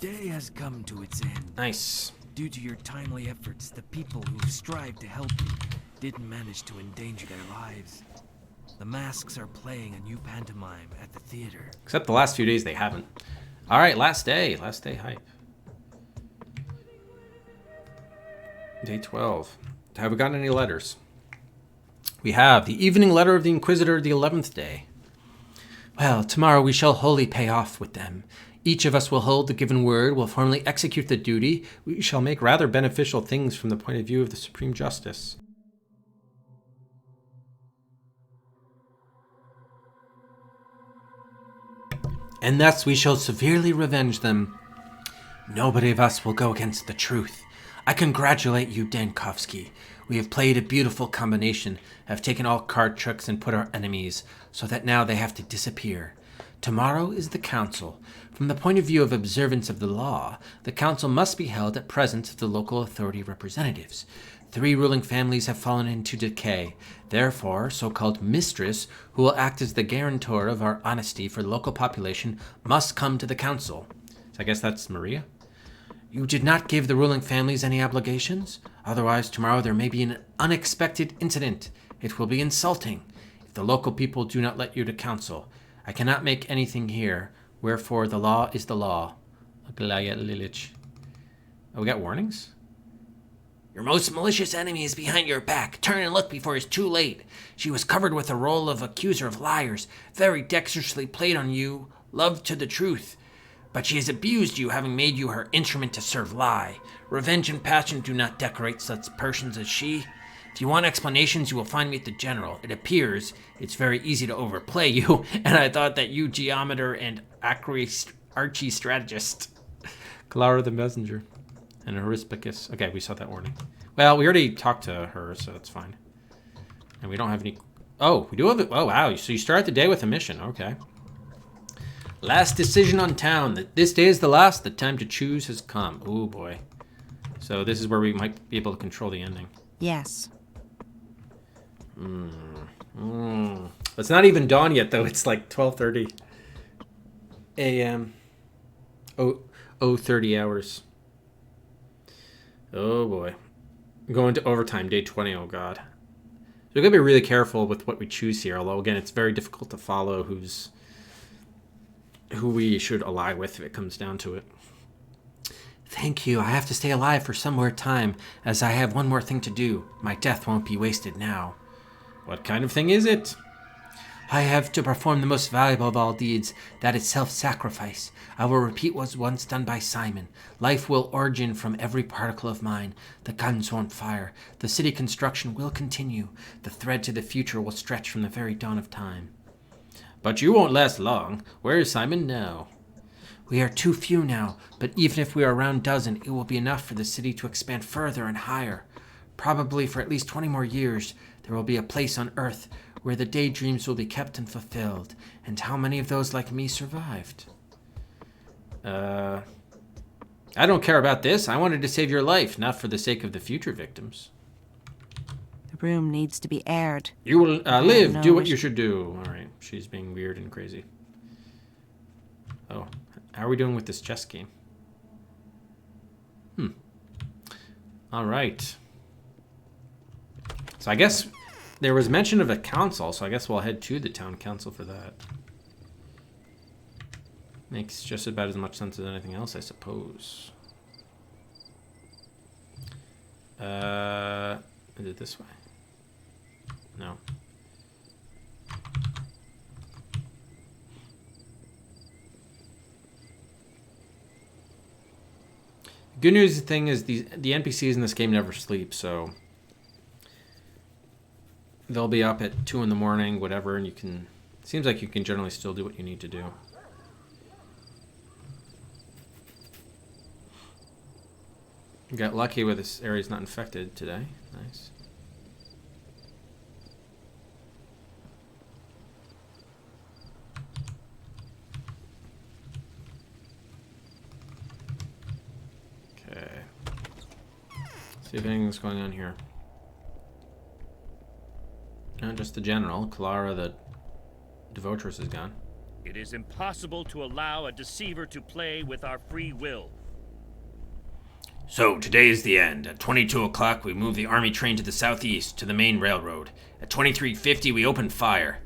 day has come to its end. Nice. Due to your timely efforts, the people who strive to help you didn't manage to endanger their lives. The masks are playing a new pantomime at the theater. Except the last few days they haven't. All right, last day. Last day hype. Day 12. Have we gotten any letters? We have the evening letter of the Inquisitor, the 11th day. Well, tomorrow we shall wholly pay off with them. Each of us will hold the given word, will formally execute the duty. We shall make rather beneficial things from the point of view of the Supreme Justice. And thus we shall severely revenge them. Nobody of us will go against the truth. I congratulate you, Dankovsky. We have played a beautiful combination, have taken all card tricks and put our enemies, so that now they have to disappear. Tomorrow is the council. From the point of view of observance of the law, the council must be held at presence of the local authority representatives. 3 ruling families have fallen into decay. Therefore, so-called mistress, who will act as the guarantor of our honesty for the local population, must come to the council. So I guess that's Maria? You did not give the ruling families any obligations? Otherwise, tomorrow there may be an unexpected incident. It will be insulting if the local people do not let you to council. I cannot make anything here, wherefore the law is the law. Aglaya Lilich. Oh, we got warnings? Your most malicious enemy is behind your back. Turn and look before it's too late. She was covered with a role of accuser of liars, very dexterously played on you, love to the truth. But she has abused you, having made you her instrument to serve lie. Revenge and passion do not decorate such persons as she. If you want explanations, you will find me at the General. It appears it's very easy to overplay you, and I thought that you geometer and Archie strategist. Clara the Messenger. And Horispicus. Okay, we saw that warning. Well, we already talked to her, so that's fine. And we don't have any... Oh, we do have it. Oh, wow. So you start the day with a mission. Okay. Last decision on town. This day is the last. The time to choose has come. Oh, boy. So this is where we might be able to control the ending. Yes. It's not even dawn yet, though. It's like 12:30 a.m. 30 hours. Oh, boy. Going to overtime, day 20. Oh, God. So we've got to be really careful with what we choose here. Although, again, it's very difficult to follow who we should ally with if it comes down to it. Thank you. I have to stay alive for some more time, as I have one more thing to do. My death won't be wasted now. What kind of thing is it? I have to perform the most valuable of all deeds, that is self-sacrifice. I will repeat what was once done by Simon. Life will origin from every particle of mine. The guns won't fire. The city construction will continue. The thread to the future will stretch from the very dawn of time. But you won't last long. Where is Simon now? We are too few now, but even if we are around dozen, it will be enough for the city to expand further and higher. Probably for at least 20 more years, there will be a place on Earth where the daydreams will be kept and fulfilled. And how many of those like me survived? I don't care about this. I wanted to save your life, not for the sake of the future victims. The room needs to be aired. You will live. Do what you should do. All right. She's being weird and crazy. Oh, how are we doing with this chess game? All right. So I guess there was mention of a council, so I guess we'll head to the town council for that. Makes just about as much sense as anything else, I suppose. Is it this way? No. Good news thing is the NPCs in this game never sleep, so they'll be up at 2 in the morning, whatever, and you can... Seems like you can generally still do what you need to do. Got lucky with this area's not infected today. Nice. Okay. See if anything's going on here. Not just the general. Clara, the devotress, is gone. It is impossible to allow a deceiver to play with our free will. So, today is the end. At 22 o'clock, we move the army train to the southeast, to the main railroad. At 23:50, we open fire.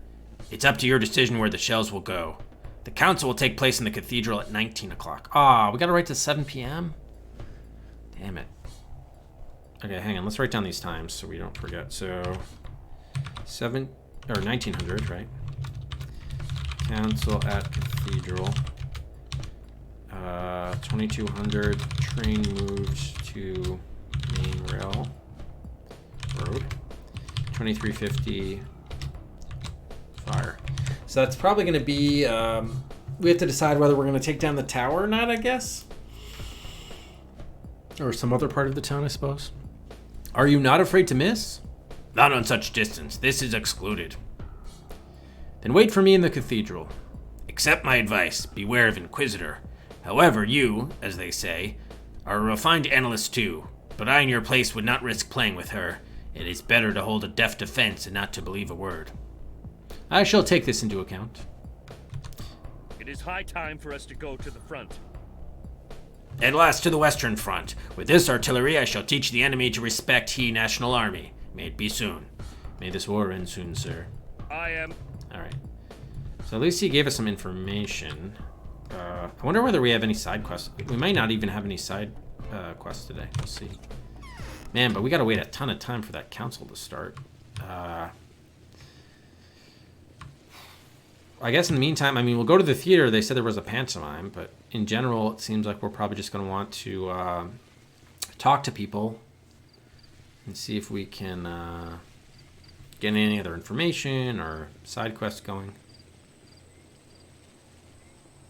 It's up to your decision where the shells will go. The council will take place in the cathedral at 19 o'clock. We gotta write to 7 p.m.? Damn it. Okay, hang on. Let's write down these times so we don't forget. So, 1900, right? Council at cathedral. 2200, train moves to main rail road. 2350, fire. So that's probably going to be, we have to decide whether we're going to take down the tower or not, I guess. Or some other part of the town, I suppose. Are you not afraid to miss? Not on such distance. This is excluded. Then wait for me in the cathedral. Accept my advice. Beware of Inquisitor. However, you, as they say, are a refined analyst too, but I in your place would not risk playing with her. It is better to hold a deft defense and not to believe a word. I shall take this into account. It is high time for us to go to the front. At last to the Western Front. With this artillery, I shall teach the enemy to respect he National Army. May it be soon. May this war end soon, sir. I am... Alright. So at least he gave us some information. I wonder whether we have any side quests. We might not even have any side quests today. We'll see. Man, but we gotta wait a ton of time for that council to start. I guess in the meantime, I mean, we'll go to the theater. They said there was a pantomime, but in general, it seems like we're probably just going to want to talk to people and see if we can get any other information or side quests going.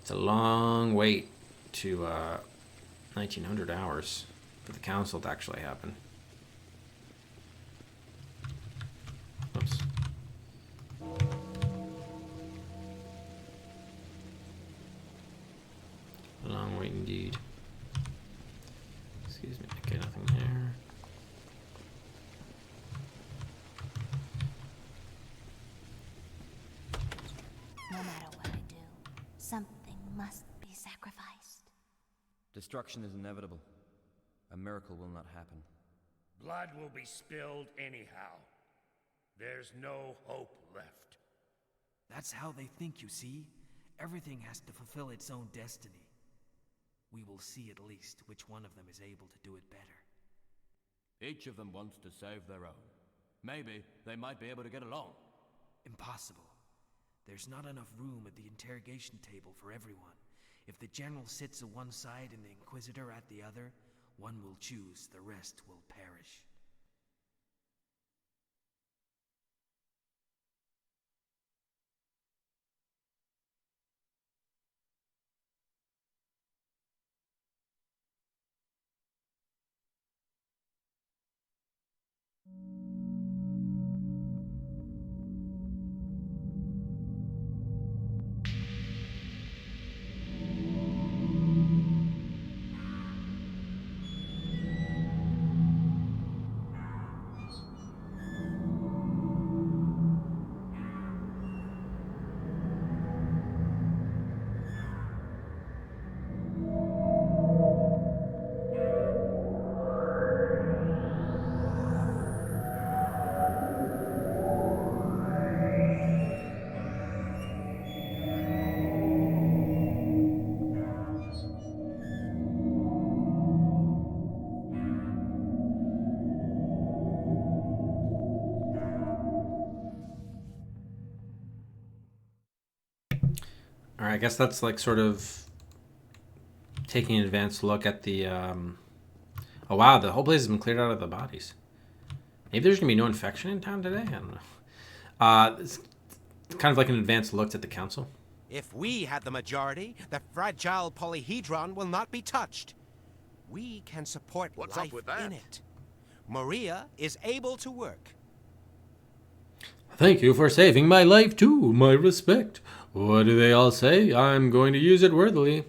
It's a long wait to 1900 hours for the council to actually happen. Oops. Long wait indeed. Excuse me. Okay, nothing there. No matter what I do, something must be sacrificed. Destruction is inevitable. A miracle will not happen. Blood will be spilled anyhow. There's no hope left. That's how they think, you see? Everything has to fulfill its own destiny. We will see at least which one of them is able to do it better. Each of them wants to save their own. Maybe they might be able to get along. Impossible. There's not enough room at the interrogation table for everyone. If the general sits at one side and the Inquisitor at the other, one will choose, the rest will perish. All right, I guess that's like sort of taking an advanced look at the. Oh wow, the whole place has been cleared out of the bodies. Maybe there's gonna be no infection in town today. I don't know. It's kind of like an advanced look at the council. If we had the majority, the fragile polyhedron will not be touched. We can support What's life up with that? in it. Maria is able to work. Thank you for saving my life too. My respect. What do they all say? I'm going to use it worthily.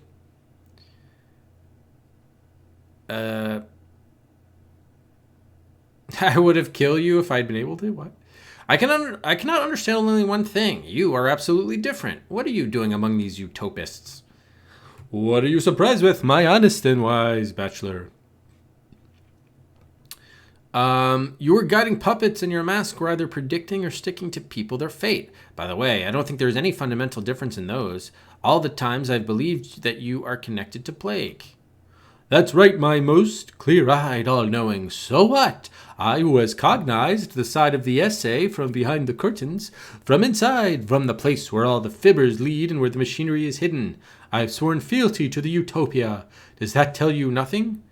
I would have killed you if I'd been able to. What? I cannot understand only one thing. You are absolutely different. What are you doing among these utopists? What are you surprised with, my honest and wise bachelor? You were guiding puppets, and your mask were either predicting or sticking to people their fate. By the way, I don't think there's any fundamental difference in those. All the times I've believed that you are connected to plague. That's right, my most clear-eyed, all-knowing. So what? I who has cognized the side of the essay from behind the curtains, from inside, from the place where all the fibbers lead and where the machinery is hidden. I have sworn fealty to the utopia. Does that tell you nothing?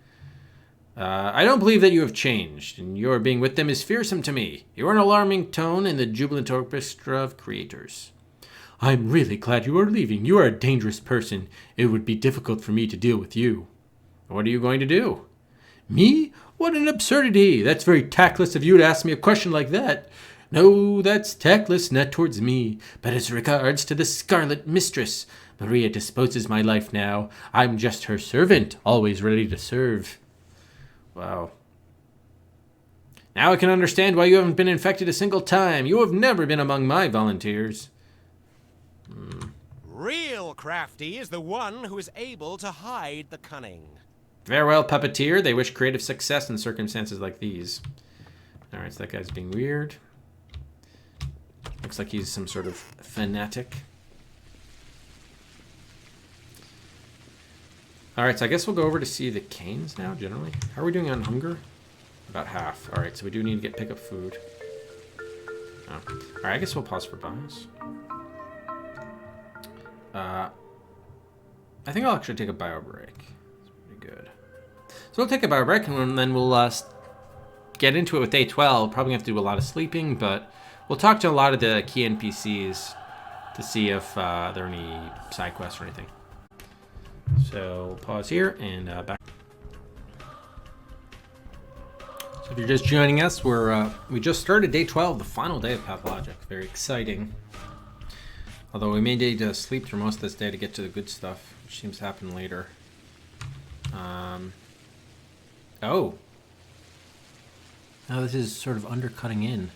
I don't believe that you have changed, and your being with them is fearsome to me. You are an alarming tone in the jubilant orchestra of creators. I'm really glad you are leaving. You are a dangerous person. It would be difficult for me to deal with you. What are you going to do? Me? What an absurdity! That's very tactless of you to ask me a question like that. No, that's tactless, not towards me, but as regards to the Scarlet Mistress. Maria disposes my life now. I'm just her servant, always ready to serve. Wow. Now I can understand why you haven't been infected a single time. You have never been among my volunteers. Real crafty is the one who is able to hide the cunning. Farewell, puppeteer. They wish creative success in circumstances like these. Alright, so that guy's being weird. Looks like he's some sort of fanatic. Alright, so I guess we'll go over to see the canes now, generally. How are we doing on hunger? About half. Alright, so we do need to pick up food. Oh. Alright, I guess we'll pause for buys. I think I'll actually take a bio break. It's pretty good. So we'll take a bio break, and then we'll get into it with day 12. Probably have to do a lot of sleeping, but we'll talk to a lot of the key NPCs to see if there are any side quests or anything. So we'll pause here and back. So if you're just joining us, we just started day 12, the final day of Pathologic. Very exciting. Although we may need to sleep through most of this day to get to the good stuff, which seems to happen later. Oh, this is sort of undercutting in.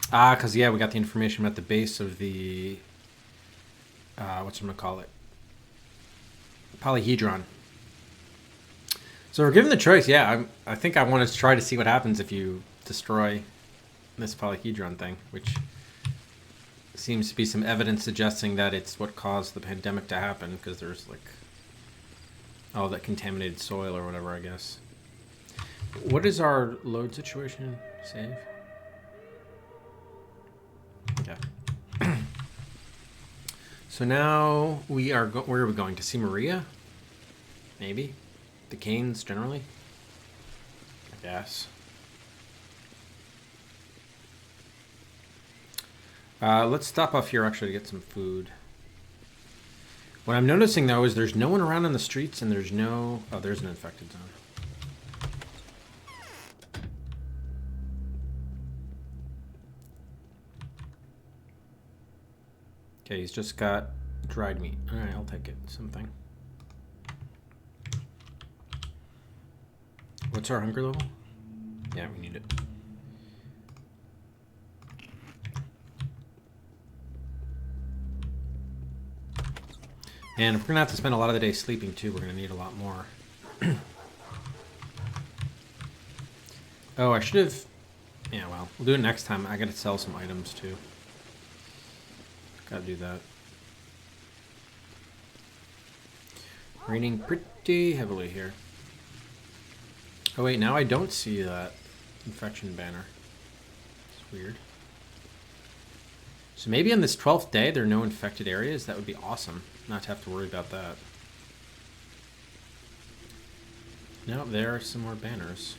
Because, yeah, we got the information at the base of the, what's I'm going to call it? Polyhedron. So we're given the choice, yeah, I think I want to try to see what happens if you destroy this polyhedron thing, which seems to be some evidence suggesting that it's what caused the pandemic to happen, because there's like all that contaminated soil or whatever, I guess. What is our load situation? Save. Okay. So now we are where are we going? To see Maria? Maybe? The Canes generally? I guess. Let's stop off here actually to get some food. What I'm noticing though is there's no one around in the streets and there's no... Oh, there's an infected zone. Okay, he's just got dried meat. Alright, I'll take it. Something. What's our hunger level? Yeah, we need it. And if we're gonna have to spend a lot of the day sleeping too, we're gonna need a lot more. Oh, I should have... Yeah, well, we'll do it next time. I gotta sell some items too. Gotta do that. Raining pretty heavily here. Oh wait, now I don't see that infection banner. It's weird. So maybe on this 12th day there are no infected areas. That would be awesome. Not to have to worry about that. No, there are some more banners.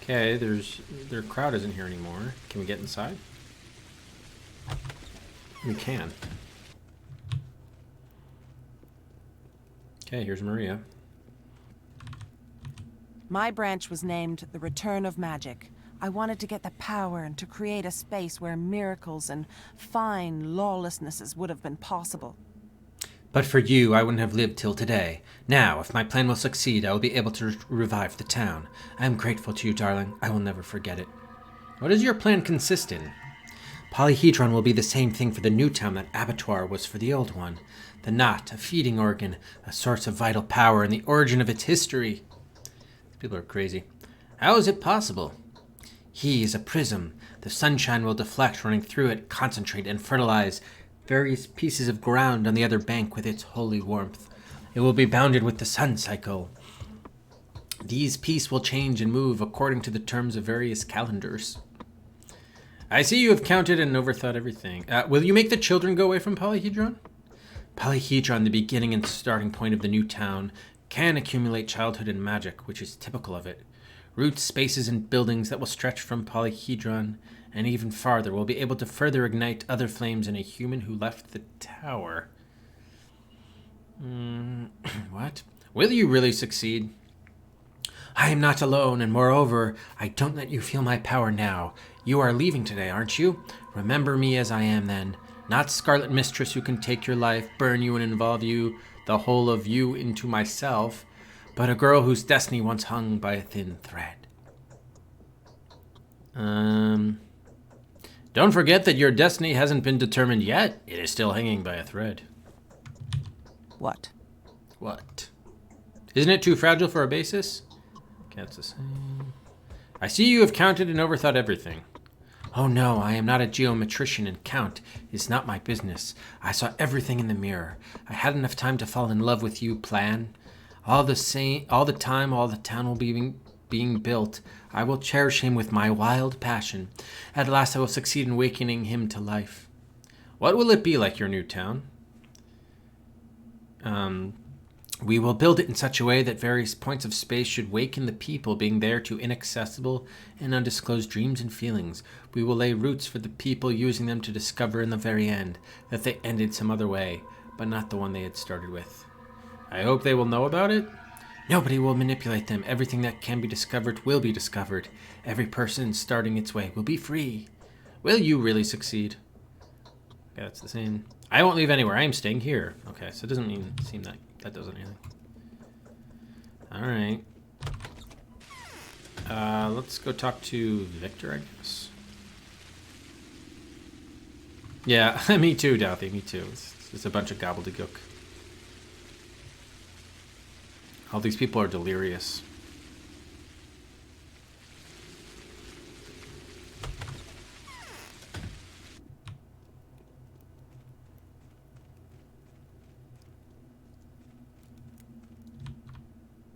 Okay, their crowd isn't here anymore. Can we get inside? We can. Okay, here's Maria. My branch was named the Return of Magic. I wanted to get the power and to create a space where miracles and fine lawlessnesses would have been possible. But for you, I wouldn't have lived till today. Now, if my plan will succeed, I will be able to revive the town. I am grateful to you, darling. I will never forget it. What does your plan consist in? Polyhedron will be the same thing for the new town that Abattoir was for the old one. The knot, a feeding organ, a source of vital power, and the origin of its history. These people are crazy. How is it possible? He is a prism. The sunshine will deflect, running through it, concentrate, and fertilize various pieces of ground on the other bank with its holy warmth. It will be bounded with the sun cycle. These pieces will change and move according to the terms of various calendars. I see you have counted and overthought everything. Will you make the children go away from Polyhedron? Polyhedron, the beginning and starting point of the new town, can accumulate childhood and magic, which is typical of it. Roots, spaces, and buildings that will stretch from Polyhedron and even farther will be able to further ignite other flames in a human who left the tower. What? Will you really succeed? I am not alone, and moreover, I don't let you feel my power now. You are leaving today, aren't you? Remember me as I am then. Not Scarlet Mistress who can take your life, burn you, and involve you, the whole of you, into myself, but a girl whose destiny once hung by a thin thread. Don't forget that your destiny hasn't been determined yet. It is still hanging by a thread. What? What? Isn't it too fragile for a basis? Okay, that's the same. I see you have counted and overthought everything. Oh no, I am not a geometrician, and count is not my business. I saw everything in the mirror. I had enough time to fall in love with you, plan. All the time, all the town will be being built. I will cherish him with my wild passion. At last I will succeed in awakening him to life. What will it be like, your new town? We will build it in such a way that various points of space should waken the people, being there to inaccessible and undisclosed dreams and feelings. We will lay roots for the people, using them to discover in the very end that they ended some other way, but not the one they had started with. I hope they will know about it. Nobody will manipulate them. Everything that can be discovered will be discovered. Every person starting its way will be free. Will you really succeed? Okay, that's the same. I won't leave anywhere. I am staying here. Okay, so it doesn't seem that does anything. Alright. Let's go talk to Victor, I guess. Yeah, me too, Douthy, me too. It's a bunch of gobbledygook. All these people are delirious.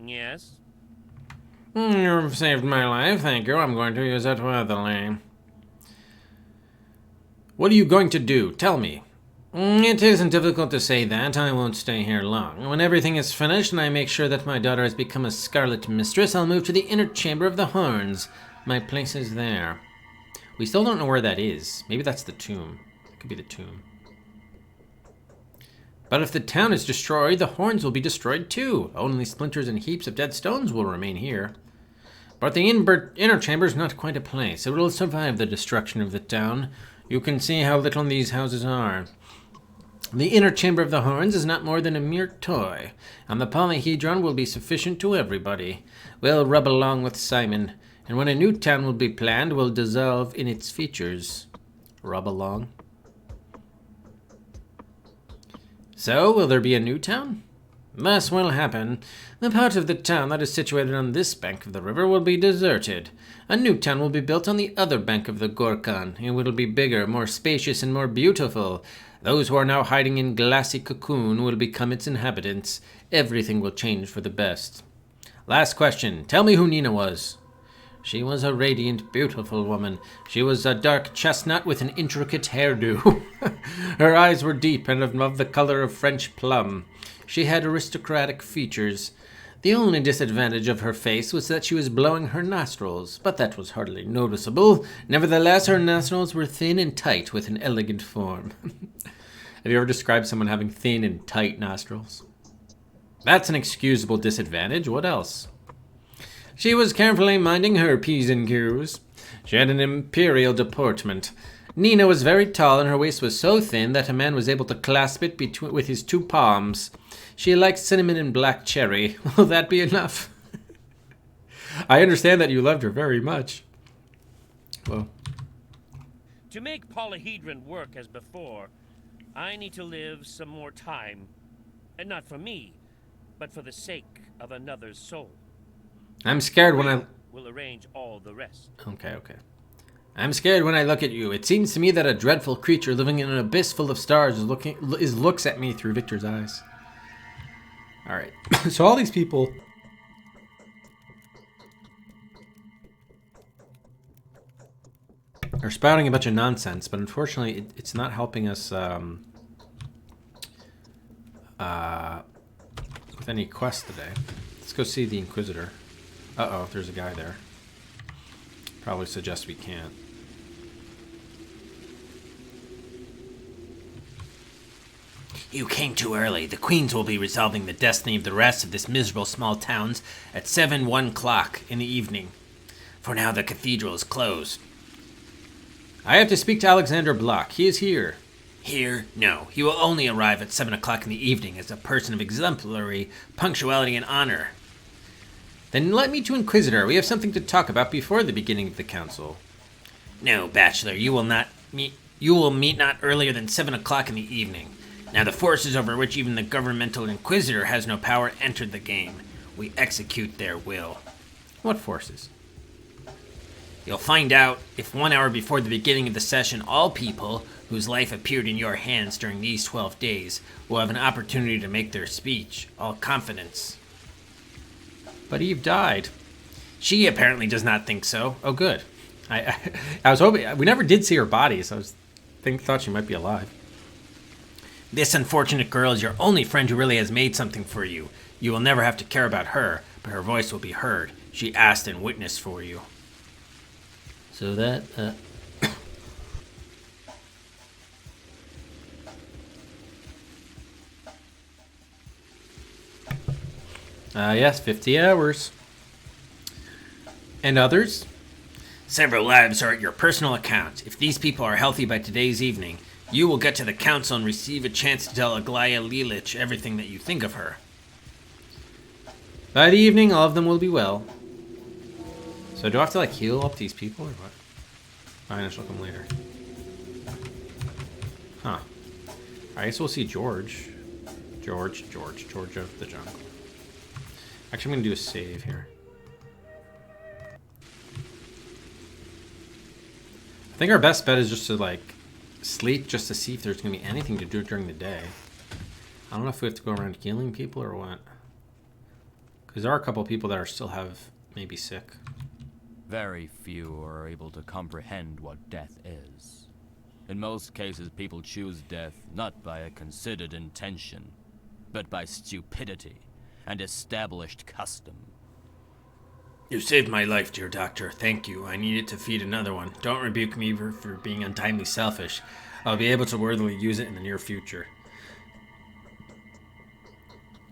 Yes? You've saved my life, thank you. I'm going to use it worthily. What are you going to do? Tell me. It isn't difficult to say that. I won't stay here long. When everything is finished and I make sure that my daughter has become a Scarlet Mistress, I'll move to the inner chamber of the Horns. My place is there. We still don't know where that is. Maybe that's the tomb. It could be the tomb. But if the town is destroyed, the Horns will be destroyed too. Only splinters and heaps of dead stones will remain here. But the inner chamber is not quite a place. It will survive the destruction of the town. You can see how little these houses are. The inner chamber of the Horns is not more than a mere toy, and the Polyhedron will be sufficient to everybody. We'll rub along with Simon, and when a new town will be planned, we'll dissolve in its features. Rub along? So, will there be a new town? This will happen. The part of the town that is situated on this bank of the river will be deserted. A new town will be built on the other bank of the Gorkon. It will be bigger, more spacious, and more beautiful. Those who are now hiding in glassy cocoon will become its inhabitants. Everything will change for the best. Last question. Tell me who Nina was. She was a radiant, beautiful woman. She was a dark chestnut with an intricate hairdo. Her eyes were deep and of the color of French plum. She had aristocratic features. The only disadvantage of her face was that she was blowing her nostrils, but that was hardly noticeable. Nevertheless, her nostrils were thin and tight with an elegant form. Have you ever described someone having thin and tight nostrils? That's an excusable disadvantage. What else? She was carefully minding her P's and Q's. She had an imperial deportment. Nina was very tall, and her waist was so thin that a man was able to clasp it with his 2 palms. She liked cinnamon and black cherry. Will that be enough? I understand that you loved her very much. Well, To make Polyhedron work as before, I need to live some more time. And not for me, but for the sake of another's soul. I'm scared when I... We'll arrange all the rest. Okay. I'm scared when I look at you. It seems to me that a dreadful creature living in an abyss full of stars looks at me through Victor's eyes. Alright. So all these people... are spouting a bunch of nonsense, but unfortunately it's not helping us with any quests today. Let's go see the Inquisitor. Uh-oh, there's a guy there. Probably suggest we can't. You came too early. The Queens will be resolving the destiny of the rest of this miserable small towns at 1 o'clock in the evening. For now, the cathedral is closed. I have to speak to Alexander Block. He is here. Here? No. He will only arrive at 7 o'clock in the evening as a person of exemplary punctuality and honor. Then let me to Inquisitor. We have something to talk about before the beginning of the council. No, Bachelor. You will meet not earlier than 7 o'clock in the evening. Now the forces over which even the governmental Inquisitor has no power entered the game. We execute their will. What forces? You'll find out if 1 hour before the beginning of the session, all people whose life appeared in your hands during these 12 days will have an opportunity to make their speech, all confidence. But Eve died. She apparently does not think so. Oh, good. I was hoping... We never did see her body, so I thought she might be alive. This unfortunate girl is your only friend who really has made something for you. You will never have to care about her, but her voice will be heard. She asked and witnessed for you. So that... yes, 50 hours. And others? Several lives are at your personal account. If these people are healthy by today's evening, you will get to the council and receive a chance to tell Aglaya Lilich everything that you think of her. By the evening, all of them will be well. So do I have to, heal up these people, or what? Fine, I shall come later. Huh. I guess we'll see George. George of the Jungle. Actually, I'm going to do a save here. I think our best bet is just to, sleep just to see if there's going to be anything to do during the day. I don't know if we have to go around healing people or what. Because there are a couple of people that are still maybe sick. Very few are able to comprehend what death is. In most cases, people choose death not by a considered intention, but by stupidity and established custom. You saved my life, dear doctor. Thank you. I needed to feed another one. Don't rebuke me for being untimely selfish. I'll be able to worthily use it in the near future.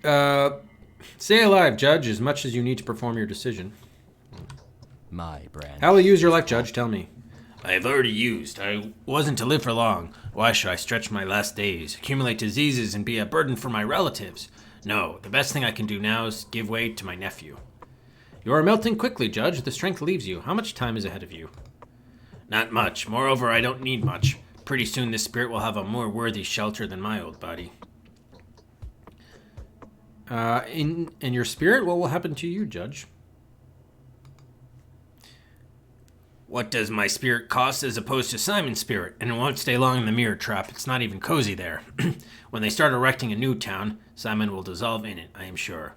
Stay alive, Judge, as much as you need to perform your decision. My brand. How will you use your life, Judge? Tell me. I have already used. I wasn't to live for long. Why should I stretch my last days, accumulate diseases, and be a burden for my relatives? No, the best thing I can do now is give way to my nephew. You are melting quickly, Judge. The strength leaves you. How much time is ahead of you? Not much. Moreover, I don't need much. Pretty soon this spirit will have a more worthy shelter than my old body. In your spirit, what will happen to you, Judge? What does my spirit cost as opposed to Simon's spirit? And it won't stay long in the mirror trap. It's not even cozy there. When they start erecting a new town, Simon will dissolve in it, I am sure.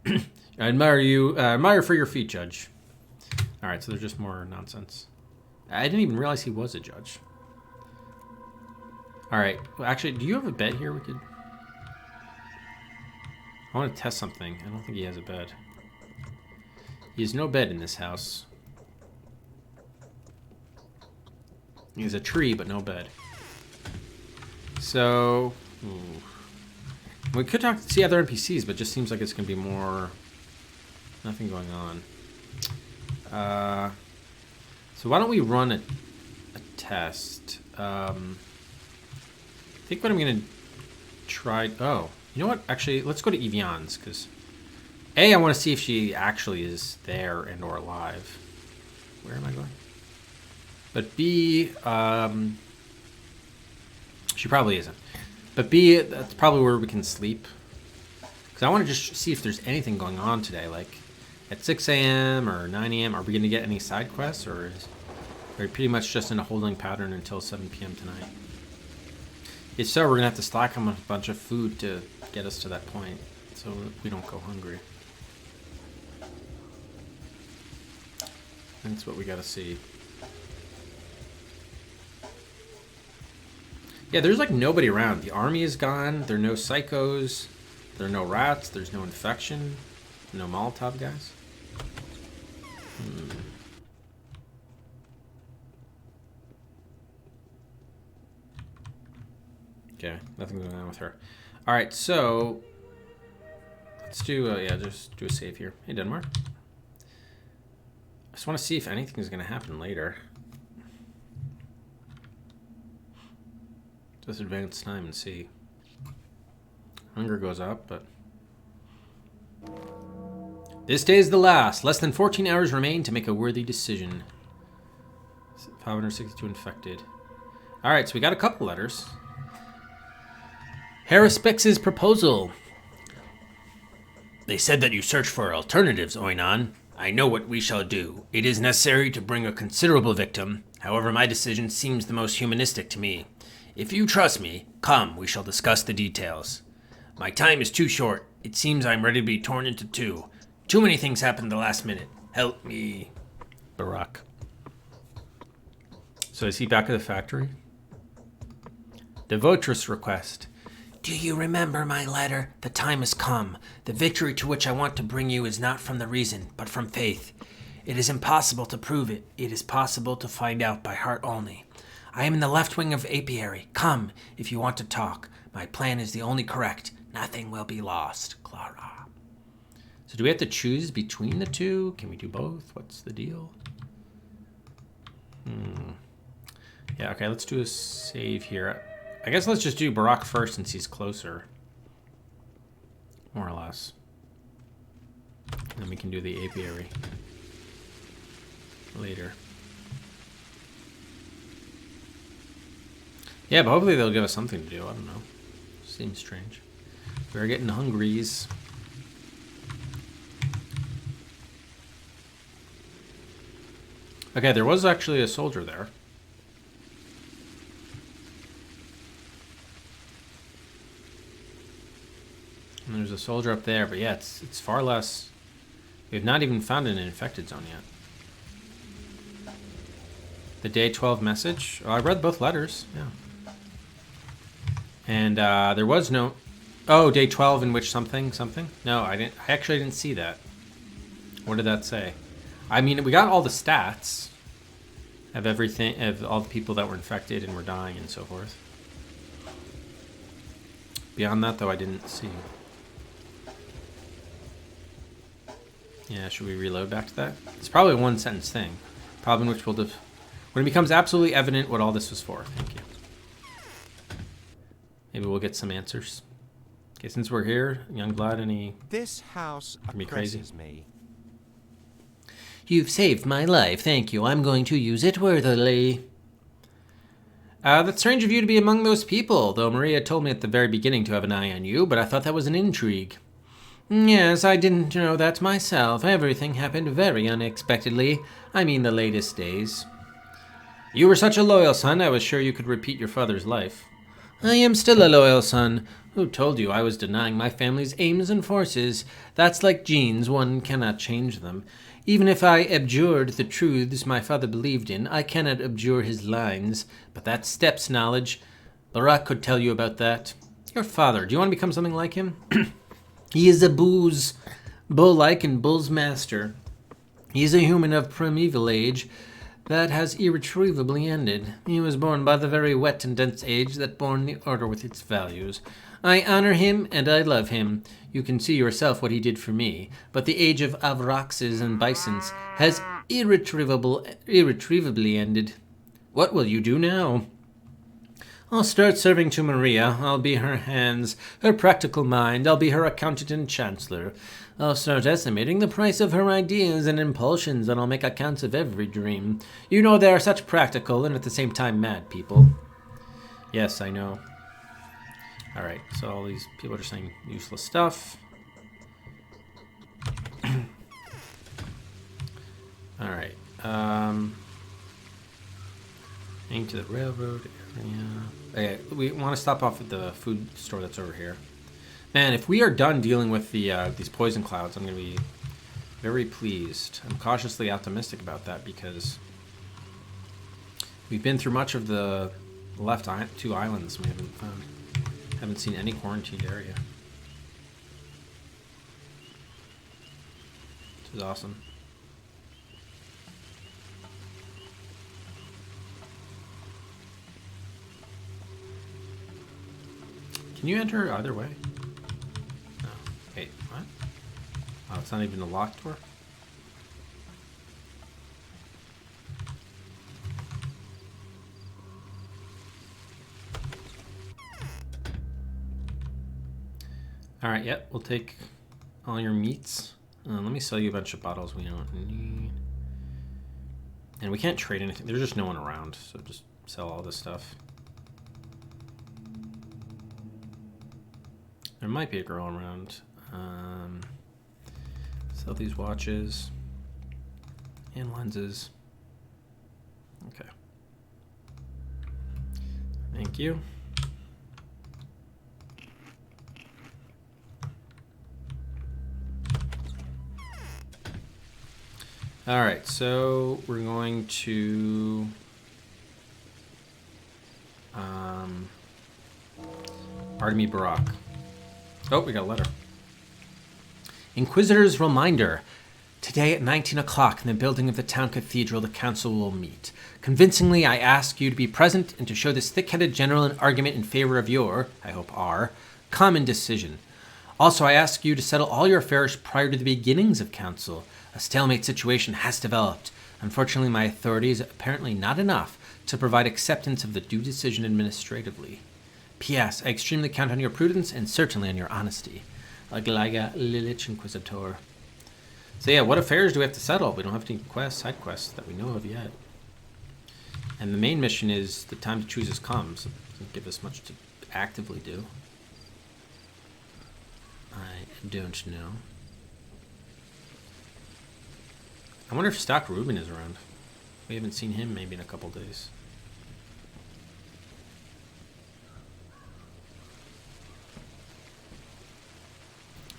I admire for your feat, Judge. Alright, so there's just more nonsense. I didn't even realize he was a judge. Alright, well, actually, do you have a bed here we could... I want to test something. I don't think he has a bed. He has no bed in this house. He has a tree, but no bed. So... we could see other NPCs, but it just seems like it's going to be more... Nothing going on. So why don't we run a test? I think what I'm going to try... Oh, you know what? Actually, let's go to Evian's, because... A, I want to see if she actually is there and or alive. Where am I going? But B, she probably isn't. But B, that's probably where we can sleep. Because I want to just see if there's anything going on today. Like, at 6 a.m. or 9 a.m., are we going to get any side quests? Or are we pretty much just in a holding pattern until 7 p.m. tonight? If so, we're going to have to slack on a bunch of food to get us to that point. So we don't go hungry. That's what we got to see. Yeah, there's like nobody around. The army is gone. There are no psychos. There are no rats. There's no infection. No Molotov guys. Okay, nothing's going on with her. All right, so let's do yeah, just do a save here. Hey, Denmark. I just want to see if anything's going to happen later. Just advance time and see. Hunger goes up, but... This day is the last. Less than 14 hours remain to make a worthy decision. 562 infected. Alright, so we got a couple letters. Haraspex's proposal. They said that you search for alternatives, Oinon. I know what we shall do. It is necessary to bring a considerable victim. However, my decision seems the most humanistic to me. If you trust me, come, we shall discuss the details. My time is too short. It seems I'm ready to be torn into two. Too many things happened the last minute. Help me. Barack. So is he back at the factory? Devotress request. Do you remember my letter? The time has come. The victory to which I want to bring you is not from the reason, but from faith. It is impossible to prove it. It is possible to find out by heart only. I am in the left wing of Apiary. Come, if you want to talk. My plan is the only correct. Nothing will be lost. Clara. So do we have to choose between the two? Can we do both? What's the deal? Yeah, okay, let's do a save here. I guess let's just do Barack first since he's closer. More or less. And then we can do the Apiary later. Yeah, but hopefully they'll give us something to do. I don't know. Seems strange. We're getting hungries. Okay, there was actually a soldier there. And there's a soldier up there, but yeah, it's far less. We've not even found an infected zone yet. The day 12 message. Oh, I read both letters. Yeah. And there was no... Oh, day 12 in which something? No, I actually didn't see that. What did that say? I mean, we got all the stats of everything, of all the people that were infected and were dying and so forth. Beyond that, though, I didn't see. Yeah, should we reload back to that? It's probably a one-sentence thing. Probably in which we'll... when it becomes absolutely evident what all this was for. Thank you. Maybe we'll get some answers. Okay, since we're here, Youngblood, any... This house oppresses me. You've saved my life, thank you. I'm going to use it worthily. That's strange of you to be among those people, though Maria told me at the very beginning to have an eye on you, but I thought that was an intrigue. Yes, I didn't know that myself. Everything happened very unexpectedly. I mean the latest days. You were such a loyal son, I was sure you could repeat your father's life. I am still a loyal son. Who told you I was denying my family's aims and forces? That's like genes, one cannot change them. Even if I abjured the truths my father believed in, I cannot abjure his lines. But that's steps knowledge. Barack could tell you about that. Your father, do you want to become something like him? He is a booze, bull-like and bull's master. He is a human of primeval age that has irretrievably ended. He was born by the very wet and dense age that bore the order with its values. I honor him and I love him. You can see yourself what he did for me. But the age of Avroxes and Bisons has irretrievably ended. What will you do now? I'll start serving to Maria. I'll be her hands, her practical mind. I'll be her accountant and chancellor. I'll start estimating the price of her ideas and impulsions, and I'll make accounts of every dream. You know they are such practical and at the same time mad people. Yes, I know. Alright, so all these people are saying useless stuff. Alright. Into the railroad area. Okay, we want to stop off at the food store that's over here. Man, if we are done dealing with the these poison clouds, I'm going to be very pleased. I'm cautiously optimistic about that because we've been through much of the left two islands. We haven't seen any quarantined area. This is awesome. Can you enter either way? No. Wait, what? Oh, it's not even a locked door? Alright, yep, we'll take all your meats. Let me sell you a bunch of bottles we don't need. And we can't trade anything. There's just no one around, so just sell all this stuff. There might be a girl around. Sell these watches and lenses. Okay. Thank you. All right, so we're going to Artemy Barak. Oh, we got a letter. Inquisitor's reminder. Today at 19 o'clock in the building of the town cathedral, the council will meet. Convincingly, I ask you to be present and to show this thick-headed general an argument in favor of your, I hope our, common decision. Also, I ask you to settle all your affairs prior to the beginnings of council. A stalemate situation has developed. Unfortunately, my authority is apparently not enough to provide acceptance of the due decision administratively. P.S. I extremely count on your prudence and certainly on your honesty. Aglaga Lilich Inquisitor. So yeah, what affairs do we have to settle? We don't have any side quests that we know of yet. And the main mission is the time to choose has come, so it doesn't give us much to actively do. I don't know. I wonder if Stock Reuben is around. We haven't seen him maybe in a couple days.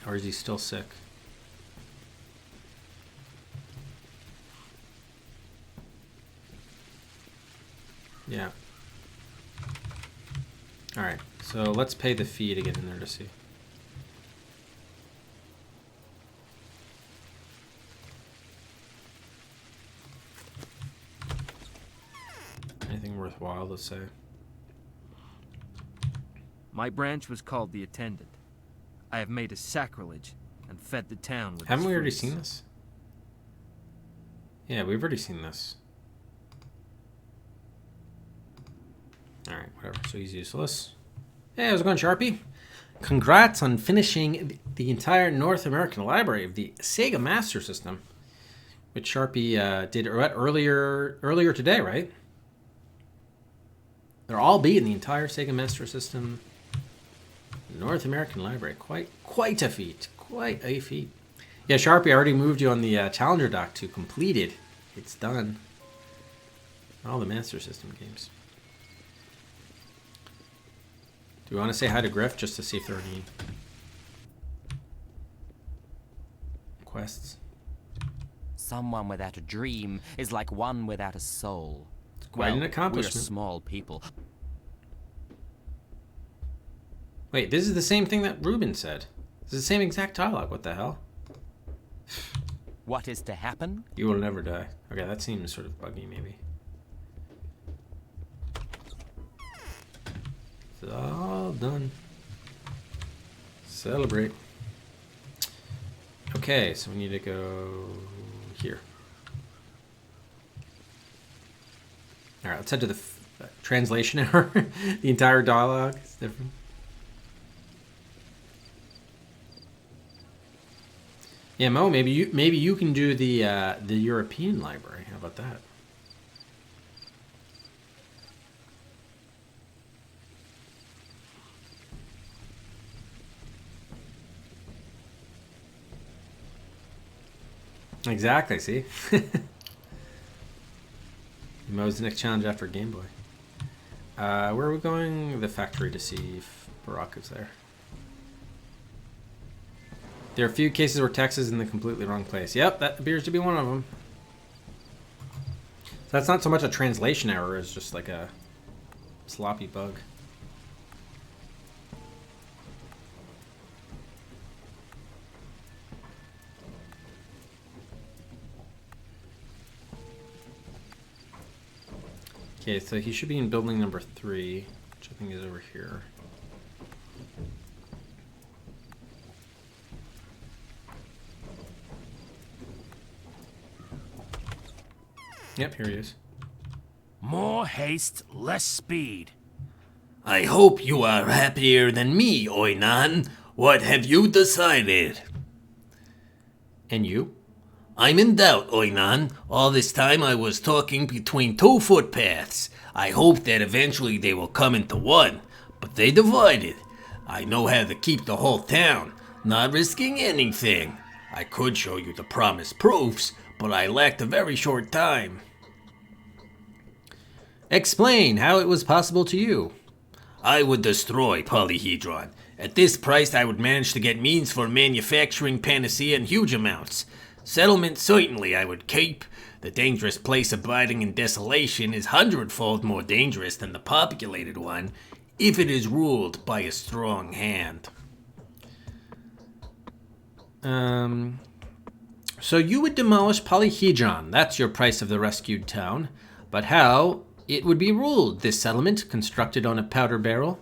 Or is he still sick? Yeah. Alright, so let's pay the fee to get in there to see. Anything worthwhile to say? My branch was called the Attendant. I have made a sacrilege and fed the town with Haven't we already fruits. seen this? Yeah, we've already seen this. Alright, whatever. So he's useless. Hey, how's it going, Sharpie? Congrats on finishing the entire North American library of the Sega Master System, which Sharpie did earlier today, right? They're all beating the entire Sega Master System North American library. Quite a feat. Quite a feat. Yeah, Sharpie, I already moved you on the Challenger dock to completed. It's done. All the Master System games. Do we want to say hi to Griff just to see if there are any quests? Someone without a dream is like one without a soul. It's quite an accomplishment. We're small people. Wait, this is the same thing that Reuben said. This is the same exact dialogue. What the hell? What is to happen? You will never die. Okay, that seems sort of buggy, maybe. It's all done. Celebrate. Okay, so we need to go here. All right, let's head to the translation error. The entire dialogue is different. Yeah, Mo, maybe you can do the European library. How about that? Exactly. See, Mo's the next challenge after Game Boy. Where are we going? The factory to see if Barack is there. There are a few cases where text is in the completely wrong place. Yep, that appears to be one of them. So that's not so much a translation error as just like a sloppy bug. Okay, so he should be in building number 3, which I think is over here. Yep, here he is. More haste, less speed. I hope you are happier than me, Oinan. What have you decided? And you? I'm in doubt, Oinan. All this time I was talking between 2 footpaths. I hope that eventually they will come into one, but they divided. I know how to keep the whole town, not risking anything. I could show you the promised proofs, but I lacked a very short time. Explain how it was possible to you. I would destroy Polyhedron. At this price, I would manage to get means for manufacturing Panacea in huge amounts. Settlement, certainly, I would keep. The dangerous place abiding in desolation is 100-fold more dangerous than the populated one, if it is ruled by a strong hand. So you would demolish Polyhedron. That's your price of the rescued town. But how it would be ruled, this settlement constructed on a powder barrel?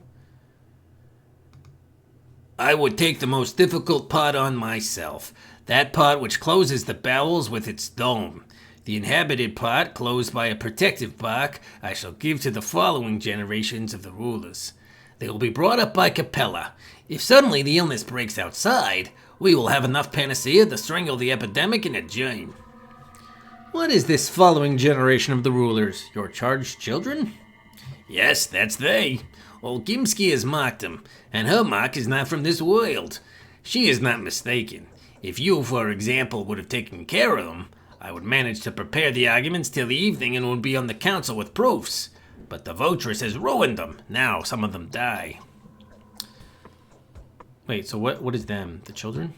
I would take the most difficult part on myself. That part which closes the bowels with its dome. The inhabited part, closed by a protective bark, I shall give to the following generations of the rulers. They will be brought up by Capella. If suddenly the illness breaks outside, we will have enough Panacea to strangle the epidemic in a germ. What is this following generation of the rulers? Your charged children? Yes, that's they. Old Gimski has mocked them, and her mock is not from this world. She is not mistaken. If you, for example, would have taken care of them, I would manage to prepare the arguments till the evening and would be on the council with proofs. But the votress has ruined them. Now some of them die. Wait, so what is them? The children?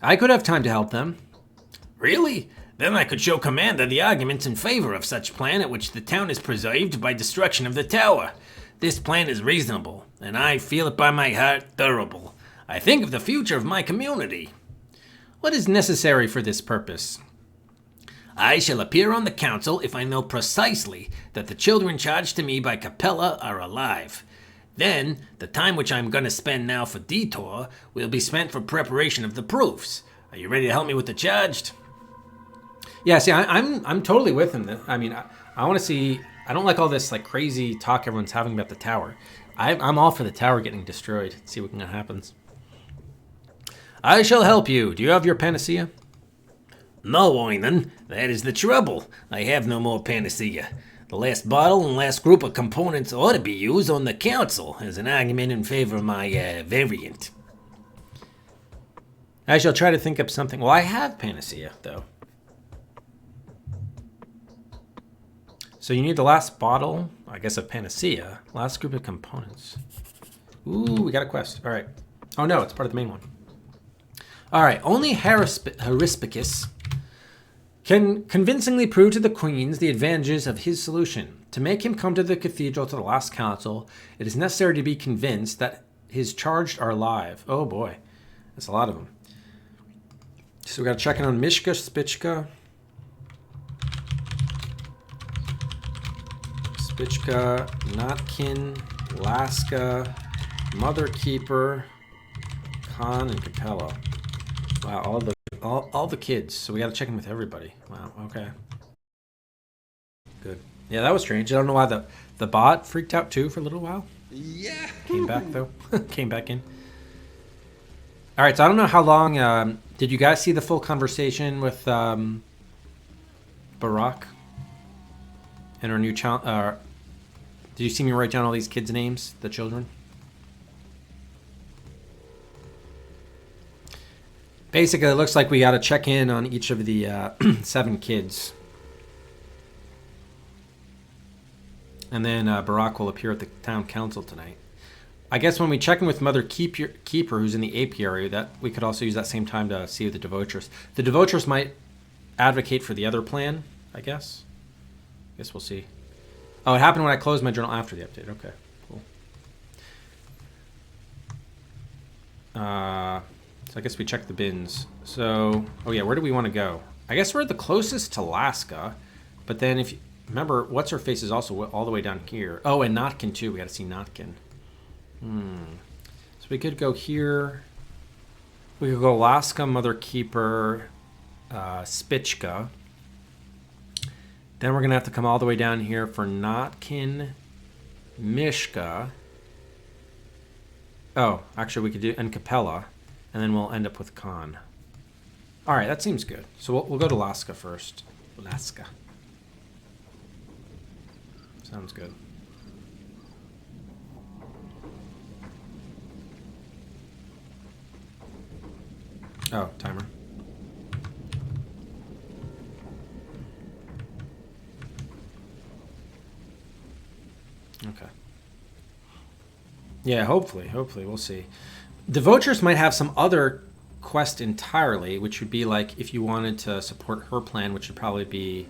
I could have time to help them. Really? Then I could show Commander the arguments in favor of such plan at which the town is preserved by destruction of the tower. This plan is reasonable, and I feel it by my heart durable. I think of the future of my community. What is necessary for this purpose? I shall appear on the council if I know precisely that the children charged to me by Capella are alive. Then, the time which I'm going to spend now for detour will be spent for preparation of the proofs. Are you ready to help me with the charged? Yeah, see, I'm totally with him. I mean, I want to see. I don't like all this like crazy talk everyone's having about the tower. I'm all for the tower getting destroyed. See what happens. I shall help you. Do you have your panacea? No, Oinan. That is the trouble. I have no more panacea. The last bottle and last group of components ought to be used on the council as an argument in favor of my variant. I shall try to think up something. Well, I have panacea, though. So you need the last bottle, I guess, of panacea. Last group of components. Ooh, we got a quest. All right. Oh, no, it's part of the main one. All right. Only Herispicus can convincingly prove to the queens the advantages of his solution. To make him come to the cathedral to the last council, it is necessary to be convinced that his charged are alive. Oh, boy. That's a lot of them. So we got to check in on Mishka, Spichka. Spichka, Notkin, Laska, Mother Keeper, Khan, and Capella. Wow, all the kids. So we got to check in with everybody. Wow, okay. good. Yeah, that was strange. I don't know why the bot freaked out too for a little while. Yeah. Came back though. Came back in. All right, so I don't know how long. Did you guys see the full conversation with Barack and our new child? Did you see me write down all these kids' names, the children? Basically, it looks like we got to check in on each of the 7 kids. And then Barack will appear at the town council tonight. I guess when we check in with Mother Keeper, who's in the apiary, that we could also use that same time to see the Devotress. The Devotress might advocate for the other plan, I guess. Guess we'll see. Oh, it happened when I closed my journal after the update. Okay, cool. So I guess we check the bins. So, oh yeah, where do we want to go? I guess we're the closest to Alaska, but then if you remember, what's her face is also all the way down here. Oh, and Notkin too. We got to see Notkin. So we could go here. We could go Alaska, Mother Keeper, Spichka. Then we're gonna have to come all the way down here for Notkin, Mishka. Oh, actually we could do and Capella, and then we'll end up with Khan. All right, that seems good. So we'll go to Alaska first. Alaska. Sounds good. Oh, timer. Okay. Yeah, hopefully, we'll see. The Votress might have some other quest entirely, which would be like if you wanted to support her plan, which would probably be...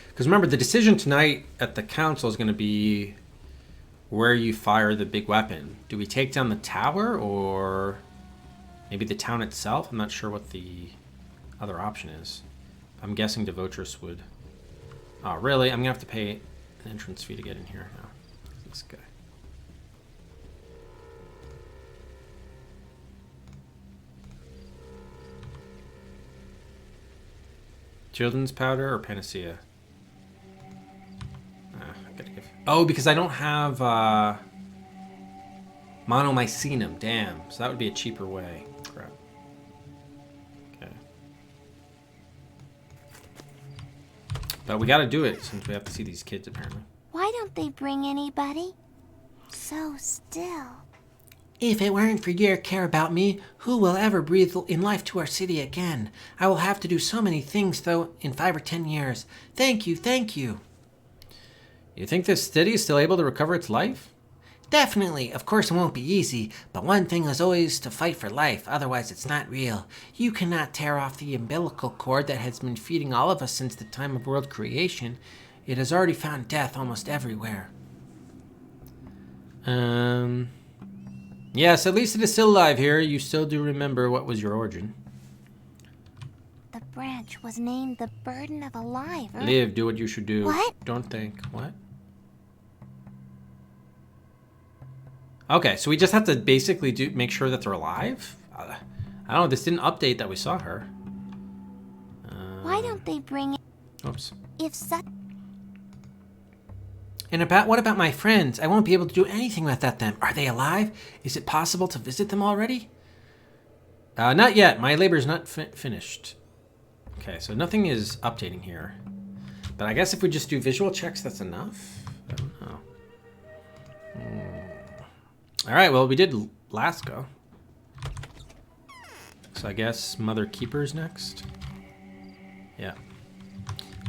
Because remember, the decision tonight at the council is going to be where you fire the big weapon. Do we take down the tower or maybe the town itself? I'm not sure what the other option is. I'm guessing Devotress would... Oh, really? I'm going to have to pay an entrance fee to get in here now. This guy. Children's powder or panacea? I gotta give... Oh, because I don't have monomycinum. Damn. So that would be a cheaper way. Crap. Okay. But we gotta do it since we have to see these kids apparently. Why don't they bring anybody? So still. If it weren't for your care about me, who will ever breathe in life to our city again? I will have to do so many things, though, in 5 or 10 years. Thank you, thank you. You think this city is still able to recover its life? Definitely. Of course it won't be easy, but one thing is always to fight for life, otherwise it's not real. You cannot tear off the umbilical cord that has been feeding all of us since the time of world creation. It has already found death almost everywhere. Yes, at least it is still alive here. You still do remember what was your origin. The branch was named the Burden of a Life. Live, do what you should do. What? Don't think. What? Okay, so we just have to basically make sure that they're alive? I don't know, this didn't update that we saw her. Why don't they bring... Oops. If such... And what about my friends? I won't be able to do anything without them. Are they alive? Is it possible to visit them already? Not yet. My labor's not finished. Okay, so nothing is updating here. But I guess if we just do visual checks, that's enough? I don't know. All right, well, we did Alaska. So I guess Mother Keeper's next. Yeah.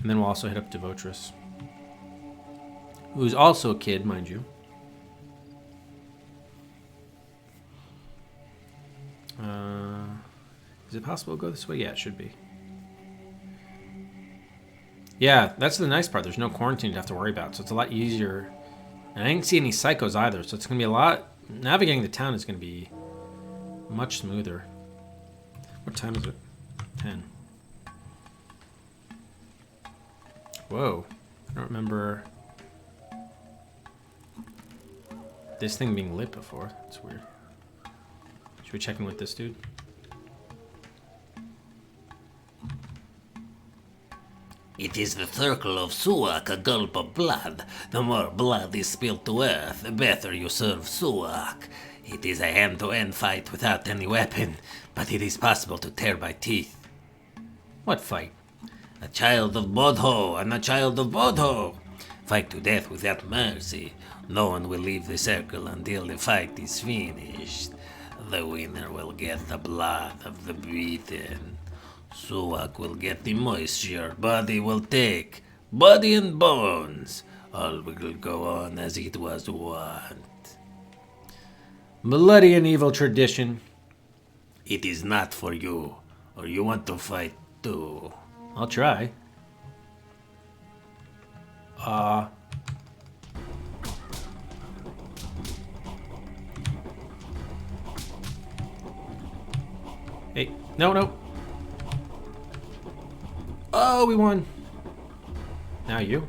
And then we'll also hit up Devotress, who's also a kid, mind you. Is it possible to go this way? Yeah, it should be. Yeah, that's the nice part. There's no quarantine to have to worry about, so it's a lot easier. And I didn't see any psychos either, so it's going to be a lot... Navigating the town is going to be much smoother. What time is it? 10. Whoa. I don't remember this thing being lit before. That's weird. Should we check in with this dude? It is the circle of Suak, a gulp of blood. The more blood is spilled to earth, the better you serve Suak. It is a hand-to-hand fight without any weapon, but it is possible to tear by teeth. What fight? A child of Bodho and a child of Bodho. Fight to death without mercy. No one will leave the circle until the fight is finished. The winner will get the blood of the beaten. Suak will get the moisture body will take. Body and bones. All will go on as it was wont. Bloody and evil tradition. It is not for you. Or you want to fight too. I'll try. Hey, no. Oh, we won. Now you.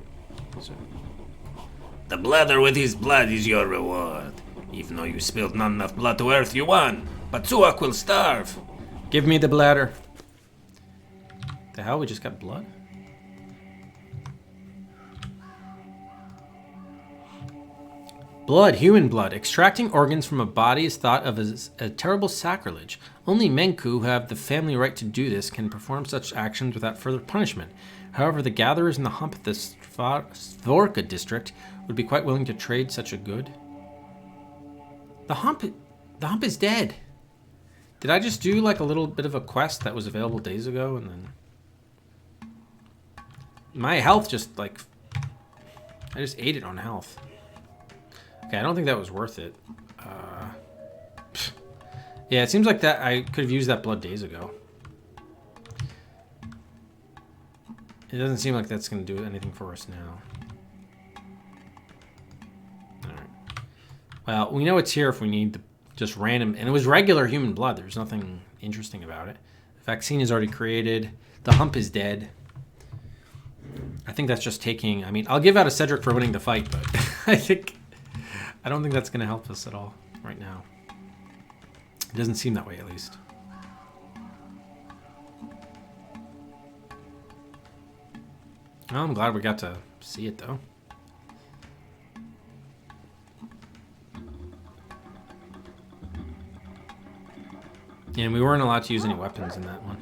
The bladder with his blood is your reward. Even though you spilled not enough blood to earth, you won. But Suak will starve. Give me the bladder. The hell? We just got blood? Blood, human blood. Extracting organs from a body is thought of as a terrible sacrilege. Only Menku, who have the family right to do this, can perform such actions without further punishment. However, the gatherers in the Hump of the Stvorka district would be quite willing to trade such a good. The Hump is dead. Did I just do like a little bit of a quest that was available days ago and then... My health just like... I just ate it on health. Okay, I don't think that was worth it. Yeah, it seems like that I could have used that blood days ago. It doesn't seem like that's going to do anything for us now. Alright. Well, we know it's here if we need the just random... And it was regular human blood. There's nothing interesting about it. The vaccine is already created. The Hump is dead. I think that's just taking... I mean, I'll give out a Cedric for winning the fight, but I don't think that's going to help us at all right now. It doesn't seem that way, at least. Well, I'm glad we got to see it, though. And we weren't allowed to use any weapons in that one.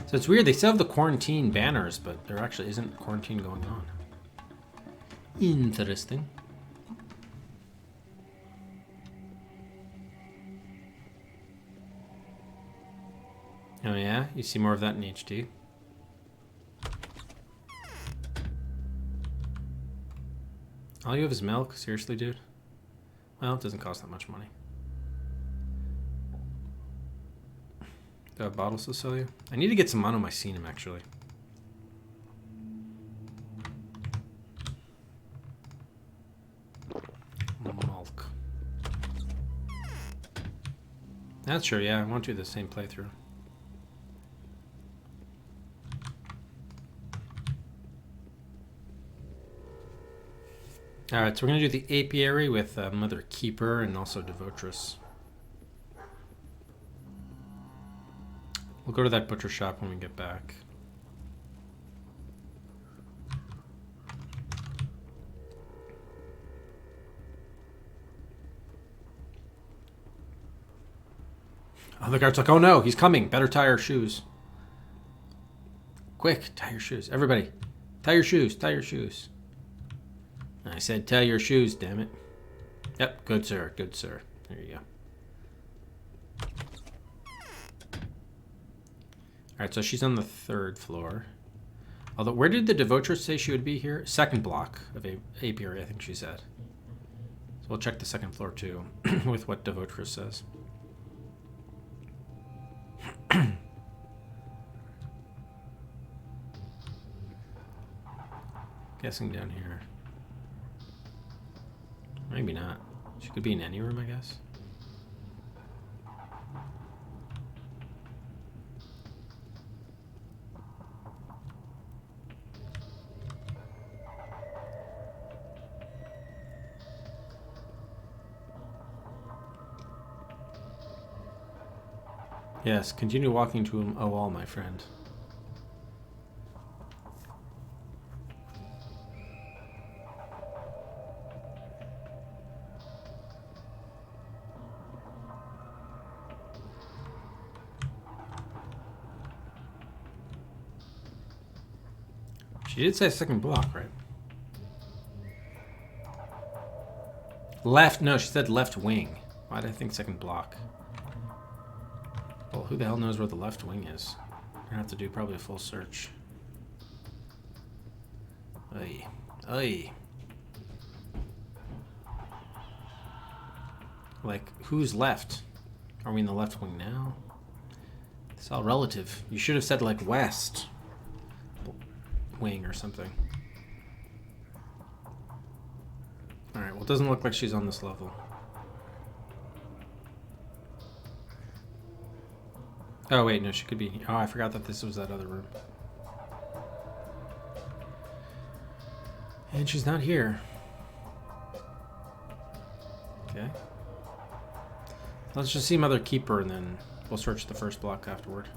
So it's weird. They still have the quarantine banners, but there actually isn't quarantine going on. Interesting. Oh yeah? You see more of that in HD? All you have is milk? Seriously, dude? Well, it doesn't cost that much money. Do I have bottles to sell you? I need to get some monomycenium, actually. Milk. That's true, yeah. I want to do the same playthrough. Alright, so we're going to do the apiary with Mother Keeper and also Devotress. We'll go to that butcher shop when we get back. Oh, the guard's like, oh no, he's coming. Better tie our shoes. Quick, tie your shoes. Everybody, tie your shoes, tie your shoes. I said tie your shoes, damn it. Yep, good sir, good sir. There you go. Alright, so she's on the 3rd floor. Although, where did the Devotress say she would be here? 2nd block of apiary, I think she said. So we'll check the 2nd floor too, with what Devotress says. Guessing down here. Maybe not. She could be in any room, I guess. Yes, continue walking to him. Oh, all my friend. She did say second block, right? Left, no, she said left wing. Why did I think second block? Well, who the hell knows where the left wing is? I'm gonna have to do probably a full search. Oy. Oy. Like, who's left? Are we in the left wing now? It's all relative. You should have said, like, west wing or something. Alright, well, it doesn't look like she's on this level. Oh, wait, no, she could be... Oh, I forgot that this was that other room. And she's not here. Okay. Let's just see Mother Keeper, and then we'll search the first block afterward.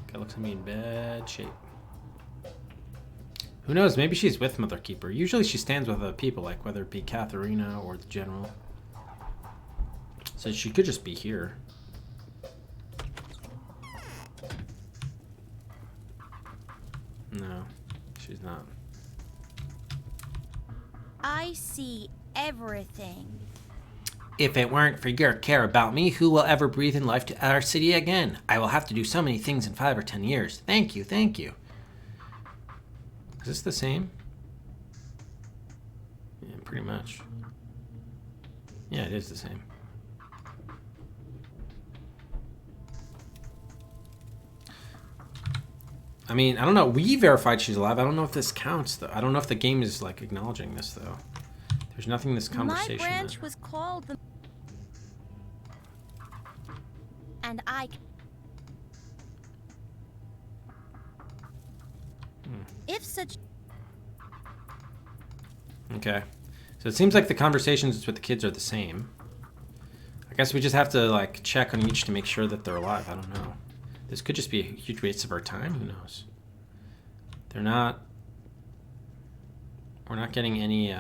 Okay, looks like me in bad shape. Who knows? Maybe she's with Mother Keeper. Usually she stands with other people, like whether it be Katharina or the General. So she could just be here. No, she's not. I see everything. If it weren't for your care about me, who will ever breathe in life to our city again? I will have to do so many things in 5 or 10 years. Thank you, thank you. Is this the same? Yeah, pretty much. Yeah, it is the same. I mean, I don't know. We verified she's alive. I don't know if this counts, though. I don't know if the game is, like, acknowledging this, though. There's nothing in this conversation. My branch was called the... And I... If such... Okay. So it seems like the conversations with the kids are the same. I guess we just have to, like, check on each to make sure that they're alive. I don't know. This could just be a huge waste of our time. Who knows? They're not... We're not getting any, What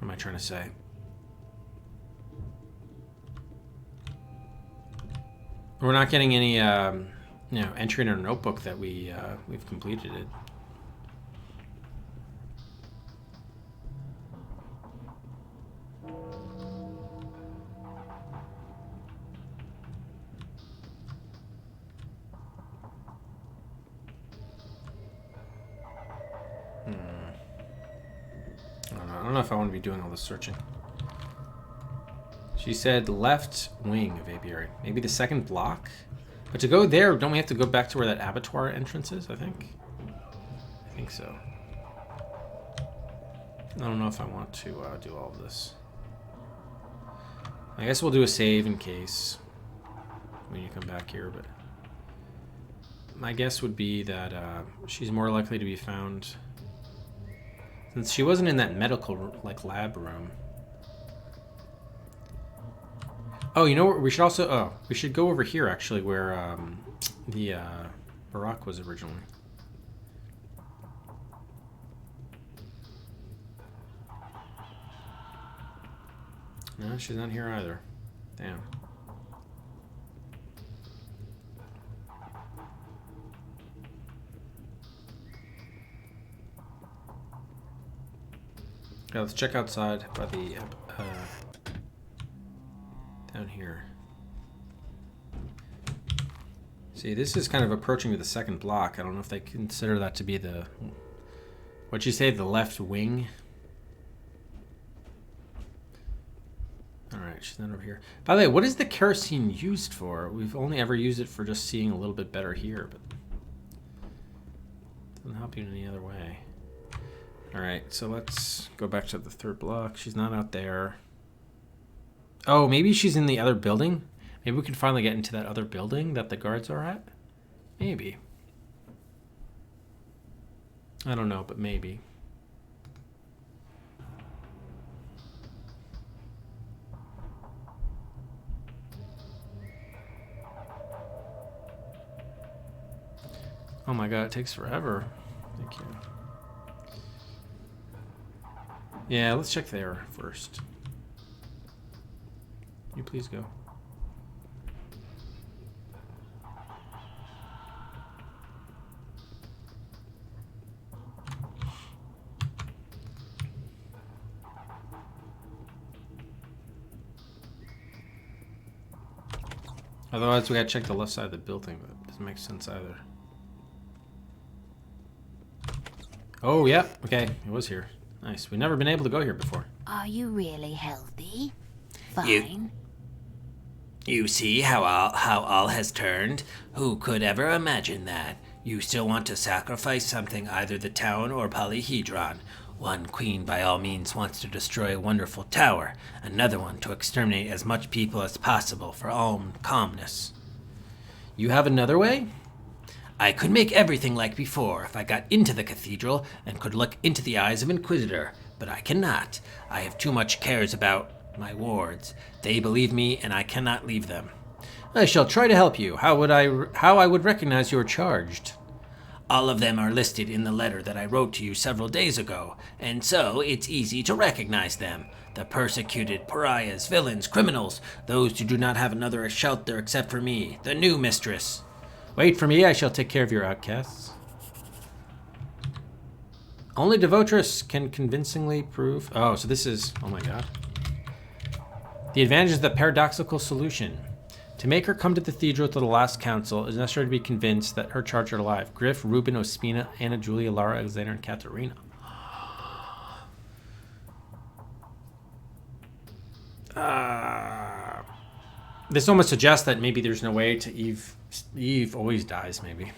am I trying to say? We're not getting any, you know, entry in our notebook that we've completed it. I don't know if I want to be doing all this searching. She said left wing of aviary. Maybe the second block? But to go there, don't we have to go back to where that abattoir entrance is, I think? I think so. I don't know if I want to do all of this. I guess we'll do a save in case when you come back here, but... My guess would be that she's more likely to be found... Since she wasn't in that medical, like, lab room. Oh, you know what? We should also... Oh, we should go over here, actually, where the Barack was originally. No, she's not here either. Damn. Okay, let's check outside by the... down here. See, this is kind of approaching to the second block. I don't know if they consider that to be the... What'd you say, the left wing? Alright, she's not over here. By the way, what is the kerosene used for? We've only ever used it for just seeing a little bit better here, but... Doesn't help you in any other way. Alright, so let's go back to the third block. She's not out there. Oh, maybe she's in the other building? Maybe we can finally get into that other building that the guards are at? Maybe. I don't know, but maybe. Oh my god, it takes forever. Thank you. Yeah, let's check there first. Can you please go? Otherwise, we gotta check the left side of the building, but it doesn't make sense either. Oh, yeah. Okay, it was here. Nice. We've never been able to go here before. Are you really healthy? Fine. You see how all has turned? Who could ever imagine that? You still want to sacrifice something, either the town or Polyhedron. One queen by all means wants to destroy a wonderful tower, another one to exterminate as much people as possible for all calmness. You have another way? I could make everything like before if I got into the cathedral and could look into the eyes of Inquisitor, but I cannot. I have too much cares about my wards. They believe me, and I cannot leave them. I shall try to help you. How I would recognize you are charged? All of them are listed in the letter that I wrote to you several days ago, and so it's easy to recognize them. The persecuted, pariahs, villains, criminals, those who do not have another shout there except for me, the new mistress. Wait for me, I shall take care of your outcasts. Only Devotress can convincingly prove... Oh, so this is... Oh my god. The advantage of the paradoxical solution. To make her come to the cathedral to the last council, it is necessary to be convinced that her charge are alive. Griff, Reuben, Ospina, Anna, Julia, Lara, Alexander, and Katerina. This almost suggests that maybe there's no way to Eve... Eve always dies, maybe.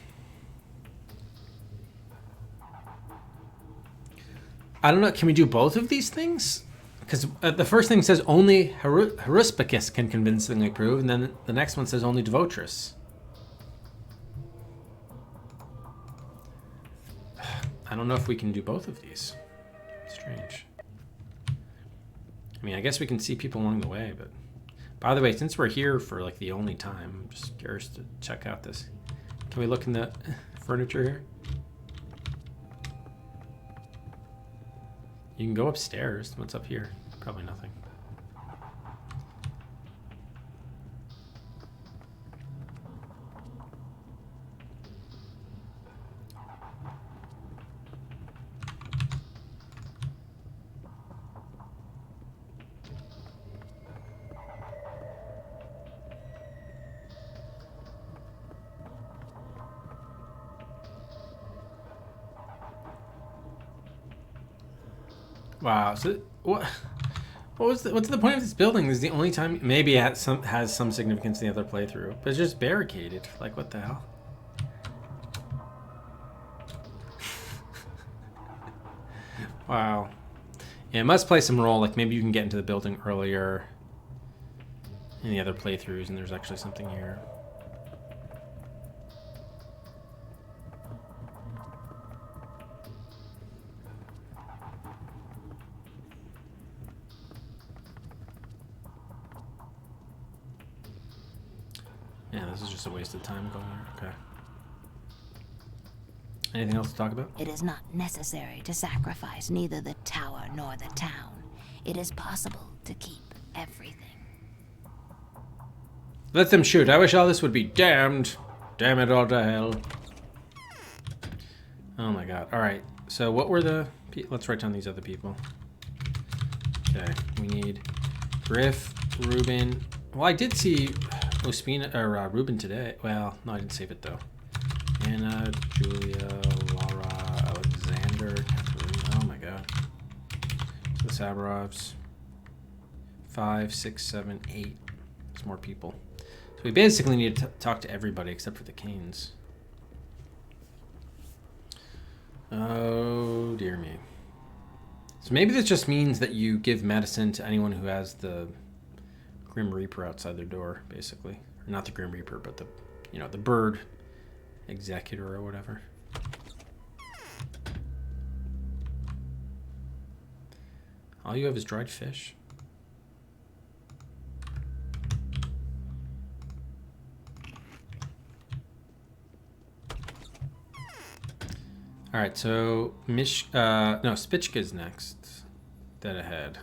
I don't know. Can we do both of these things? Because the first thing says only Haruspicus can convincingly prove, and then the next one says only Devotress. I don't know if we can do both of these. Strange. I mean, I guess we can see people along the way, but... By the way, since we're here for, like, the only time, I'm just curious to check out this. Can we look in the furniture here? You can go upstairs. What's up here? Probably nothing. Wow. So what's the point of this building? This is the only time. Maybe it has some significance in the other playthrough, but it's just barricaded. Like, what the hell? Wow. Yeah, it must play some role. Like, maybe you can get into the building earlier in the other playthroughs, and there's actually something here. Yeah, this is just a waste of time going there. Okay. Anything else to talk about? It is not necessary to sacrifice neither the tower nor the town. It is possible to keep everything. Let them shoot. I wish all this would be damned. Damn it all to hell. Oh my god. Alright. So what were the... Let's write down these other people. Okay. We need Griff, Reuben. Well, I did see Ospina or Reuben today. Well, no, I didn't save it though. Anna, Julia, Laura, Alexander, Katerina. Oh my god. So the Sabarovs. 5, 6, 7, 8. There's more people. So we basically need to talk to everybody except for the Canes. Oh dear me. So maybe this just means that you give medicine to anyone who has the Grim Reaper outside their door, basically. Or not the Grim Reaper, but the, you know, the bird executor or whatever. All you have is dried fish. All right, so Spichka's next. Dead ahead.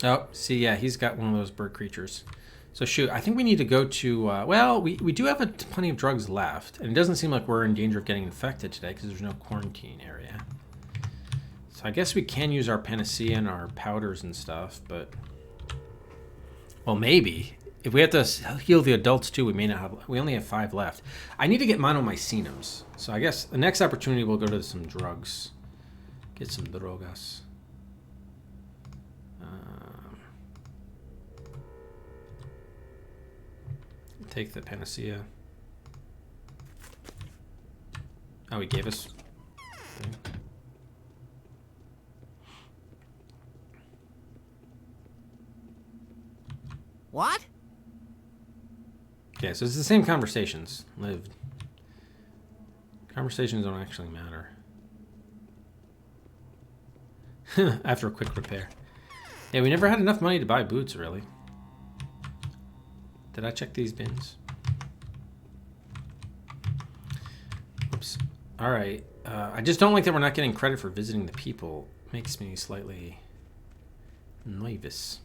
Oh, see, yeah, he's got one of those bird creatures. So shoot, I think we need to go to, well, we do have plenty of drugs left, and it doesn't seem like we're in danger of getting infected today because there's no quarantine area. So I guess we can use our panacea and our powders and stuff, but Well, maybe. If we have to heal the adults too, we may not have... We only have 5 left. I need to get monomyceniums. So I guess the next opportunity we'll go to some drugs. Get some drogas. Take the panacea. Oh, he gave us... What? Okay, so it's the same conversations. Lived. Conversations don't actually matter. After a quick repair. Yeah, we never had enough money to buy boots, really. Did I check these bins? Oops. Alright. I just don't like that we're not getting credit for visiting the people. Makes me slightly nervous.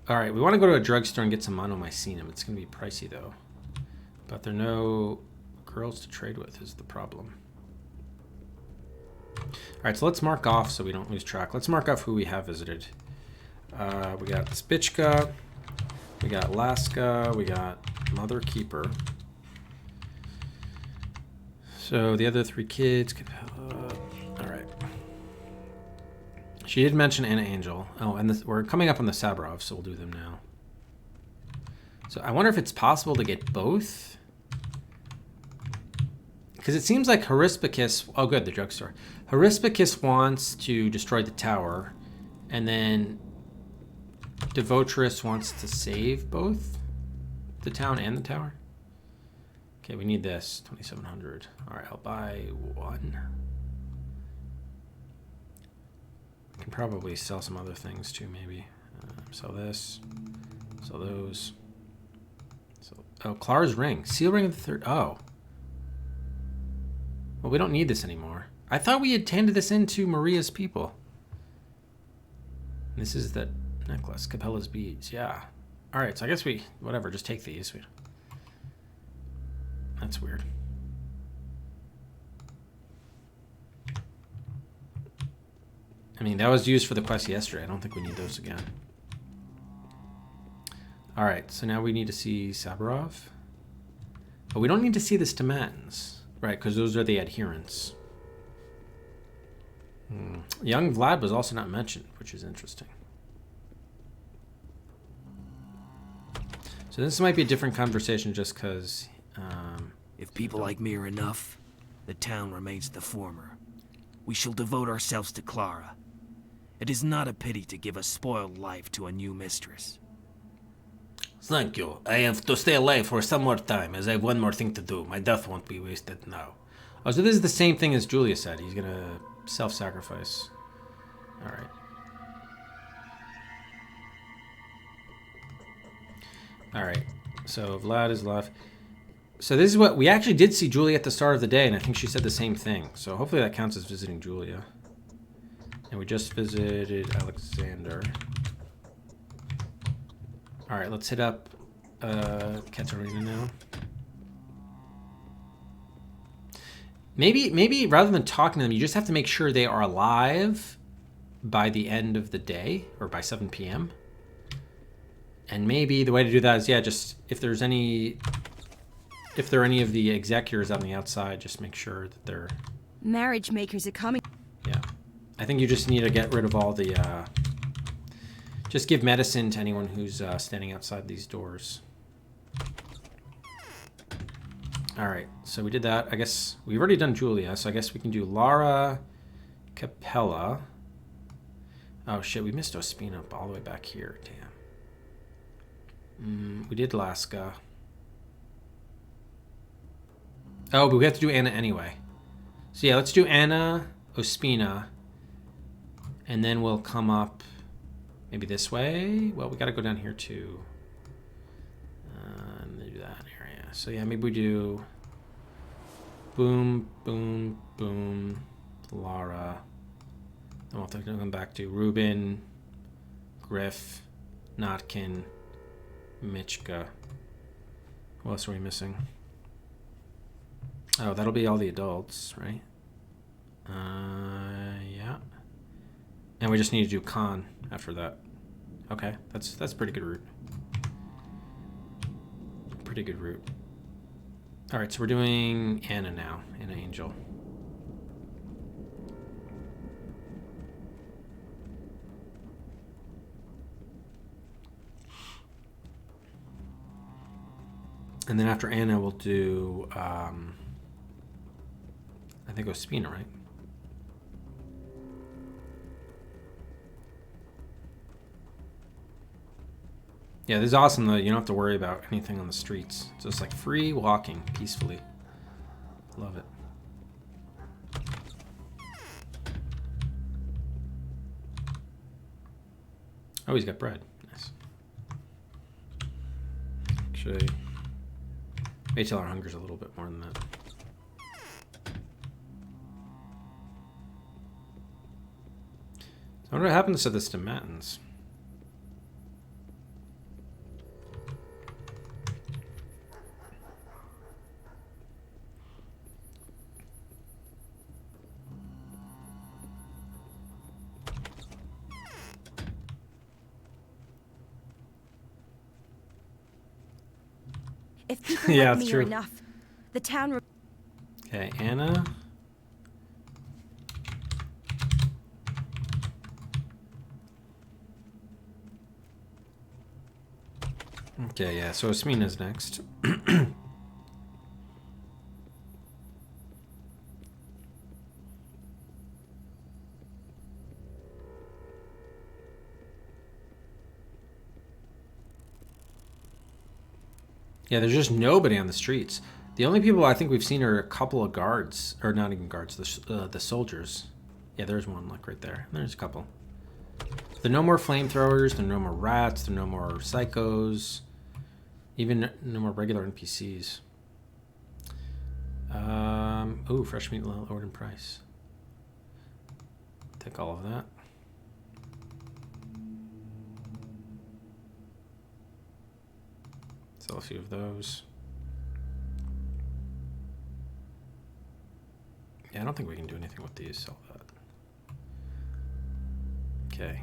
Alright, we want to go to a drugstore and get some monomycenium. It's going to be pricey, though. But there are no girls to trade with is the problem. Alright, so let's mark off so we don't lose track. Let's mark off who we have visited. We got Spichka. We got Laska. We got Mother Keeper. So the other 3 kids. Alright. She did mention Anna Angel. Oh, and we're coming up on the Sabarov, so we'll do them now. So I wonder if it's possible to get both. Because it seems like Harispicus... Oh, good, the drugstore. Harispicus wants to destroy the tower. And then Devotrus wants to save both the town and the tower. Okay, we need this. 2,700. All right, I'll buy 1. Can probably sell some other things too, maybe. Sell this. Sell those. Oh, Clara's ring. Seal ring of the 3rd. Oh. Well, we don't need this anymore. I thought we had handed this in to Maria's people. This is the necklace. Capella's beads. Yeah. All right, so I guess we... Whatever, just take these. That's weird. I mean, that was used for the quest yesterday. I don't think we need those again. Alright, so now we need to see Sabarov. But we don't need to see the Stamatins. Right, because those are the adherents. Young Vlad was also not mentioned, which is interesting. So this might be a different conversation just because... if people like me are enough, the town remains the former. We shall devote ourselves to Clara. It is not a pity to give a spoiled life to a new mistress. Thank you. I have to stay alive for some more time, as I have one more thing to do. My death won't be wasted now. Oh, so this is the same thing as Julia said. He's gonna self-sacrifice. Alright. Alright. So Vlad is left. So this is what... We actually did see Julia at the start of the day, and I think she said the same thing. So hopefully that counts as visiting Julia. And we just visited Alexander. Alright, let's hit up Katerina now. Maybe rather than talking to them, you just have to make sure they are alive by the end of the day, or by 7 p.m. And maybe the way to do that is, yeah, just if there are any of the executors on the outside, just make sure that they're... Marriage makers are coming. Yeah. I think you just need to get rid of all the... Just give medicine to anyone who's standing outside these doors. Alright, so we did that. I guess we've already done Julia, so I guess we can do Lara, Capella. Oh shit, we missed Ospina up all the way back here. Damn. We did Laska. Oh, but we have to do Anna anyway. So yeah, let's do Anna, Ospina, and then we'll come up maybe this way. Well, we gotta go down here too. And do that area. So yeah, maybe we do boom, boom, boom, Lara. Then we'll have to come back to Ruben, Griff, Notkin, Michka. Who else are we missing? Oh, that'll be all the adults, right? Yeah. And we just need to do Khan after that. Okay, that's a pretty good route. pretty good route. All right, so we're doing Anna now, Anna Angel. And then after Anna, we'll do, I think Ospina, right? Yeah, this is awesome though. You don't have to worry about anything on the streets. It's just like free walking peacefully. Love it. Oh, he's got bread. Nice. Actually, wait till our hunger's a little bit more than that. I wonder what happens to the Stomatins. If people Yeah, like it's me true. are enough, the town. Okay, Anna. Okay, yeah, so Osmina's next. Yeah, there's just nobody on the streets. The only people I think we've seen are a couple of guards, or not even guards, the soldiers. Yeah, there's one, like right there. There's a couple. There are no more flamethrowers. There are no more rats. There are no more psychos. Even no more regular NPCs. Ooh, fresh meat lowered in price. Take all of that. Sell a few of those. Yeah, I don't think we can do anything with these. Sell that. Okay.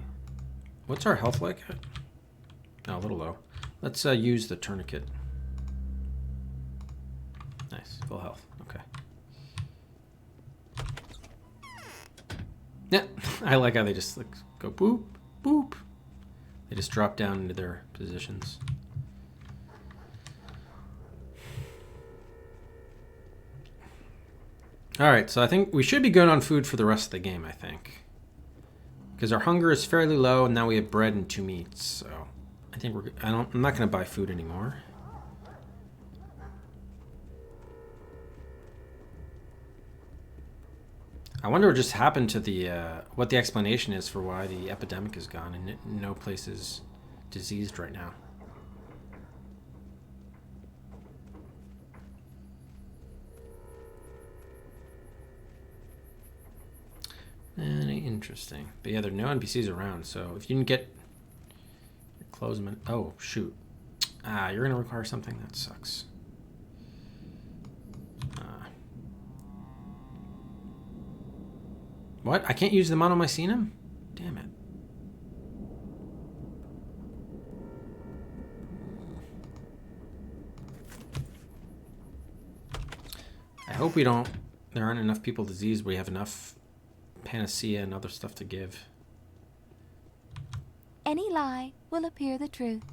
What's our health like? No, a little low. Let's use the tourniquet. Nice, full health. Okay. Yeah, I like how they just like go boop, boop. They just drop down into their positions. All right, so I think we should be good on food for the rest of the game, I think. Because our hunger is fairly low, and now we have bread and 2 meats, so I think I'm not going to buy food anymore. I wonder what just happened to the, what the explanation is for why the epidemic is gone and no place is diseased right now. Interesting. But yeah, there are no NPCs around, so if you can get your clothes... Oh, shoot. Ah, you're going to require something? That sucks. What? I can't use the monomycenium? Damn it. I hope we don't... There aren't enough people diseased. We have enough panacea and other stuff to give. Any lie will appear the truth.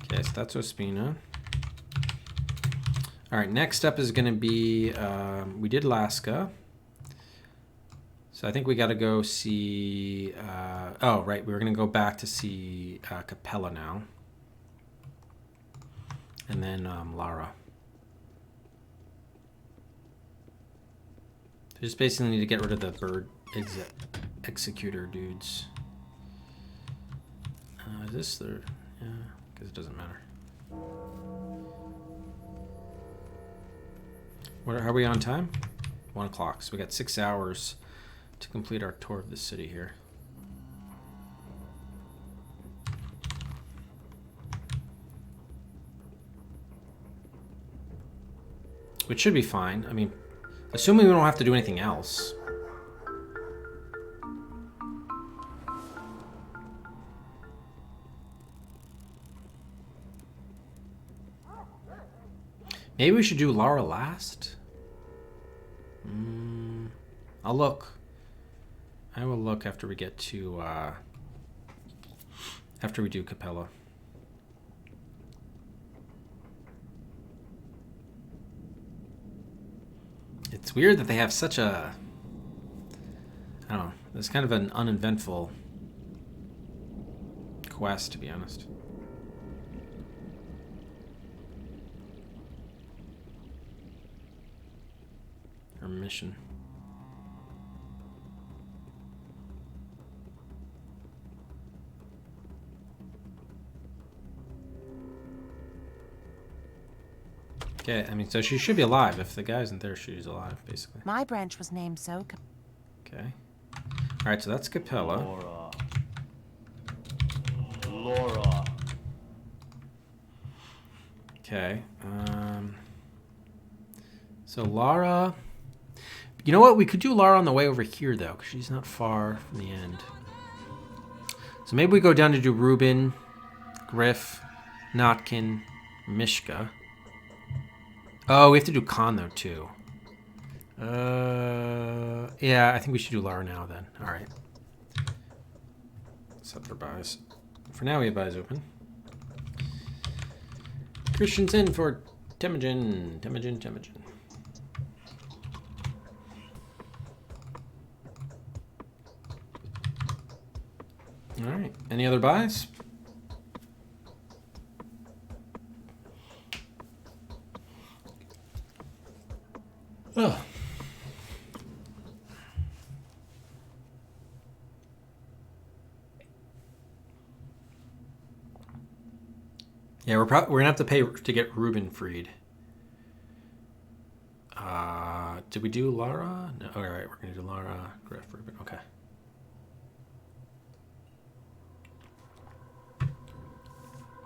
Okay, so that's Ospina. All right, next up is going to be... we did Alaska. So I think we got to go see... oh, right. We were going to go back to see Capella now. And then Lara. We just basically need to get rid of the bird executor dudes. Is this the... Yeah, because it doesn't matter. What are we on time? 1 o'clock. So we got 6 hours to complete our tour of the city here. Which should be fine. I mean, assuming we don't have to do anything else. Maybe we should do Lara last? I'll look. I will look after we get to, after we do Capella. It's weird that they have such a, I don't know, it's kind of an uneventful quest, to be honest. Or mission. Okay, I mean, so she should be alive. If the guy isn't there, she's alive, basically. My branch was named so. Okay. Alright, so that's Capella. Laura. Okay. So Lara... You know what? We could do Lara on the way over here, though, because she's not far from the end. So maybe we go down to do Reuben, Griff, Notkin, Mishka. Oh, we have to do Khan, though, too. Yeah, I think we should do Lara now, then. Alright. Set for buys. For now, we have buys open. Christian's in for Temujin. Temujin. Alright. Any other buys? Oh. Yeah, we're gonna have to pay to get Reuben freed. Did we do Lara? No. All right, we're gonna do Lara, Griff, Reuben. Okay.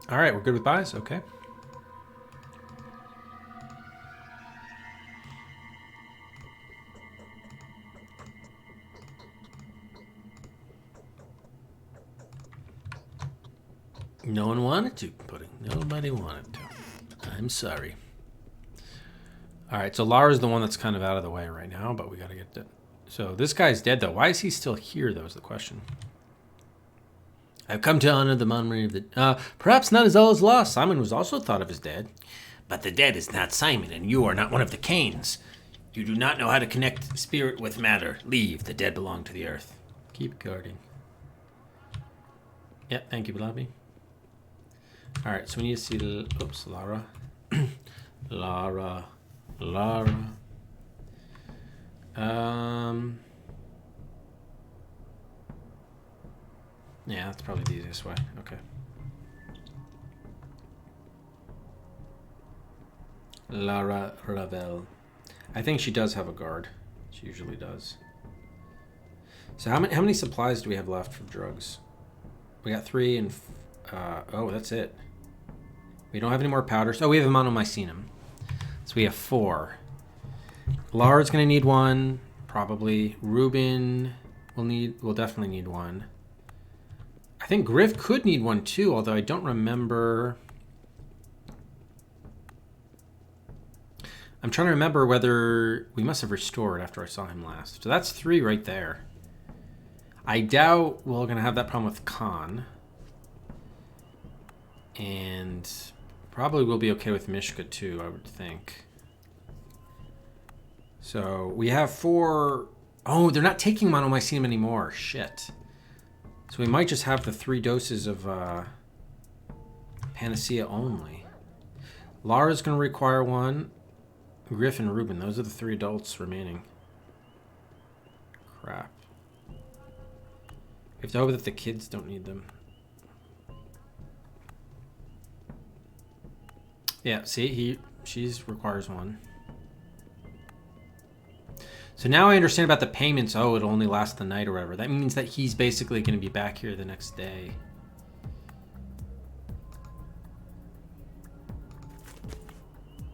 All right, we're good with buys. Okay. No one wanted to, Pudding. Nobody wanted to. I'm sorry. Alright, so Lara's the one that's kind of out of the way right now, but we gotta get that. So this guy's dead, though. Why is he still here, though, is the question. I've come to honor the memory of the... perhaps not as all is lost. Simon was also thought of as dead. But the dead is not Simon, and you are not one of the Canes. You do not know how to connect spirit with matter. Leave. The dead belong to the earth. Keep guarding. Yeah, thank you, Blobby. Alright, so we need to see the... Oops, Lara. Lara. Yeah, that's probably the easiest way. Okay. Lara Ravel. I think she does have a guard. She usually does. So how many supplies do we have left for drugs? We got 3 and... oh, that's it. We don't have any more powders. Oh, we have a monomycinum. So we have 4. Lara's gonna need 1, probably. Reuben will definitely need 1. I think Griff could need 1 too, although I don't remember. I'm trying to remember whether we must have restored after I saw him last. So that's 3 right there. I doubt we're gonna have that problem with Khan. And probably we'll be okay with Mishka too, I would think. So we have 4... Oh, they're not taking monomycetium anymore. Shit. So we might just have the 3 doses of Panacea only. Lara's going to require 1. Griff and Reuben, those are the 3 adults remaining. Crap. We have to hope that the kids don't need them. Yeah, see, she requires 1. So now I understand about the payments. Oh, it'll only last the night or whatever. That means that he's basically going to be back here the next day.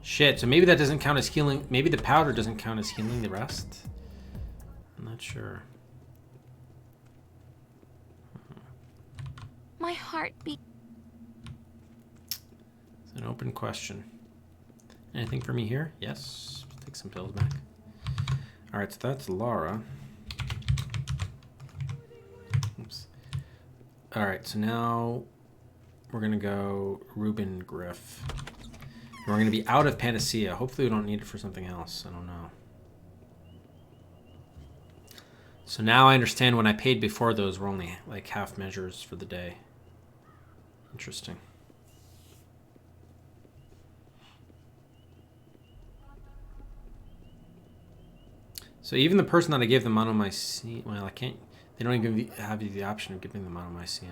Shit, so maybe that doesn't count as healing. Maybe the powder doesn't count as healing the rest. I'm not sure. My heart beat. It's an open question. Anything for me here? Yes. Take some pills back. Alright, so that's Laura. Oops. Alright, so now we're going to go Reuben Griff. And we're going to be out of Panacea. Hopefully we don't need it for something else. I don't know. So now I understand when I paid before those were only like half measures for the day. Interesting. So even the person that I gave the monomycete, well, I can't, they don't even have the option of giving the monomycete.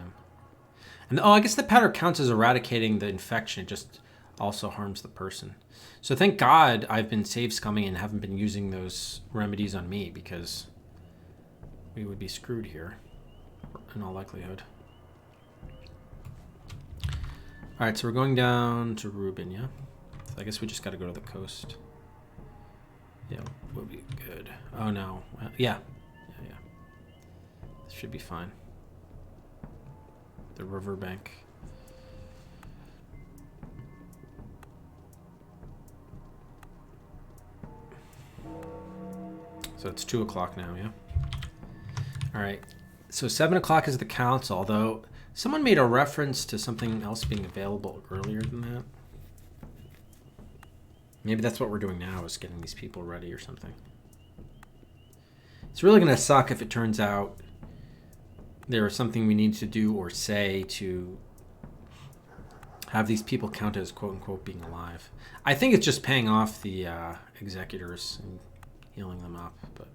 And oh, I guess the powder counts as eradicating the infection. It just also harms the person. So thank God I've been save scumming and haven't been using those remedies on me, because we would be screwed here in all likelihood. All right, so we're going down to Reuben, yeah? So I guess we just got to go to the coast. Yeah, we'll be good. Oh no, yeah. This should be fine. The riverbank. So it's 2 o'clock now, yeah? All right, so 7 o'clock is the council, although someone made a reference to something else being available earlier than that. Maybe that's what we're doing now, is getting these people ready or something. It's really going to suck if it turns out there is something we need to do or say to have these people count as quote-unquote being alive. I think it's just paying off the executors and healing them up, but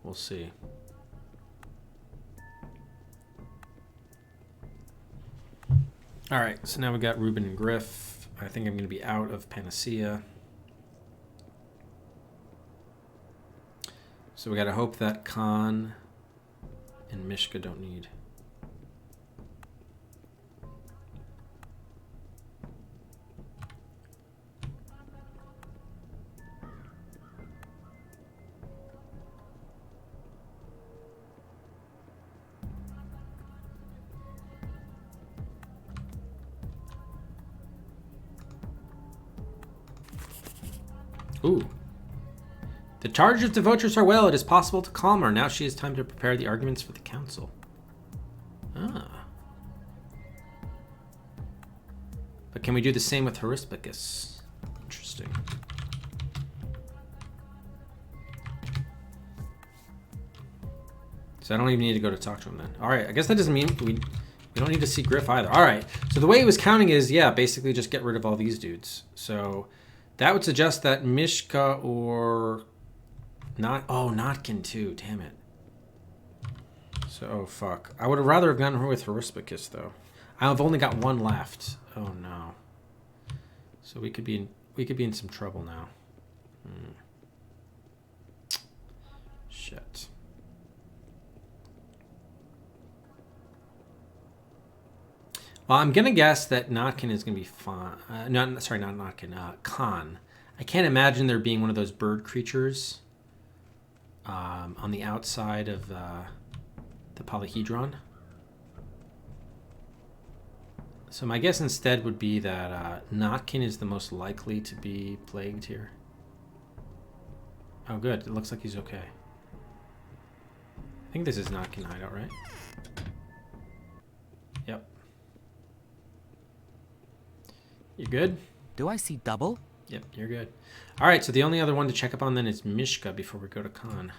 we'll see. All right, so now we got Reuben and Griff. I think I'm going to be out of Panacea. So we got to hope that Khan and Mishka don't need. Ooh. The charges of Devotress are well. It is possible to calm her. Now she has time to prepare the arguments for the council. Ah. But can we do the same with Herispicus? Interesting. So I don't even need to go to talk to him then. All right, I guess that doesn't mean we don't need to see Griff either. All right, so the way he was counting is, yeah, basically just get rid of all these dudes. So that would suggest that Mishka or not. Oh, Notkin too. Damn it. So, oh fuck. I would have rather have gone her with Herispicus though. I've only got one left. Oh no. So we could be in some trouble now. Shit. Well, I'm gonna guess that Notkin is gonna be fine. No, sorry, not Notkin. Khan. I can't imagine there being one of those bird creatures on the outside of the polyhedron. So my guess instead would be that Notkin is the most likely to be plagued here. Oh, good. It looks like he's okay. I think this is Notkin hideout, right? Yep. You good? Do I see double? Yep, you're good. All right, so the only other one to check up on then is Mishka before we go to Khan.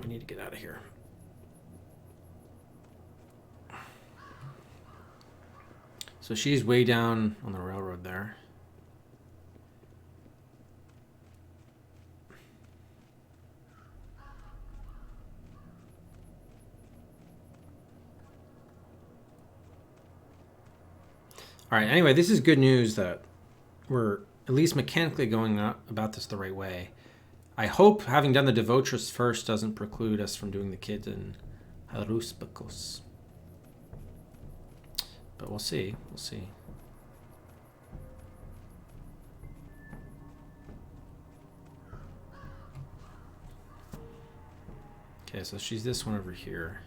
We need to get out of here. So she's way down on the railroad there. All right, anyway, this is good news that we're at least mechanically going about this the right way. I hope having done the Devotress first doesn't preclude us from doing the kids in Herispicus. But we'll see. We'll see. Okay, so she's this one over here,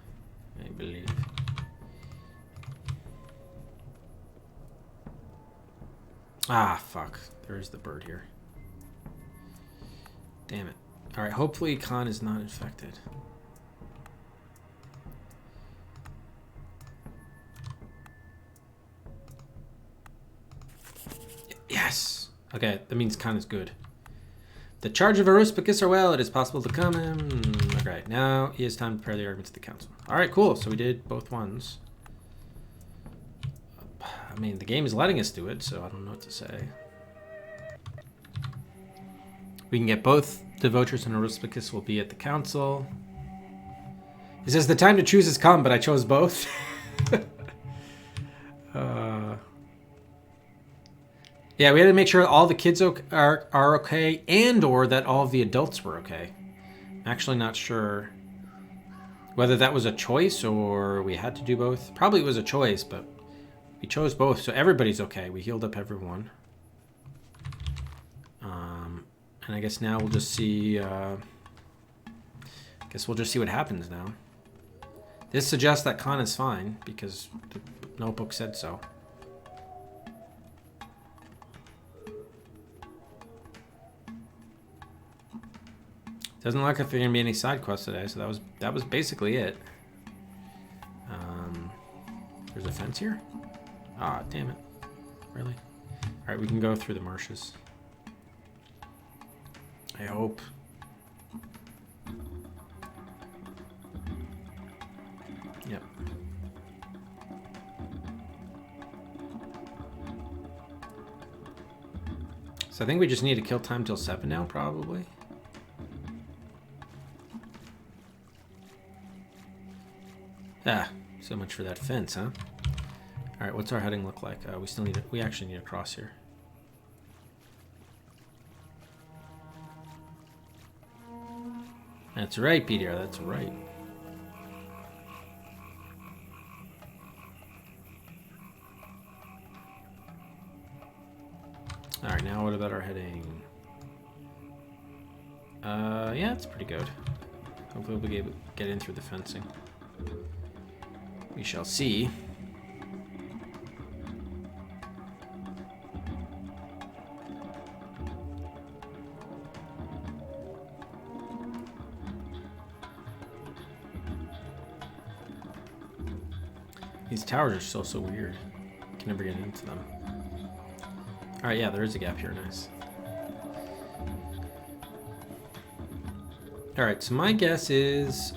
I believe. Ah, fuck. There is the bird here. Damn it. Alright, hopefully Khan is not infected. Yes! Okay, that means Khan is good. The charge of Aruspicus are well, it is possible to come in. Okay, now it is time to prepare the argument to the council. Alright, cool. So we did both ones. I mean, the game is letting us do it, so I don't know what to say. We can get both Devotress and Aruspicus will be at the council. It says the time to choose has come, but I chose both. Yeah, we had to make sure all the kids are okay, and or that all of the adults were okay. I'm actually not sure whether that was a choice or we had to do both. Probably it was a choice, but we chose both, so everybody's okay. We healed up everyone. And I guess now we'll just see. Guess we'll just see what happens now. This suggests that Khan is fine because the notebook said so. Doesn't look like there's gonna be any side quests today, so that was basically it. There's a fence here? Ah, damn it. Really? Alright, we can go through the marshes. I hope. Yep. So I think we just need to kill time till 7 now, probably. Ah, so much for that fence, huh? All right, what's our heading look like? We actually need a cross here. That's right, Peter. That's right. All right, now what about our heading? Yeah, it's pretty good. Hopefully we'll be able to get in through the fencing. We shall see. These towers are still so weird. Can never get into them. Alright, yeah, there is a gap here. Nice. Alright, so my guess is...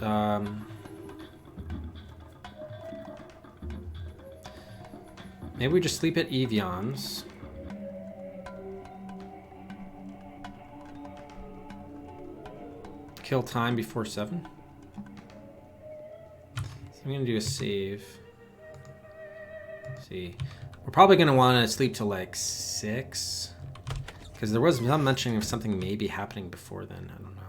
maybe we just sleep at Evion's. Kill time before 7. So I'm going to do a save. Let's see. We're probably going to want to sleep till like 6. Because there was some mentioning of something maybe happening before then. I don't know.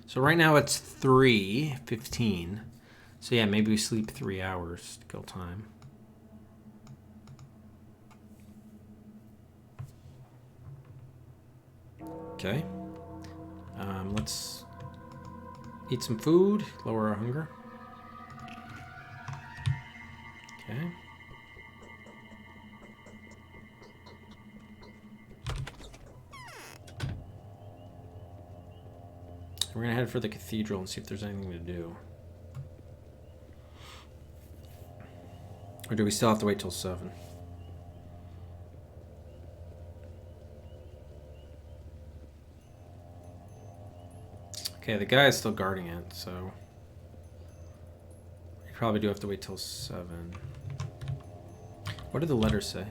So right now it's 3:15. So yeah, maybe we sleep 3 hours to kill time. Okay. Let's eat some food, lower our hunger. Okay. We're gonna head for the cathedral and see if there's anything to do. Or do we still have to wait till 7? Okay, the guy is still guarding it, so we probably do have to wait till 7. What did the letter say?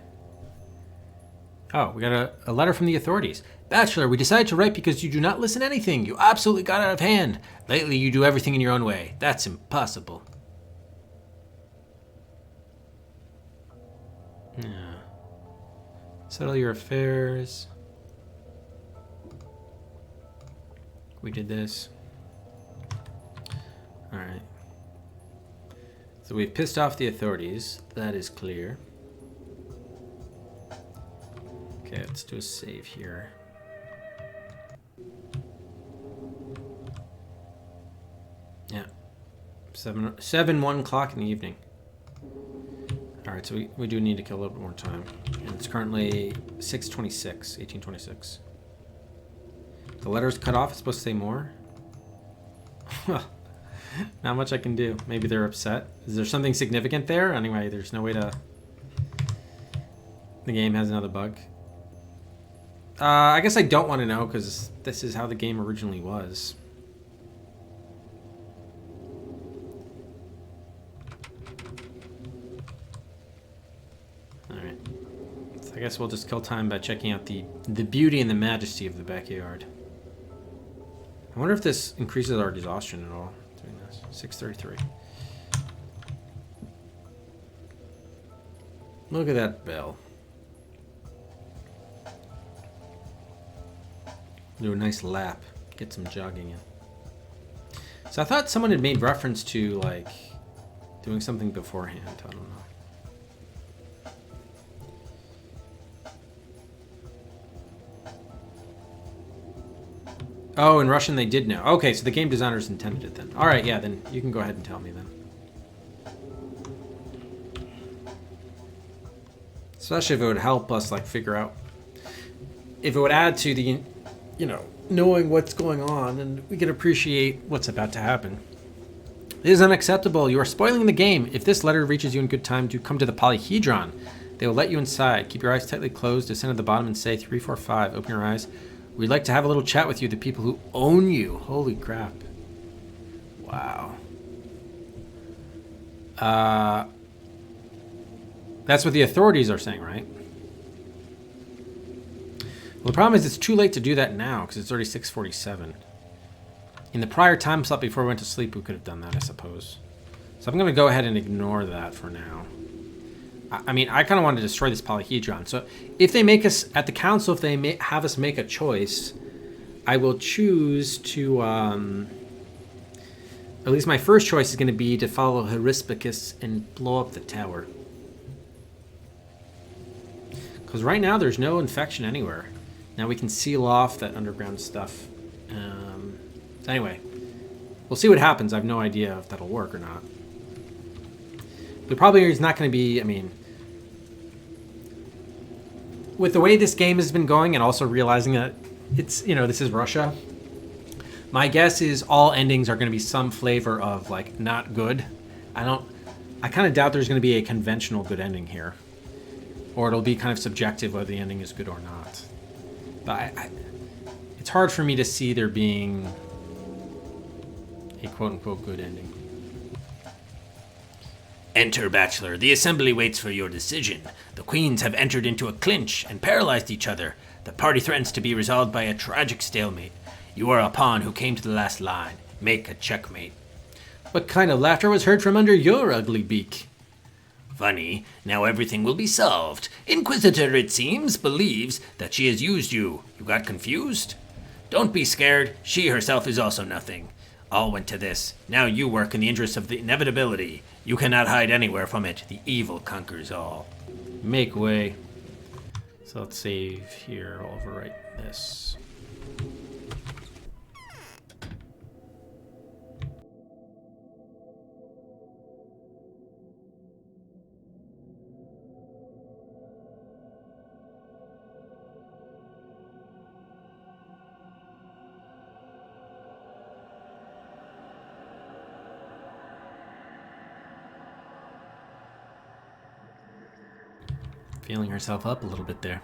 Oh, we got a letter from the authorities. Bachelor, we decided to write because you do not listen to anything. You absolutely got out of hand. Lately, you do everything in your own way. That's impossible. Yeah. Settle your affairs. We did this. Alright. So we've pissed off the authorities. That is clear. Okay, let's do a save here. Yeah. 1 o'clock in the evening. Alright, so we do need to kill a little bit more time. And it's currently 6:26, 18:26. The letter's cut off. It's supposed to say more. Well, not much I can do. Maybe they're upset. Is there something significant there? Anyway, there's no way to... The game has another bug. I guess I don't want to know because this is how the game originally was. Alright. So I guess we'll just kill time by checking out the beauty and the majesty of the backyard. I wonder if this increases our exhaustion at all. Doing this. 6:33. Look at that bell. Do a nice lap. Get some jogging in. So I thought someone had made reference to, like, doing something beforehand. I don't know. Oh, in Russian they did know. Okay, so the game designers intended it then. Alright, yeah, then you can go ahead and tell me then. Especially if it would help us, like, figure out... If it would add to the, you know, knowing what's going on, and we can appreciate what's about to happen. It is unacceptable. You are spoiling the game. If this letter reaches you in good time, do come to the Polyhedron. They will let you inside. Keep your eyes tightly closed. Descend to the bottom and say 345. Open your eyes. We'd like to have a little chat with you, the people who own you. Holy crap. Wow. That's what the authorities are saying, right? Well, the problem is it's too late to do that now, because it's already 6:47. In the prior time slot before we went to sleep, we could have done that, I suppose. So I'm going to go ahead and ignore that for now. I mean, I kind of want to destroy this Polyhedron. So if they make us, at the council, if they have us make a choice, I will choose to, at least my first choice is going to be to follow Herispicus and blow up the tower. Because right now there's no infection anywhere. Now we can seal off that underground stuff. So anyway, we'll see what happens. I have no idea if that'll work or not. There probably is not going to be, I mean, with the way this game has been going and also realizing that it's, you know, this is Russia, my guess is all endings are going to be some flavor of, like, not good. I kind of doubt there's going to be a conventional good ending here. Or it'll be kind of subjective whether the ending is good or not. But it's hard for me to see there being a quote-unquote good ending. Enter, Bachelor. The assembly waits for your decision. The queens have entered into a clinch and paralyzed each other. The party threatens to be resolved by a tragic stalemate. You are a pawn who came to the last line. Make a checkmate. What kind of laughter was heard from under your ugly beak? Funny, now everything will be solved. Inquisitor, it seems, believes that she has used you. You got confused? Don't be scared. She herself is also nothing. All went to this. Now you work in the interest of the inevitability. You cannot hide anywhere from it. The evil conquers all. Make way. So let's save here. I'll overwrite this. Feeling herself up a little bit there.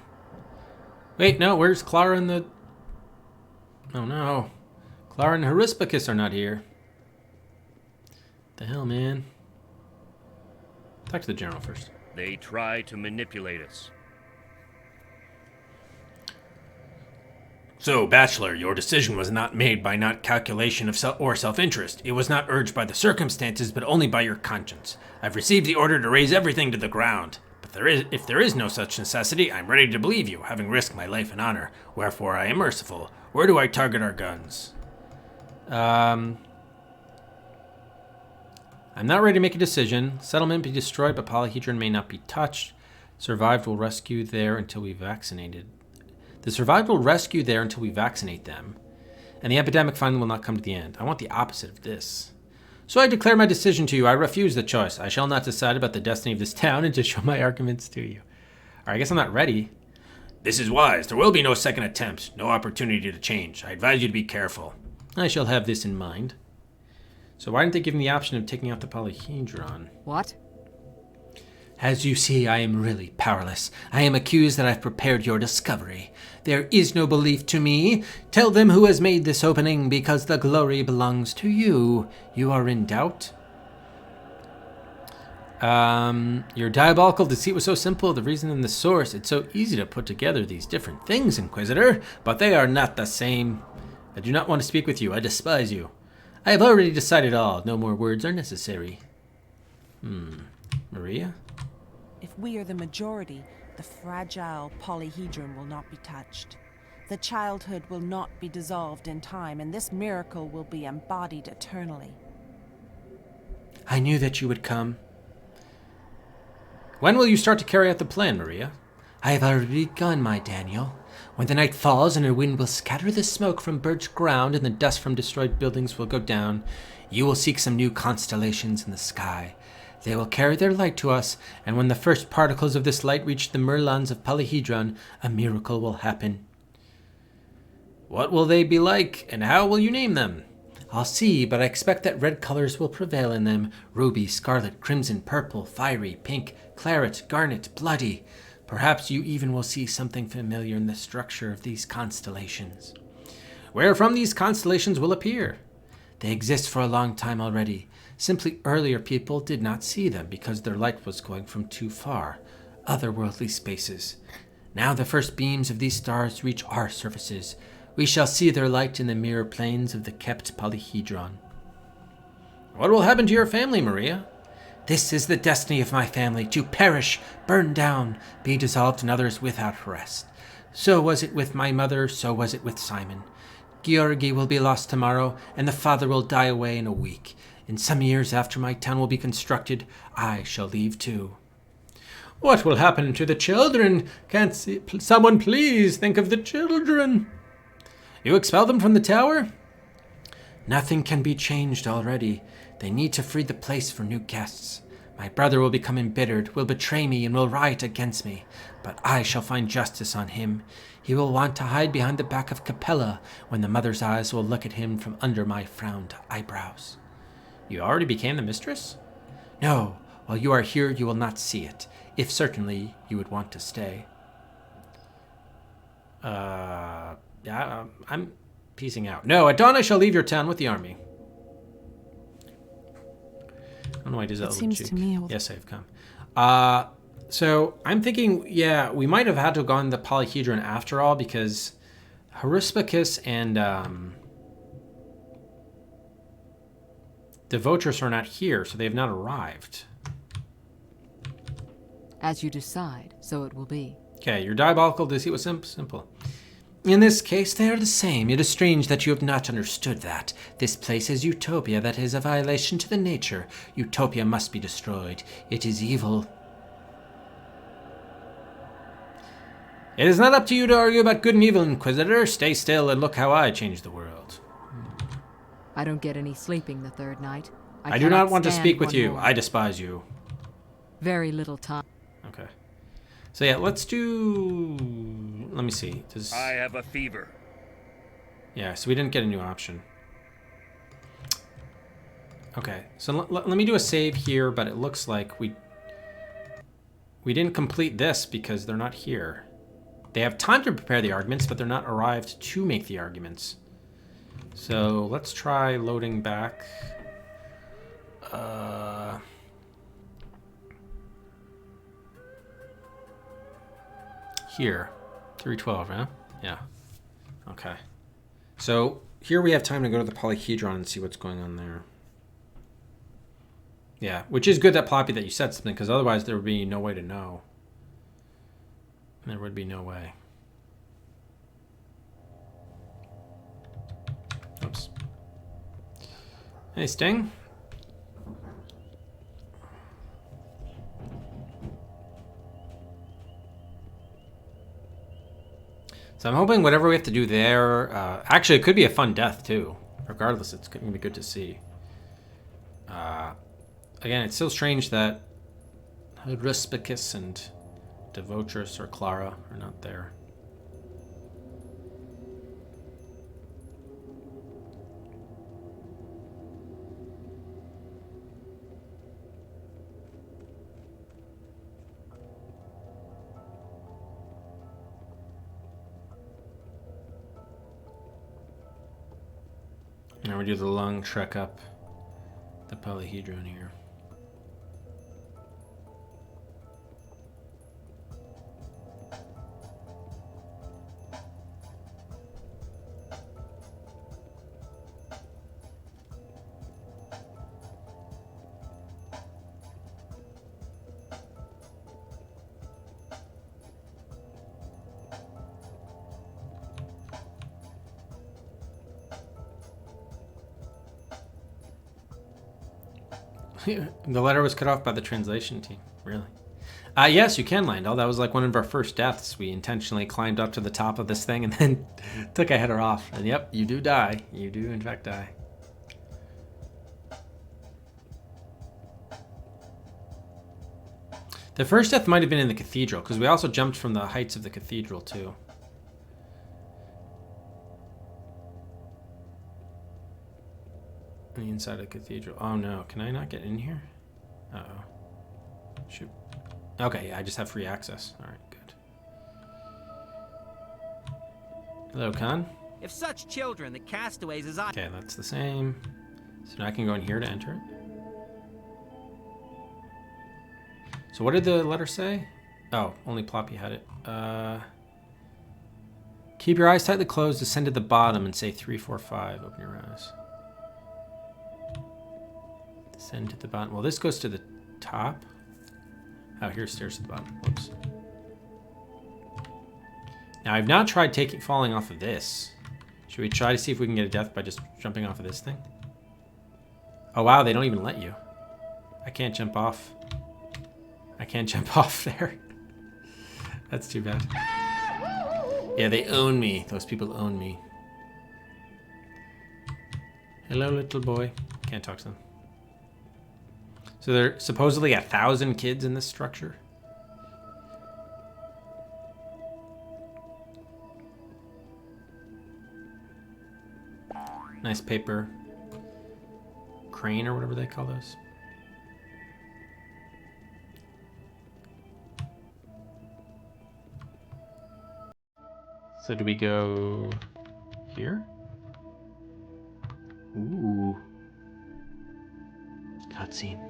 Wait, no, where's Clara and the... Oh no. Clara and Herispicus are not here. The hell, man? Talk to the general first. They try to manipulate us. So, Bachelor, your decision was not made by not calculation of self-interest. It was not urged by the circumstances, but only by your conscience. I've received the order to raise everything to the ground. If there is no such necessity, I am ready to believe you, having risked my life and honor. Wherefore I am merciful. Where do I target our guns? I'm not ready to make a decision. Settlement be destroyed, but Polyhedron may not be touched. Survived will rescue there until we vaccinated. The survived will rescue there until we vaccinate them. And the epidemic finally will not come to the end. I want the opposite of this. So I declare my decision to you. I refuse the choice. I shall not decide about the destiny of this town and to show my arguments to you. Alright, I guess I'm not ready. This is wise. There will be no second attempt, no opportunity to change. I advise you to be careful. I shall have this in mind. So why didn't they give me the option of taking out the polyhedron? What? As you see, I am really powerless. I am accused that I've prepared your discovery. There is no belief to me. Tell them who has made this opening, because the glory belongs to you. You are in doubt? Your diabolical deceit was so simple, the reason and the source. It's so easy to put together these different things, Inquisitor, but they are not the same. I do not want to speak with you. I despise you. I have already decided all. No more words are necessary. Maria? If we are the majority, the fragile polyhedron will not be touched. The childhood will not be dissolved in time, and this miracle will be embodied eternally. I knew that you would come. When will you start to carry out the plan, Maria? I have already begun, my Daniel. When the night falls and a wind will scatter the smoke from burnt ground and the dust from destroyed buildings will go down, you will seek some new constellations in the sky. They will carry their light to us, and when the first particles of this light reach the Merlons of Polyhedron, a miracle will happen. What will they be like, and how will you name them? I'll see, but I expect that red colors will prevail in them. Ruby, scarlet, crimson, purple, fiery, pink, claret, garnet, bloody. Perhaps you even will see something familiar in the structure of these constellations. Wherefrom these constellations will appear? They exist for a long time already. Simply earlier people did not see them because their light was going from too far, otherworldly spaces. Now the first beams of these stars reach our surfaces. We shall see their light in the mirror planes of the kept polyhedron. What will happen to your family, Maria? This is the destiny of my family, to perish, burn down, be dissolved in others without rest. So was it with my mother, so was it with Simon. Georgi will be lost tomorrow, and the father will die away in a week. In some years after my town will be constructed, I shall leave too. What will happen to the children? Someone please think of the children. You expel them from the tower? Nothing can be changed already. They need to free the place for new guests. My brother will become embittered, will betray me, and will riot against me. But I shall find justice on him. He will want to hide behind the back of Capella, when the mother's eyes will look at him from under my frowned eyebrows. You already became the mistress? No. While you are here, you will not see it. If certainly you would want to stay. Yeah, I'm piecing out. No, at dawn I shall leave your town with the army. I don't know why he does that. It seems to me yes, I've come. So I'm thinking, yeah, we might have had to have gone the polyhedron after all, because Harispicus and Devotrus are not here, so they have not arrived. As you decide, so it will be. Okay, your diabolical deceit was simple. In this case, they are the same. It is strange that you have not understood that. This place is utopia that is a violation to the nature. Utopia must be destroyed. It is evil. It is not up to you to argue about good and evil, Inquisitor. Stay still and look how I change the world. I don't get any sleeping the third night. I do not want to speak with you. I despise you. Very little time. Okay. So yeah, let's do... Let me see. I have a fever. Yeah, so we didn't get a new option. Okay, so let me do a save here, but it looks like we didn't complete this because they're not here. They have time to prepare the arguments, but they're not arrived to make the arguments. So let's try loading back. Here. 312, huh? Yeah. Okay. So here we have time to go to the polyhedron and see what's going on there. Yeah, which is good that Ploppy that you said something, because otherwise there would be no way to know. There would be no way. Oops. Hey, Sting. So I'm hoping whatever we have to do there... actually, it could be a fun death, too. Regardless, it's going to be good to see. Again, it's still strange that Ruspicus and Devotrus or Clara are not there. Now we do the long trek up the polyhedron here. The letter was cut off by the translation team. Really? Yes, you can, Lindell. That was like one of our first deaths. We intentionally climbed up to the top of this thing and then took a header off. And yep, you do die. You do, in fact, die. The first death might have been in the cathedral, because we also jumped from the heights of the cathedral, too. The inside of the cathedral. Oh no, can I not get in here? Uh-oh. Shoot. Okay, yeah, I just have free access. Alright, good. Hello, Khan. If such children, the castaways as I... Okay, that's the same. So now I can go in here to enter it. So what did the letter say? Oh, only Ploppy had it. Keep your eyes tightly closed, descend to the bottom and say 345. Open your eyes. Descend to the bottom. Well, this goes to the top. Oh, here's stairs to the bottom. Whoops. Now, I've not tried falling off of this. Should we try to see if we can get a death by just jumping off of this thing? Oh, wow, they don't even let you. I can't jump off. I can't jump off there. That's too bad. Yeah, they own me. Those people own me. Hello, little boy. Can't talk to them. So there are supposedly 1,000 kids in this structure. Nice paper crane or whatever they call those. So do we go here? Ooh. Cutscene.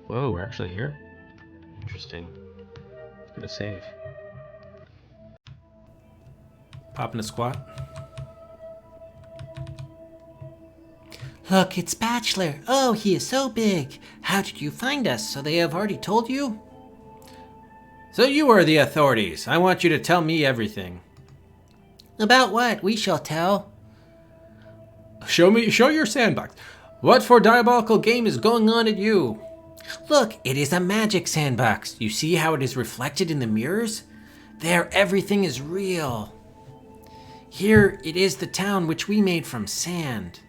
Whoa, we're actually here? Interesting. It's gonna save. Pop in a squat. Look, it's Bachelor. Oh, he is so big. How did you find us? So they have already told you? So you are the authorities. I want you to tell me everything. About what? We shall tell. Show your sandbox. What for diabolical game is going on at you? Look, it is a magic sandbox. You see how it is reflected in the mirrors? There, everything is real. Here, it is the town which we made from sand.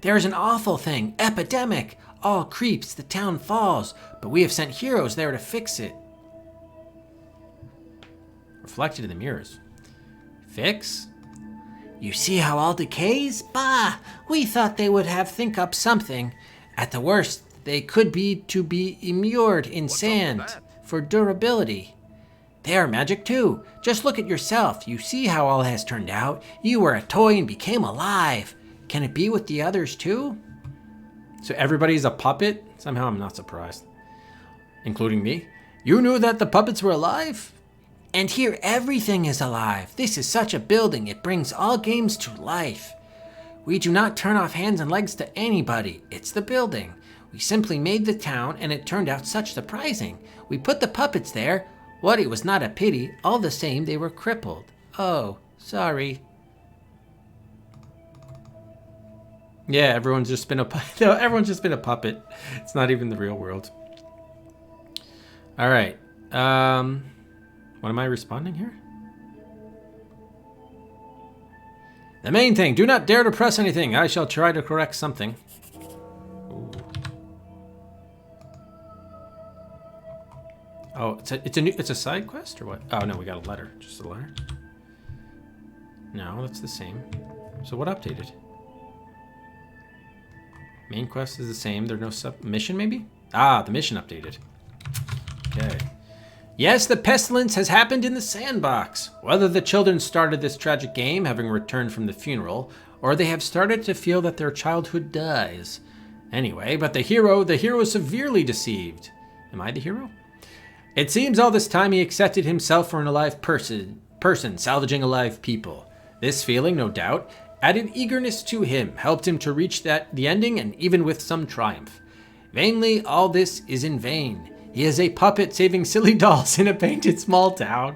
There is an awful thing, epidemic. All creeps, the town falls, but we have sent heroes there to fix it. Reflected in the mirrors. Fix? You see how all decays? Bah! We thought they would have think up something. At the worst, they could be immured in sand for durability. They are magic too. Just look at yourself. You see how all has turned out. You were a toy and became alive. Can it be with the others too? So everybody's a puppet? Somehow I'm not surprised. Including me? You knew that the puppets were alive? And here everything is alive. This is such a building. It brings all games to life. We do not turn off hands and legs to anybody. It's the building. We simply made the town and it turned out such surprising. We put the puppets there. What, it was not a pity. All the same, they were crippled. Oh, sorry. Yeah, everyone's just been a no, everyone's just been a puppet. It's not even the real world. All right. What am I responding here? The main thing, do not dare to press anything. I shall try to correct something. Ooh. Oh, it's a side quest or what? Oh no, we got a letter. Just a letter. No, that's the same. So what updated? Main quest is the same. There's no mission, maybe? Ah, the mission updated. Okay. Yes, the pestilence has happened in the sandbox. Whether the children started this tragic game, having returned from the funeral, or they have started to feel that their childhood dies. Anyway, but the hero is severely deceived. Am I the hero? It seems all this time he accepted himself for an alive person salvaging alive people. This feeling, no doubt, added eagerness to him, helped him to reach the ending, and even with some triumph. Vainly, all this is in vain. He is a puppet saving silly dolls in a painted small town.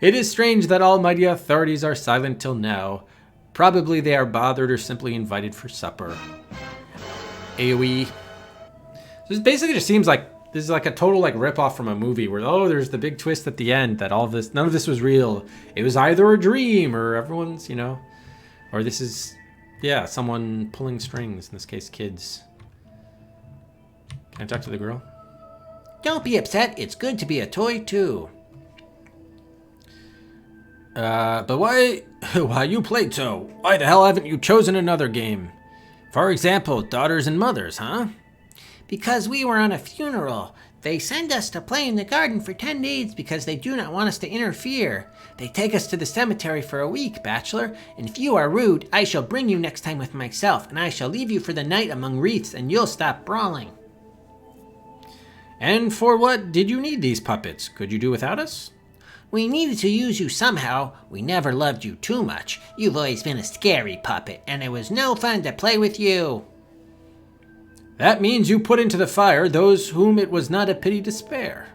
It is strange that almighty authorities are silent till now. Probably they are bothered or simply invited for supper. AoE. So this basically just seems like this is like a total like rip-off from a movie where, oh, there's the big twist at the end that none of this was real. It was either a dream or everyone's, or this is, yeah, someone pulling strings, in this case, kids. Can I talk to the girl? Don't be upset. It's good to be a toy, too. But why you played so? Why the hell haven't you chosen another game? For example, Daughters and Mothers, huh? Because we were on a funeral. They send us to play in the garden for 10 days because they do not want us to interfere. They take us to the cemetery for a week, Bachelor, and if you are rude, I shall bring you next time with myself, and I shall leave you for the night among wreaths, and you'll stop brawling. And for what did you need these puppets? Could you do without us? We needed to use you somehow. We never loved you too much. You've always been a scary puppet, and it was no fun to play with you. That means you put into the fire those whom it was not a pity to spare.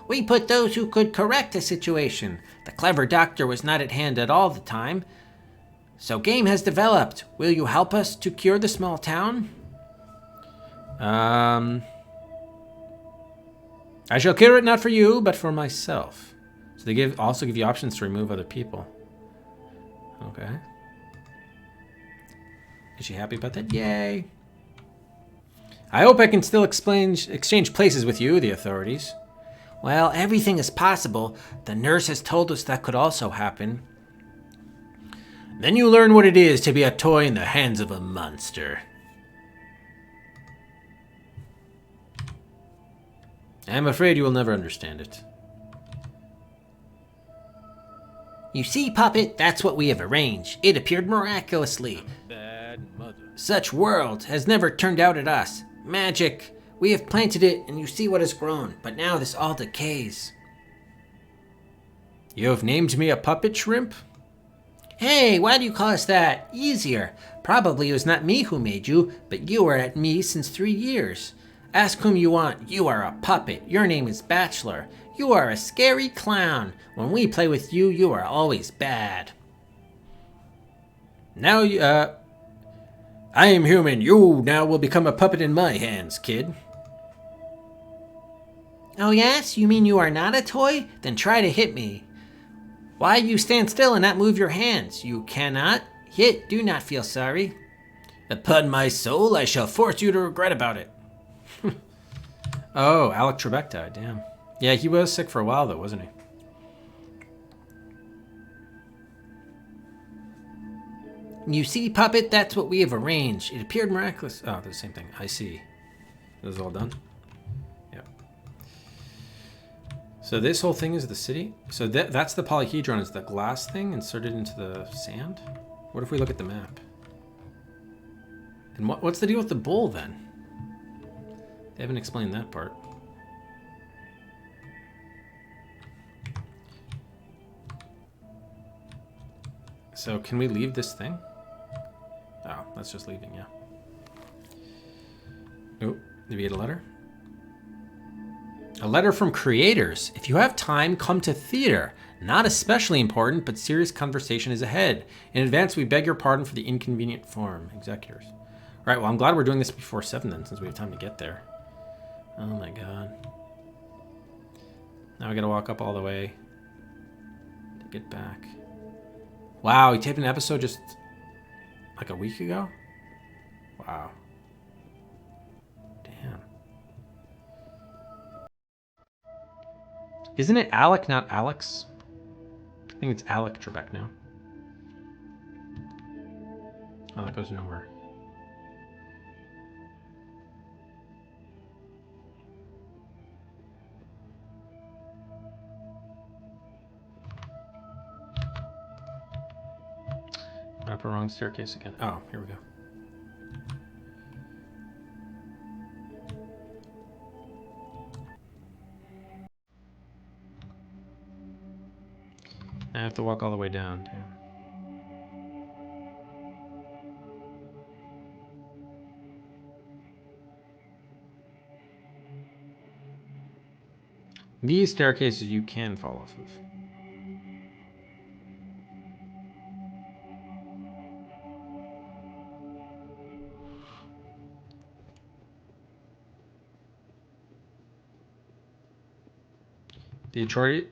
We put those who could correct the situation. The clever doctor was not at hand at all the time. So game has developed. Will you help us to cure the small town? I shall cure it not for you, but for myself. So they also give you options to remove other people. Okay. Is she happy about that? Yay. I hope I can still exchange places with you, the authorities. Well, everything is possible. The nurse has told us that could also happen. Then you learn what it is to be a toy in the hands of a monster. I'm afraid you will never understand it. You see, Puppet, that's what we have arranged. It appeared miraculously. Bad mother. Such world has never turned out at us. Magic. We have planted it, and you see what has grown. But now this all decays. You have named me a puppet shrimp? Hey, why do you call us that? Easier. Probably it was not me who made you, but you are at me since 3 years. Ask whom you want. You are a puppet. Your name is Bachelor. You are a scary clown. When we play with you, you are always bad. Now I am human. You now will become a puppet in my hands, kid. Oh yes? You mean you are not a toy? Then try to hit me. Why you stand still and not move your hands? You cannot hit. Do not feel sorry. Upon my soul, I shall force you to regret about it. Oh, Alec Trebek died, damn. Yeah, he was sick for a while though, wasn't he? You see, Puppet, that's what we have arranged. It appeared miraculous. Oh, the same thing. I see. This is all done? Yep. So this whole thing is the city? So that's the polyhedron, is the glass thing inserted into the sand? What if we look at the map? And what's the deal with the bull then? They haven't explained that part. So can we leave this thing? Oh, that's just leaving, yeah. Oh, did we get a letter? A letter from creators. If you have time, come to theater. Not especially important, but serious conversation is ahead. In advance, we beg your pardon for the inconvenient form. Executors. Right, well, I'm glad we're doing this before 7 then, since we have time to get there. Oh my god. Now we gotta walk up all the way to get back. Wow, he taped an episode just like a week ago? Wow. Damn. Isn't it Alec, not Alex? I think it's Alec Trebek now. Oh, that goes nowhere. Up a wrong staircase again. Oh, here we go. I have to walk all the way down. Damn. These staircases you can fall off of.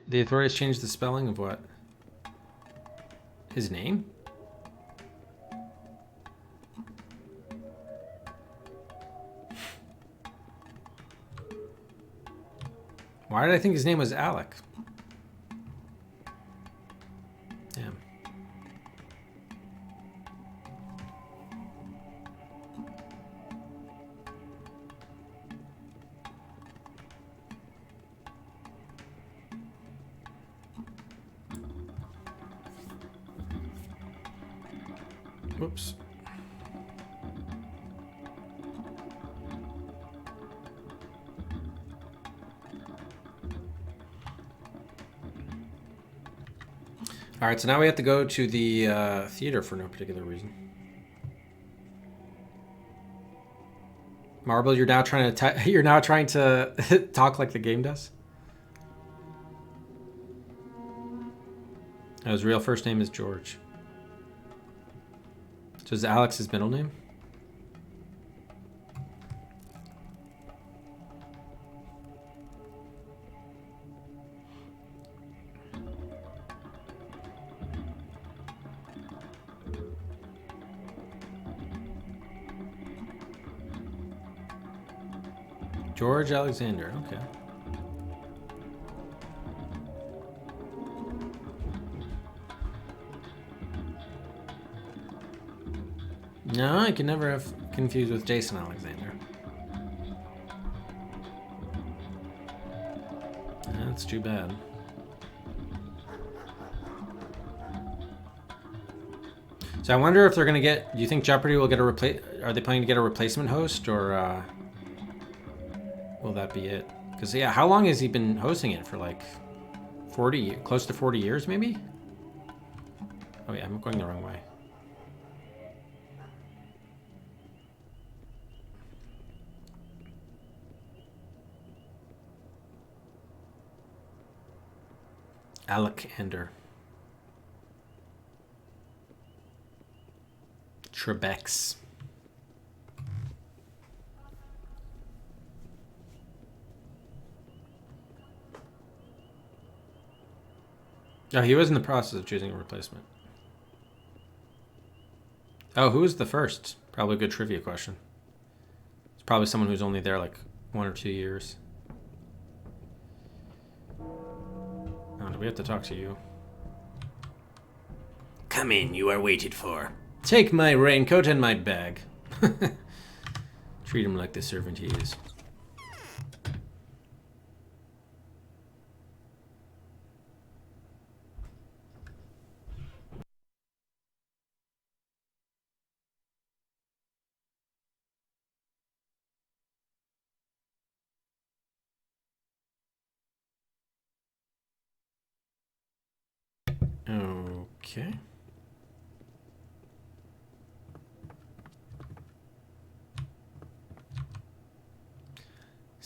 The authorities changed the spelling of what? His name? Why did I think his name was Alec? Damn. Whoops. All right, so now we have to go to the theater for no particular reason. Marble, you're now trying to talk like the game does. Oh, his real first name is George. So is Alex his middle name? George Alexander, okay. No, I can never have confused with Jason Alexander. That's too bad. So I wonder if they're gonna get. Do you think Jeopardy will get a replace? Are they planning to get a replacement host, or will that be it? Because yeah, how long has he been hosting it for? Like 40, close to 40 years, maybe. Oh yeah, I'm going the wrong way. Alexander. Trebeks. Oh, he was in the process of choosing a replacement. Oh, who was the first? Probably a good trivia question. It's probably someone who's only there like 1 or 2 years. Oh, do we have to talk to you? Come in, you are waited for. Take my raincoat and my bag. Treat him like the servant he is. Okay.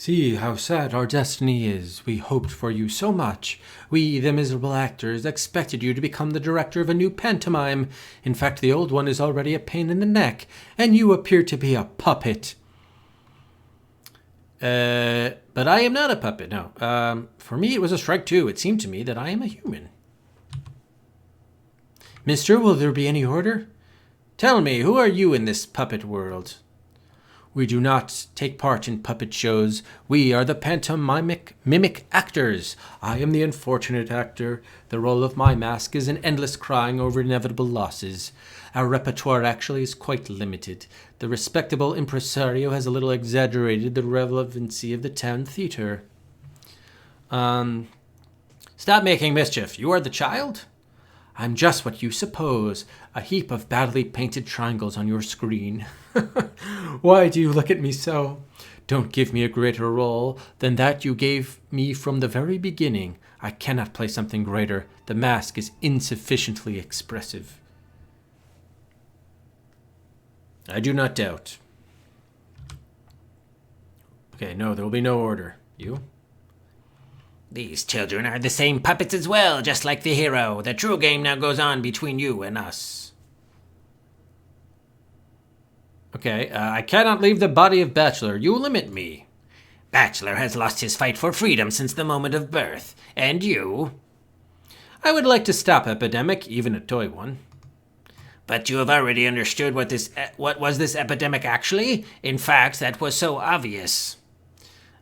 See how sad our destiny is. We hoped for you so much. We, the miserable actors, expected you to become the director of a new pantomime. In fact, the old one is already a pain in the neck, and you appear to be a puppet. But I am not a puppet, no. For me, it was a strike too. It seemed to me that I am a human. Mister, will there be any order? Tell me, who are you in this puppet world? We do not take part in puppet shows. We are the pantomimic mimic actors. I am the unfortunate actor. The role of my mask is an endless crying over inevitable losses. Our repertoire actually is quite limited. The respectable impresario has a little exaggerated the relevancy of the town theater. Stop making mischief. You are the child? I'm just what you suppose, a heap of badly painted triangles on your screen. Why do you look at me so? Don't give me a greater role than that you gave me from the very beginning. I cannot play something greater. The mask is insufficiently expressive. I do not doubt. Okay, no, there will be no order. You? These children are the same puppets as well, just like the hero. The true game now goes on between you and us. Okay, I cannot leave the body of Bachelor. You limit me. Bachelor has lost his fight for freedom since the moment of birth. And you? I would like to stop epidemic, even a toy one. But you have already understood what was this epidemic actually? In fact, that was so obvious.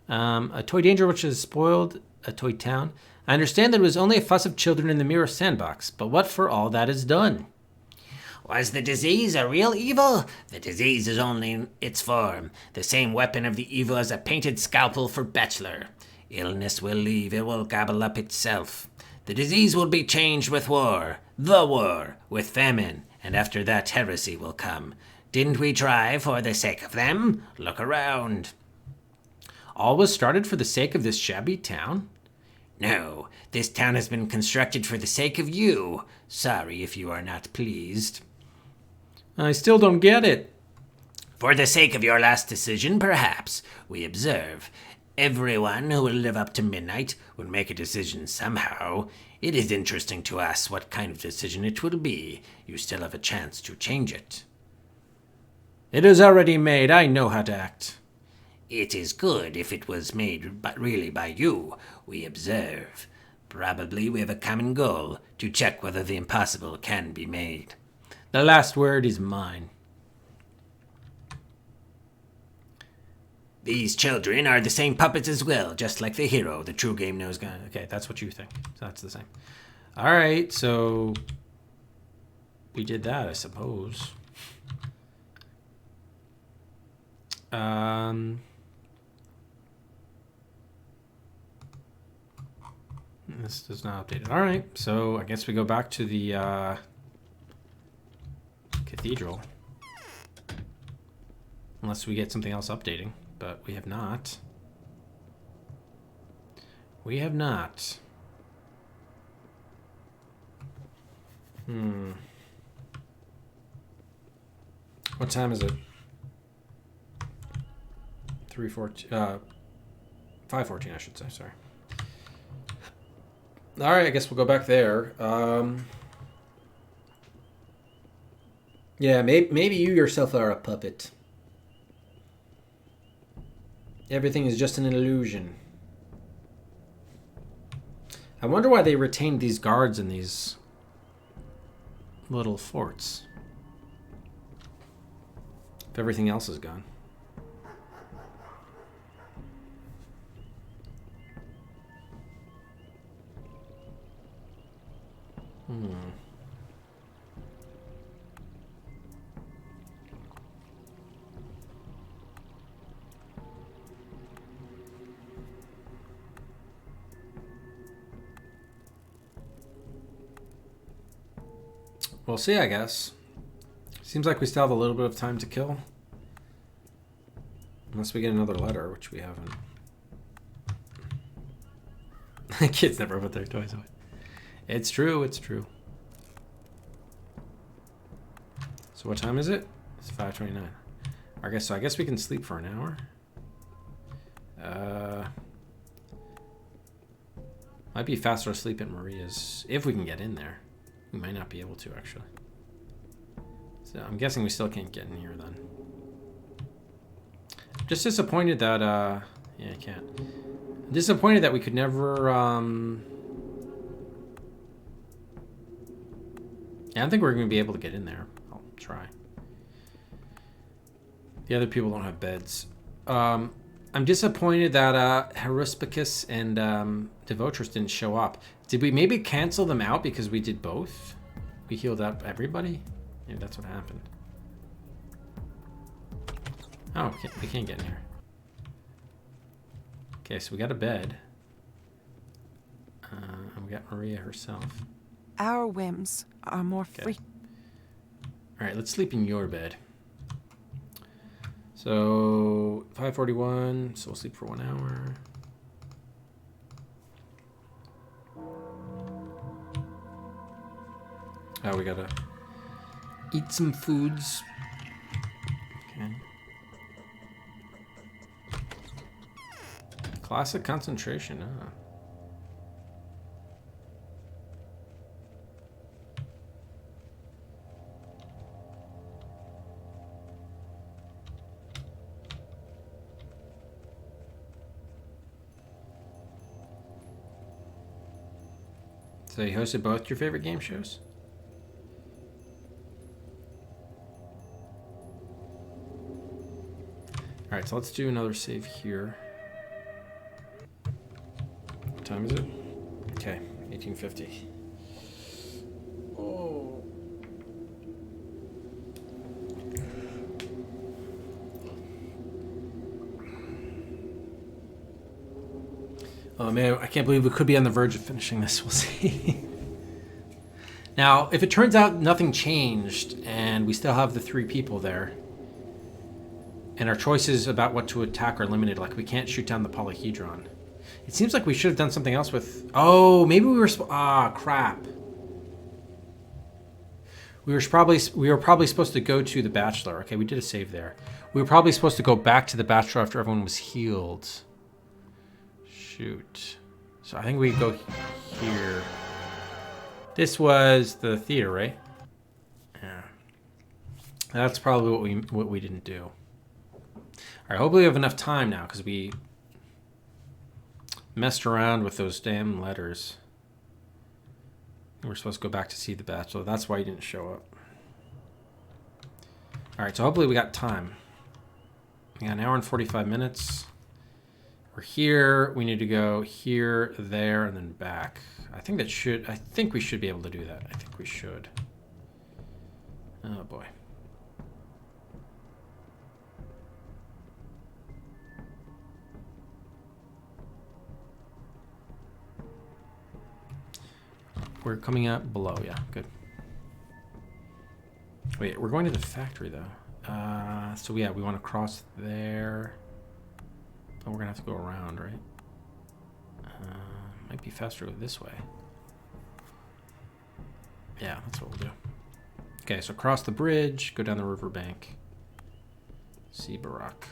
A toy danger which has spoiled a toy town. I understand that it was only a fuss of children in the mirror sandbox, but what for all that is done? Was the disease a real evil? The disease is only its form, the same weapon of the evil as a painted scalpel for Bachelor. Illness will leave, it will gobble up itself. The disease will be changed with war, the war, with famine, and after that heresy will come. Didn't we try for the sake of them? Look around. All was started for the sake of this shabby town? No, this town has been constructed for the sake of you. Sorry if you are not pleased. I still don't get it. For the sake of your last decision, perhaps. We observe. Everyone who will live up to midnight will make a decision somehow. It is interesting to us what kind of decision it will be. You still have a chance to change it. It is already made. I know how to act. It is good if it was made really by you. We observe. Probably we have a common goal, to check whether the impossible can be made. The last word is mine. These children are the same puppets as well, just like the hero. The true game knows. Okay, that's what you think. So that's the same. All right, so we did that, I suppose. This does not update it. All right, so I guess we go back to the cathedral. Unless we get something else updating, but we have not. We have not. What time is it? 5:14, I should say, sorry. All right, I guess we'll go back there. Yeah, maybe you yourself are a puppet. Everything is just an illusion. I wonder why they retained these guards in these little forts. If everything else is gone. We'll see, I guess. Seems like we still have a little bit of time to kill. Unless we get another letter, which we haven't. Kids never put their toys away. It's true, it's true. So what time is it? It's 5:29. I guess we can sleep for an hour. Might be faster asleep at Maria's if we can get in there. We might not be able to actually. So I'm guessing we still can't get in here then. Just disappointed that yeah, I can't. I'm disappointed that we could never yeah, I don't think we're gonna be able to get in there. I'll try. The other people don't have beds. I'm disappointed that Haruspicus and Devotrus didn't show up. Did we maybe cancel them out because we did both? We healed up everybody? Maybe that's what happened. Oh, we can't get in here. Okay, so we got a bed. And we got Maria herself. Our whims are more free. Alright, let's sleep in your bed. So 5:41, so we'll sleep for 1 hour. Oh, we gotta eat some foods. Okay. Classic concentration, So you hosted both your favorite game shows? Alright, so let's do another save here. What time is it? Okay, 1850. Oh. Oh man, I can't believe we could be on the verge of finishing this. We'll see. Now, if it turns out nothing changed and we still have the 3 people there, and our choices about what to attack are limited, like we can't shoot down the polyhedron. It seems like we should have done something else with... Oh, maybe we were... crap. We were probably supposed to go to the Bachelor. Okay, we did a save there. We were probably supposed to go back to the Bachelor after everyone was healed. Shoot. So I think we go here. This was the theater, right? Yeah. That's probably what we didn't do. All right, hopefully we have enough time now because we messed around with those damn letters. We're supposed to go back to see the Bachelor. That's why he didn't show up. All right, so hopefully we got time. We got 1 hour and 45 minutes. We're here. We need to go here, there, and then back. I think we should be able to do that. I think we should. Oh boy. We're coming up below, yeah, good. Wait, we're going to the factory though. So yeah, we want to cross there. Oh, we're gonna have to go around, right? Might be faster to go this way. Yeah, that's what we'll do. Okay, so cross the bridge, go down the riverbank. See Barack.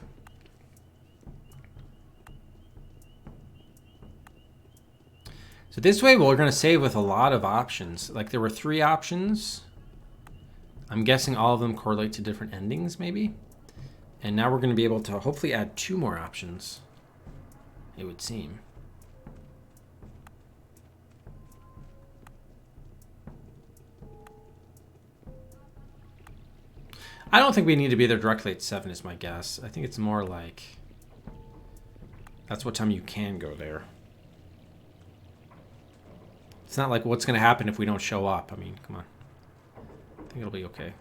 So this way, we're going to save with a lot of options. Like there were 3 options. I'm guessing all of them correlate to different endings, maybe. And now we're going to be able to hopefully add 2 more options, it would seem. I don't think we need to be there directly at 7 is my guess. I think it's more like that's what time you can go there. It's not like what's going to happen if we don't show up. I mean, come on. I think it'll be okay.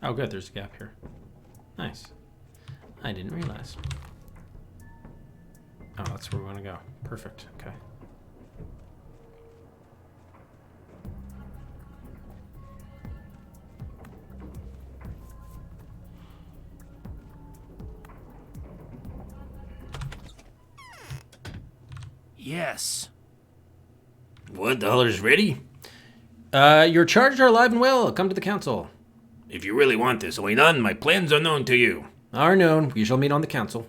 Oh, good. There's a gap here. Nice. I didn't realize. Oh, that's where we want to go. Perfect. Okay. Yes. What, the holler's ready? Your charges are alive and well. Come to the council. If you really want this, Oinan, my plans are known to you. Are known. We shall meet on the council.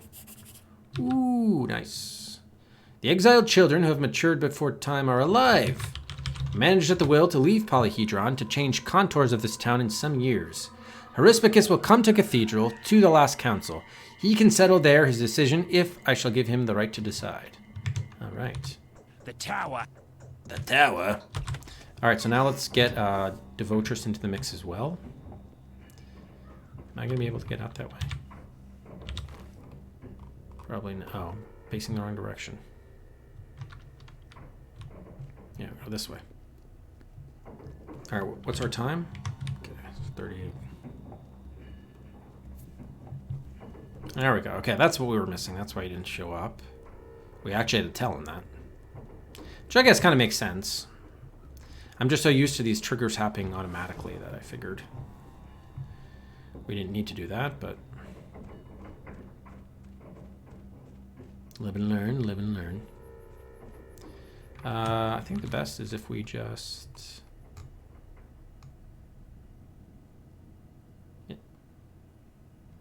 Ooh, nice. The exiled children who have matured before time are alive. Managed at the will to leave Polyhedron to change contours of this town in some years. Herispicus will come to Cathedral to the last council. He can settle there his decision if I shall give him the right to decide. All right. The tower. The tower? All right, so now let's get Devotress into the mix as well. Am I going to be able to get out that way? Probably not. Oh, facing the wrong direction. Yeah, go this way. All right, what's our time? Okay, it's 38. There we go. Okay, that's what we were missing. That's why he didn't show up. We actually had to tell him that. Which I guess kind of makes sense. I'm just so used to these triggers happening automatically that I figured we didn't need to do that, but live and learn, live and learn. I think the best is if we just... Yeah.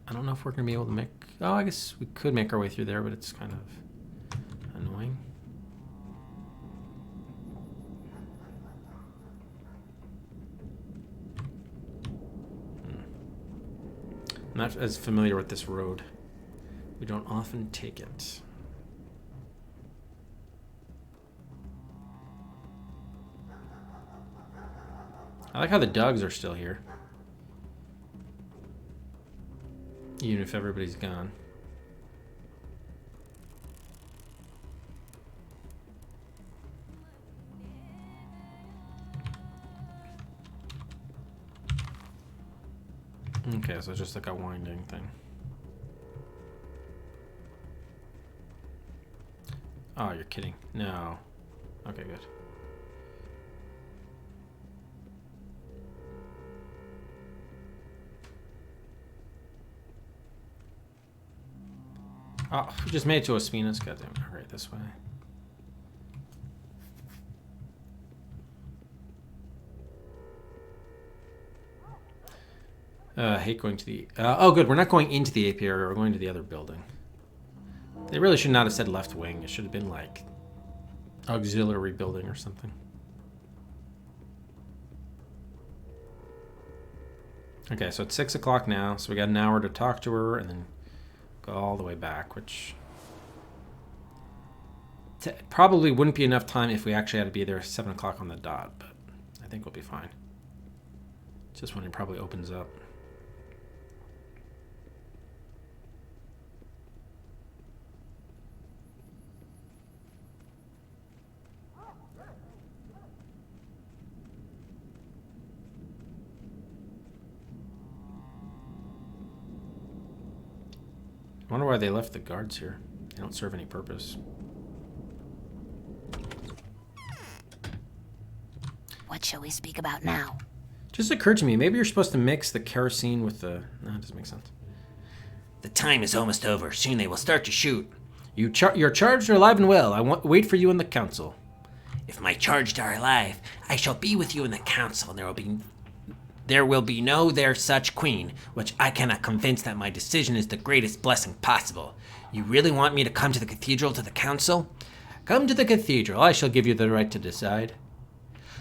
I don't know if we're going to be able to make... Oh, I guess we could make our way through there, but it's kind of annoying. I'm not as familiar with this road. We don't often take it. I like how the dogs are still here. Even if everybody's gone. Okay, so it's just like a winding thing. Oh, you're kidding. No. Okay, good. Oh, we just made it to Ospina's. Goddamn. Alright, this way. I hate going to the... oh, good. We're not going into the AP area. We're going to the other building. They really should not have said left wing. It should have been like auxiliary building or something. Okay, so it's 6 o'clock now. So we got an hour to talk to her and then go all the way back, which probably wouldn't be enough time if we actually had to be there 7 o'clock on the dot, but I think we'll be fine. Just when it probably opens up. I wonder why they left the guards here. They don't serve any purpose. What shall we speak about now? Just occurred to me, maybe you're supposed to mix the kerosene with the... No, it doesn't make sense. The time is almost over. Soon they will start to shoot. Your charged are alive and well. I wait for you in the council. If my charged are alive, I shall be with you in the council, and there will be no there such queen, which I cannot convince that my decision is the greatest blessing possible. You really want me to come to the cathedral to the council? Come to the cathedral. I shall give you the right to decide.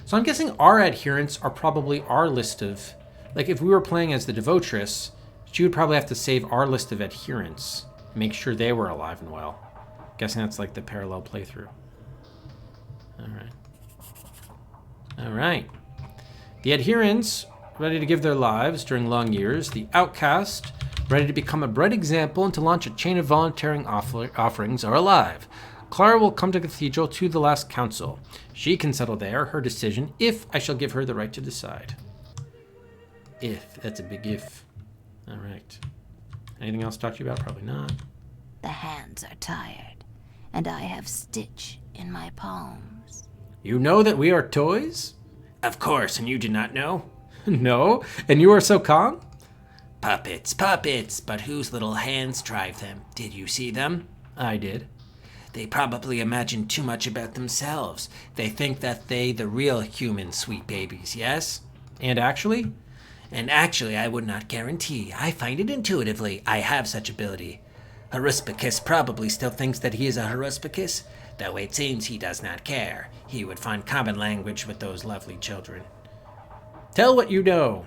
So I'm guessing our adherents are probably our list of... Like, if we were playing as the Devotress, she would probably have to save our list of adherents and make sure they were alive and well. Guessing that's like the parallel playthrough. Alright. Alright. The adherents, ready to give their lives during long years. The outcast, ready to become a bright example and to launch a chain of volunteering offerings, are alive. Clara will come to Cathedral to the last council. She can settle there her decision if I shall give her the right to decide. If. That's a big if. Alright. Anything else to talk to you about? Probably not. The hands are tired, and I have stitch in my palms. You know that we are toys? Of course, and you did not know? No, and you are so calm? Puppets, puppets, but whose little hands drive them? Did you see them? I did. They probably imagine too much about themselves. They think that they the real human sweet babies, yes? And actually? And actually, I would not guarantee. I find it intuitively. I have such ability. Haruspicus probably still thinks that he is a Haruspicus, though it seems he does not care. He would find common language with those lovely children. Tell what you know.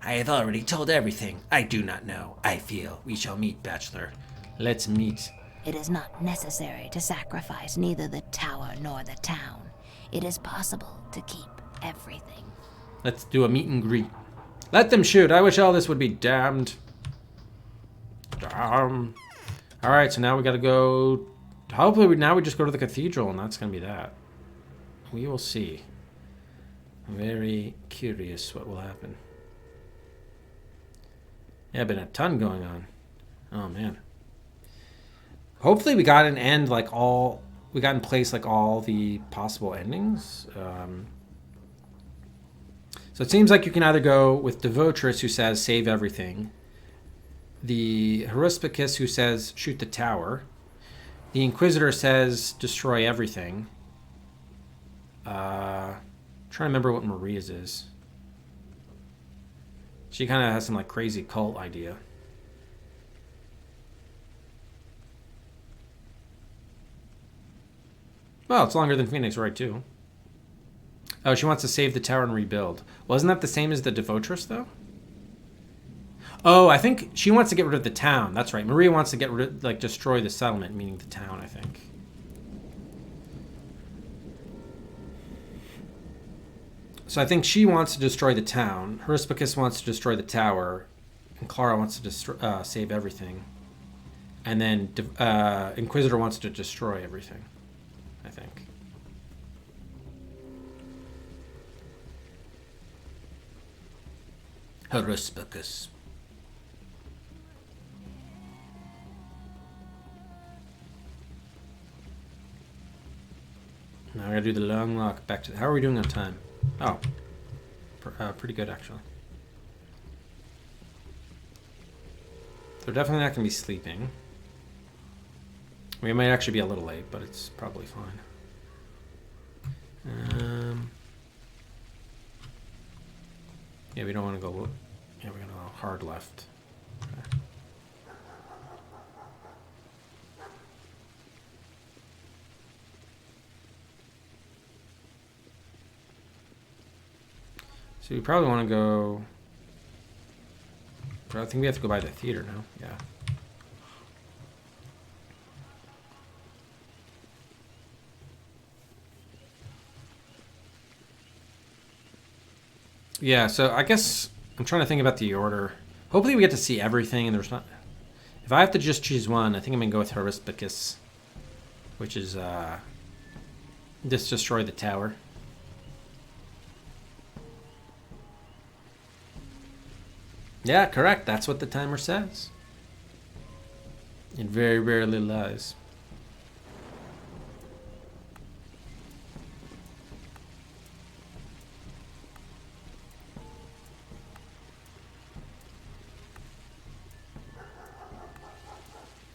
I have already told everything. I do not know. I feel. We shall meet, Bachelor. Let's meet. It is not necessary to sacrifice neither the tower nor the town. It is possible to keep everything. Let's do a meet and greet. Let them shoot. I wish all this would be damned. Damn. Alright, so now we gotta go... Hopefully now we just go to the cathedral and that's gonna be that. We will see. I'm very curious what will happen. Yeah, been a ton going on. Oh man. Hopefully we got an end like all... We got in place like all the possible endings. So it seems like you can either go with Devotress, who says save everything. The Haruspicus, who says shoot the tower. The Inquisitor says destroy everything. Trying to remember what Maria's is. She kind of has some like crazy cult idea. Well, it's longer than Phoenix Wright too. Oh, she wants to save the tower and rebuild. Wasn't that the same as the Devotress, though? Oh, I think she wants to get rid of the town. That's right. Maria wants to get rid of, like, destroy the settlement, meaning the town, I think. So I think she wants to destroy the town. Haruspicus wants to destroy the tower. And Clara wants to save everything. And then Inquisitor wants to destroy everything, I think. Haruspicus. Now I gotta do the long walk back to... How are we doing on time? Oh. Pretty good, actually. So definitely not gonna be sleeping. We might actually be a little late, but it's probably fine. Yeah, we don't want to go... Yeah, we're going to go hard left. Okay. So we probably want to go... I think we have to go by the theater now. Yeah. Yeah, so I guess I'm trying to think about the order. Hopefully we get to see everything and there's not... If I have to just choose one, I think I'm going to go with Haruspicus, which is just destroy the tower. Yeah, correct. That's what the timer says. It very rarely lies.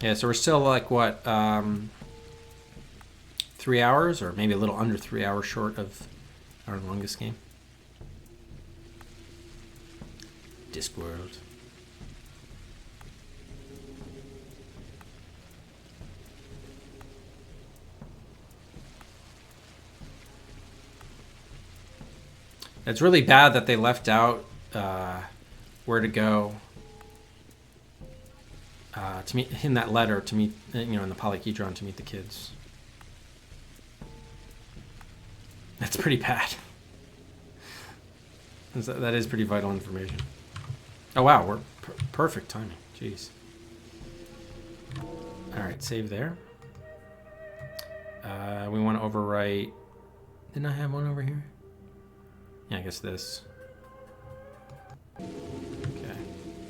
Yeah, so we're still like, what, 3 hours, or maybe a little under 3 hours short of our longest game. Discworld. It's really bad that they left out where to go to meet in that letter to meet, you know, in the polyhedron to meet the kids. That's pretty bad. That is pretty vital information. Oh wow, we're perfect timing. Jeez. All right, save there. We want to overwrite. Didn't I have one over here? Yeah, I guess this. Okay,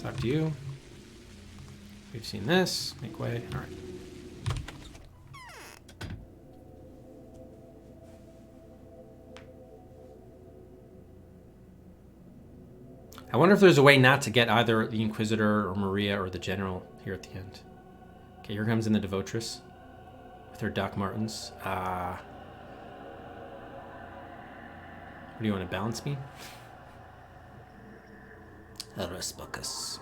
talk to you. We've seen this. Make way. All right. I wonder if there's a way not to get either the Inquisitor or Maria or the General here at the end. Okay, here comes in the Devotress with her Doc Martens. What do you want to balance me? Haraspacus.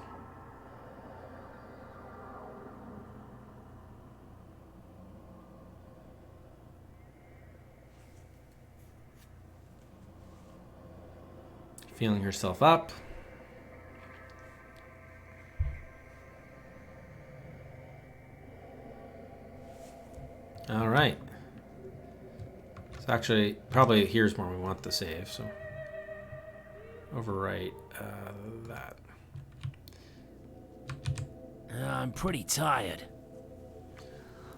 Feeling herself up. All right. So actually, probably here's where we want the save. So overwrite that. I'm pretty tired.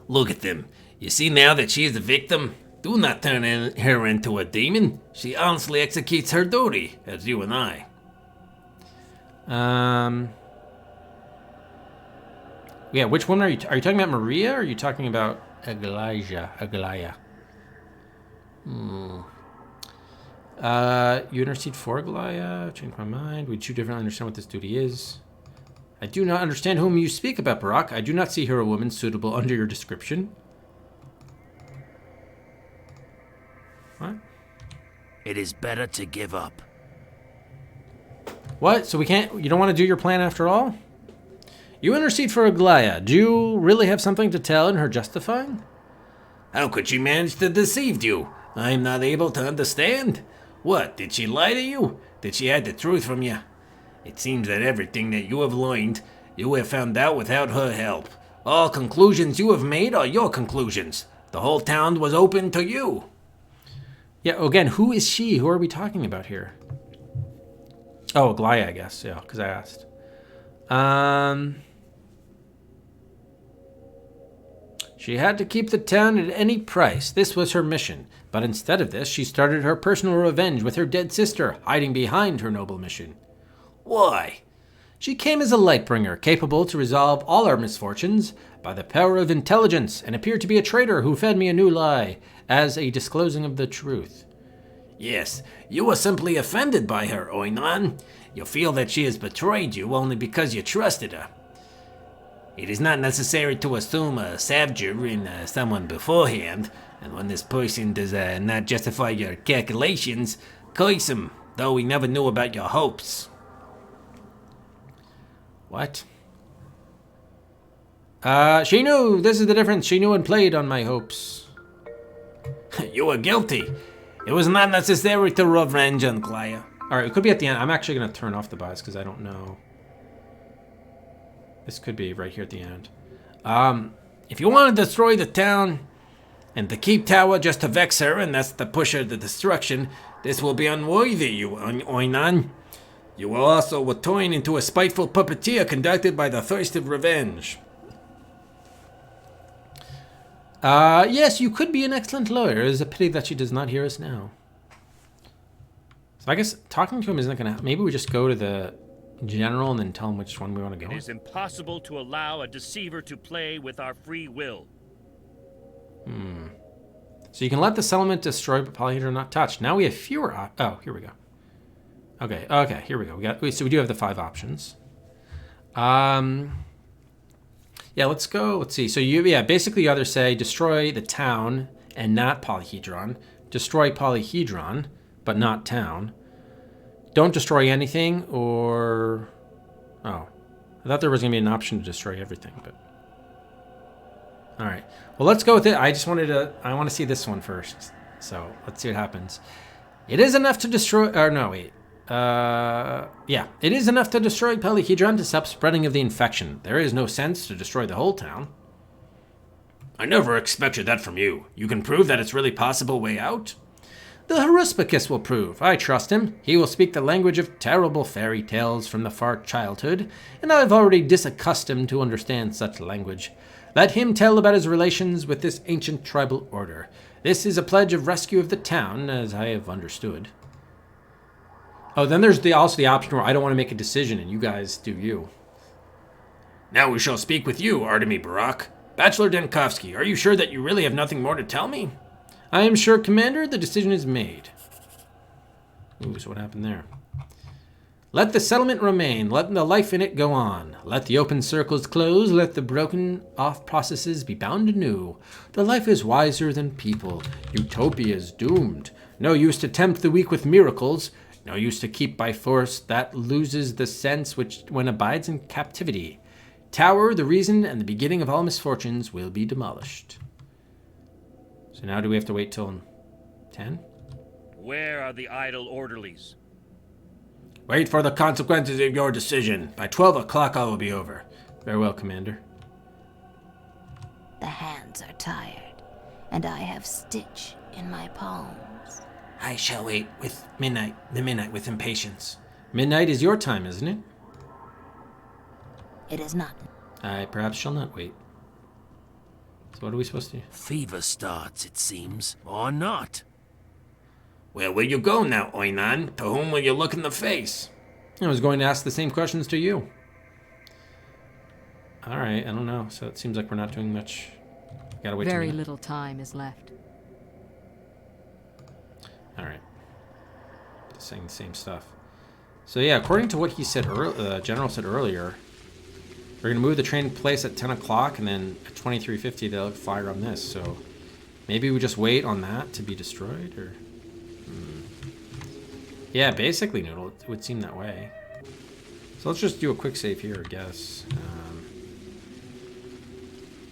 Look at them. You see now that she is a victim? Do not turn her into a demon. She honestly executes her duty, as you and I. Yeah, which one are you talking about Maria, or are you talking about Aglaya? You intercede for Aglaya. Change my mind. We two differently understand what this duty is. I do not understand whom you speak about, Barak. I do not see her a woman suitable under your description. What? It is better to give up. What? So we can't... You don't want to do your plan after all? You intercede for Aglaya. Do you really have something to tell in her justifying? How could she manage to deceive you? I am not able to understand. What, did she lie to you? Did she hide the truth from you? It seems that everything that you have learned, you have found out without her help. All conclusions you have made are your conclusions. The whole town was open to you. Yeah, again, who is she? Who are we talking about here? Oh, Aglaya, I guess. Yeah, because I asked. She had to keep the town at any price. This was her mission. But instead of this, she started her personal revenge with her dead sister, hiding behind her noble mission. Why? She came as a light-bringer, capable to resolve all our misfortunes by the power of intelligence, and appeared to be a traitor who fed me a new lie, as a disclosing of the truth. Yes, you were simply offended by her, Oinan. You feel that she has betrayed you only because you trusted her. It is not necessary to assume a savagery in someone beforehand, and when this person does not justify your calculations, curse him, though we never knew about your hopes. What? She knew. This is the difference. She knew and played on my hopes. You were guilty. It was not necessary to revenge on Aglaya. Alright, it could be at the end. I'm actually going to turn off the bias because I don't know. This could be right here at the end. If you want to destroy the town and the keep tower just to vex her, and that's to push her to destruction, this will be unworthy, you Oinan. You will also turn into a spiteful puppeteer conducted by the thirst of revenge. Yes, you could be an excellent lawyer. It is a pity that she does not hear us now. So I guess talking to him isn't going to... Maybe we just go to the general and then tell him which one we want to go. It is impossible to allow a deceiver to play with our free will. So you can let the settlement destroy, but polyhedron not touched. Now we have fewer... Oh, here we go. Okay, here we go. So we do have the 5 options. Yeah, let's go. Let's see. So basically you either say destroy the town and not polyhedron. Destroy polyhedron, but not town. Don't destroy anything, or... Oh. I thought there was going to be an option to destroy everything, but... Alright. Well, let's go with it. I want to see this one first. So, let's see what happens. It is enough to destroy... Or, no, wait. Yeah. It is enough to destroy polyhedron to stop spreading of the infection. There is no sense to destroy the whole town. I never expected that from you. You can prove that it's really possible way out? The Haruspicus will prove. I trust him. He will speak the language of terrible fairy tales from the far childhood, and I have already disaccustomed to understand such language. Let him tell about his relations with this ancient tribal order. This is a pledge of rescue of the town, as I have understood. Oh, then there's also the option where I don't want to make a decision, and you guys do you. Now we shall speak with you, Artemy Barak. Bachelor Denkovsky, are you sure that you really have nothing more to tell me? I am sure, Commander, the decision is made. Ooh, so what happened there? Let the settlement remain. Let the life in it go on. Let the open circles close. Let the broken off processes be bound anew. The life is wiser than people. Utopia is doomed. No use to tempt the weak with miracles. No use to keep by force, that loses the sense which when abides in captivity. Tower, the reason and the beginning of all misfortunes, will be demolished. So now do we have to wait till 10? Where are the idle orderlies? Wait for the consequences of your decision. By 12 o'clock all will be over. Very well, Commander. The hands are tired, and I have stitch in my palms. I shall wait with the midnight with impatience. Midnight is your time, isn't it? It is not. I perhaps shall not wait. So what are we supposed to do? Fever starts, it seems. Or not. Where will you go now, Oinan? To whom will you look in the face? I was going to ask the same questions to you. Alright, I don't know. So it seems like we're not doing much. Gotta wait. Very little time is left. Alright. Saying the same stuff. So yeah, according to what he said, General said earlier, we're going to move the train in place at 10 o'clock, and then at 23:50 they'll fire on this. So maybe we just wait on that to be destroyed, or... Yeah, basically, Noodle, it would seem that way. So let's just do a quick save here, I guess.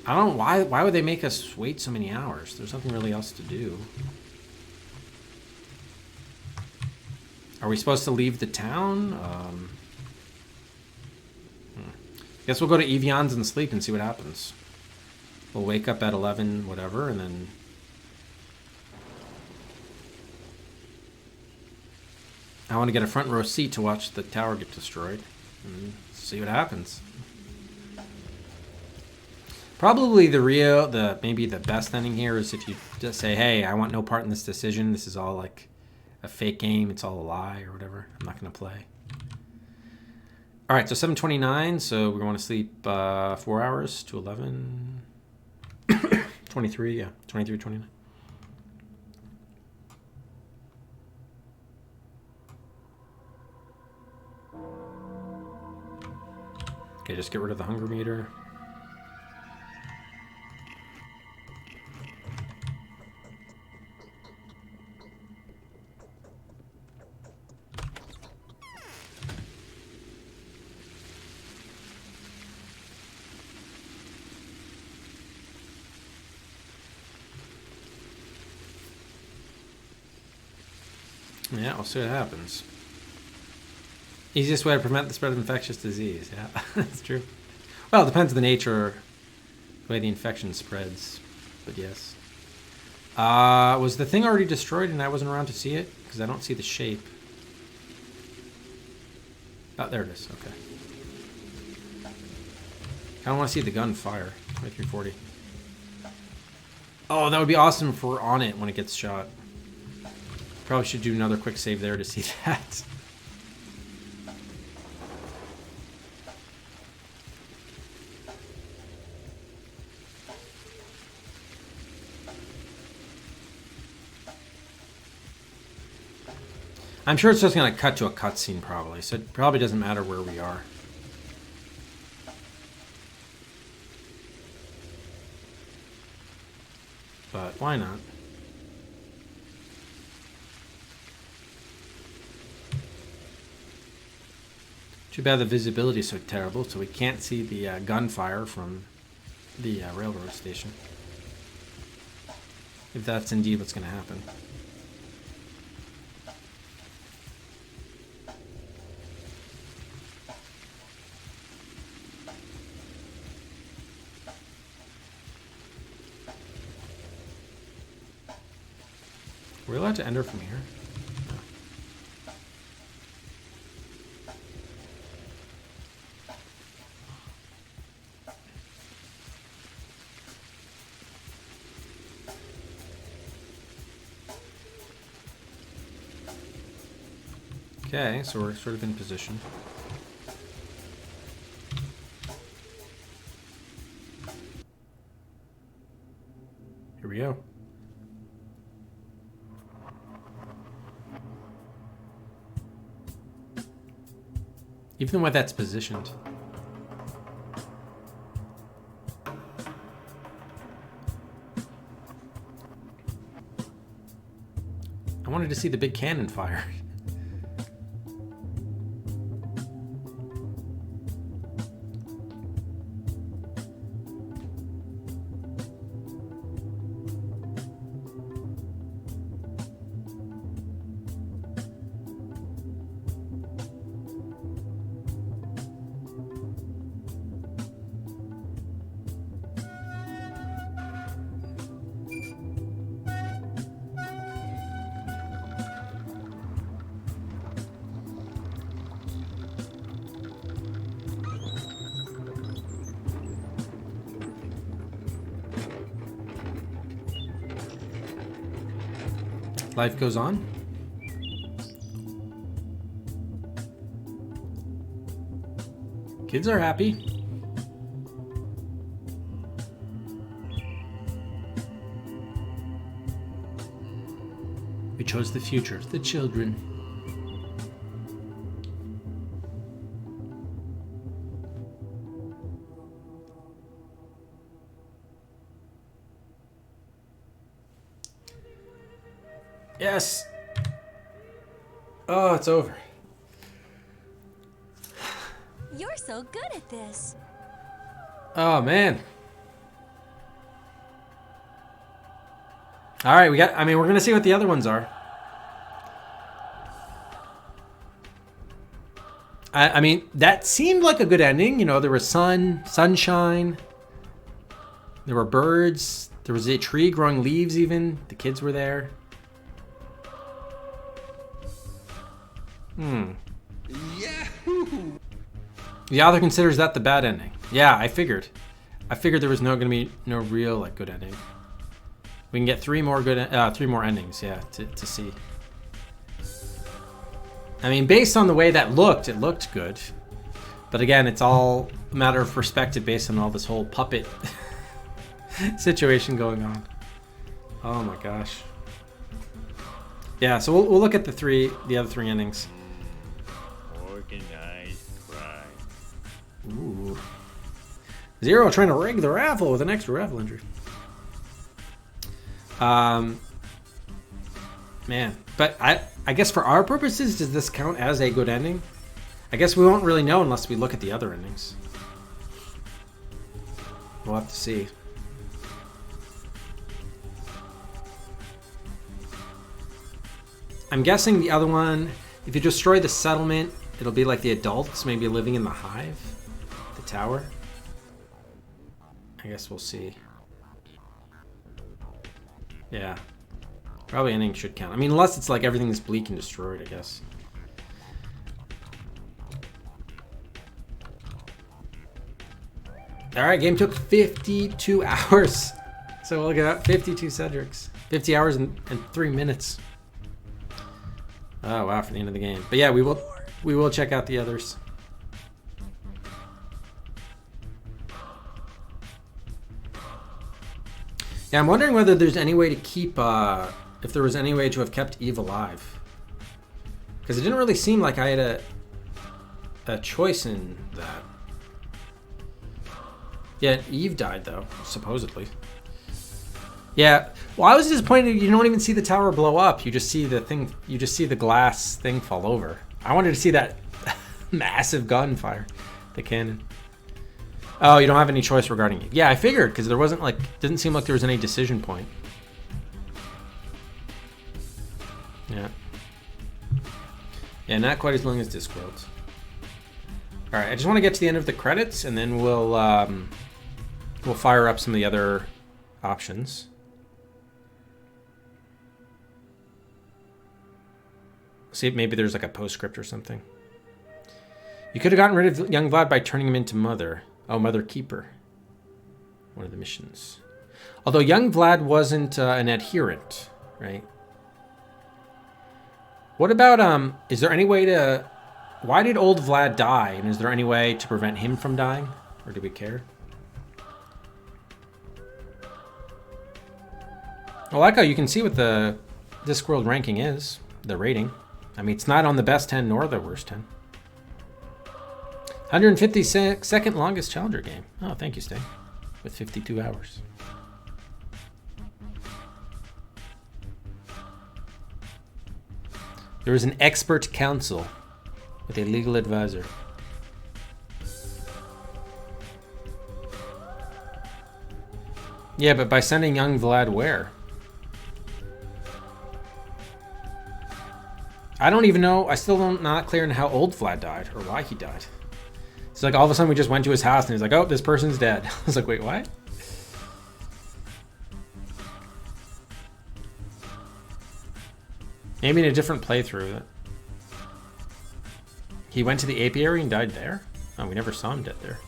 I don't know, why would they make us wait so many hours? There's nothing really else to do. Are we supposed to leave the town? Guess we'll go to Evian's and sleep and see what happens. We'll wake up at 11, whatever, and then... I want to get a front row seat to watch the tower get destroyed and see what happens. Probably maybe the best ending here is if you just say, hey, I want no part in this decision. This is all like a fake game. It's all a lie or whatever. I'm not going to play. All right, so 7:29. So we're going to sleep 4 hours to 11. 23, yeah. 23, 29. Okay, just get rid of the hunger meter. Yeah, we'll see what happens. Easiest way to prevent the spread of infectious disease. Yeah, that's true. Well, it depends on the nature, the way the infection spreads. But yes. Was the thing already destroyed and I wasn't around to see it? Because I don't see the shape. Oh, there it is. Okay. I don't want to see the gun fire. 2340. Oh, that would be awesome if we're on it when it gets shot. Probably should do another quick save there to see that. I'm sure it's just going to cut to a cutscene probably, so it probably doesn't matter where we are. But why not? Too bad the visibility is so terrible, so we can't see the gunfire from the railroad station. If that's indeed what's going to happen. Are we allowed to enter from here? No. Okay, so we're sort of in position. Here we go. Even the way that's positioned. I wanted to see the big cannon fire. Life goes on. Kids are happy. We chose the future, the children. Yes. Oh, it's over. You're so good at this. Oh, man. All right, we're going to see what the other ones are. I mean, that seemed like a good ending. You know, there was sunshine. There were birds. There was a tree growing leaves even. The kids were there. Yahoo! The author considers that the bad ending. Yeah, I figured. There was going to be no real like good ending. We can get three more endings, yeah, to see. I mean, based on the way that looked, it looked good. But again, it's all a matter of perspective based on all this whole puppet situation going on. Oh my gosh. Yeah, so we'll look at the other three endings. Organized crime. Ooh. Zero trying to rig the raffle with an extra raffle entry. Man, but I guess for our purposes, does this count as a good ending? I guess we won't really know unless we look at the other endings. We'll have to see. I'm guessing the other one, if you destroy the settlement, it'll be like the adults maybe living in the hive, the tower. I guess we'll see. Yeah. Probably ending should count. I mean, unless it's like everything is bleak and destroyed, I guess. Alright, game took 52 hours. So look at that, 52 Cedrics. 50 hours and 3 minutes. Oh wow, for the end of the game. But yeah, we will check out the others. Yeah, I'm wondering whether there's any way to keep, if there was any way to have kept Eve alive. Because it didn't really seem like I had a choice in that. Yeah, Eve died though, supposedly. Yeah, well, I was disappointed you don't even see the tower blow up. You just see the thing, you just see the glass thing fall over. I wanted to see that massive gunfire, the cannon. Oh, you don't have any choice regarding it. Yeah, I figured, because there wasn't like, didn't seem like there was any decision point. Yeah. Yeah, not quite as long as Discworld. Alright, I just want to get to the end of the credits, and then we'll fire up some of the other options. See if maybe there's like a postscript or something. You could have gotten rid of young Vlad by turning him into Mother. Oh, Mother Keeper. One of the missions. Although young Vlad wasn't an adherent, right? What about, is there any way to... Why did old Vlad die? And is there any way to prevent him from dying? Or do we care? I like how you can see what the Discworld ranking is. The rating. I mean, it's not on the best 10 nor the worst 10. 152nd longest Challenger game. Oh, thank you, Stay. With 52 hours. There was an expert council with a legal advisor. Yeah, but by sending young Vlad where? I don't even know. I still don't not clear on how old Vlad died or why he died. It's like all of a sudden we just went to his house and he's like, oh, this person's dead. I was like, wait, what? Maybe in a different playthrough. He went to the apiary and died there? Oh, we never saw him dead there.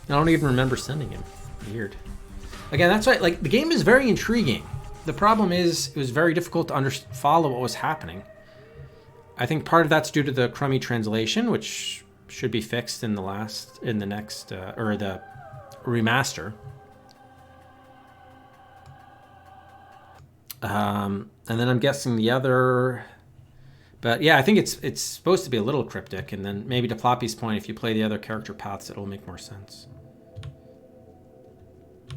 I don't even remember sending him. Weird. Again, that's why, like, the game is very intriguing. The problem is, it was very difficult to follow what was happening. I think part of that's due to the crummy translation, which should be fixed in the next, or the remaster. And then I'm guessing the other, but yeah, I think it's supposed to be a little cryptic, and then maybe to Floppy's point, if you play the other character paths, it'll make more sense.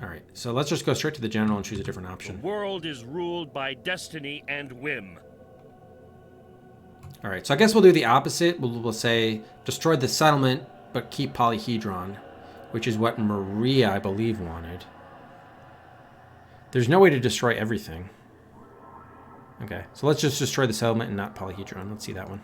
All right, so let's just go straight to the general and choose a different option. The world is ruled by destiny and whim. All right, so I guess we'll do the opposite. We'll say destroy the settlement, but keep Polyhedron, which is what Maria, I believe, wanted. There's no way to destroy everything. Okay, so let's just destroy the settlement and not Polyhedron. Let's see that one.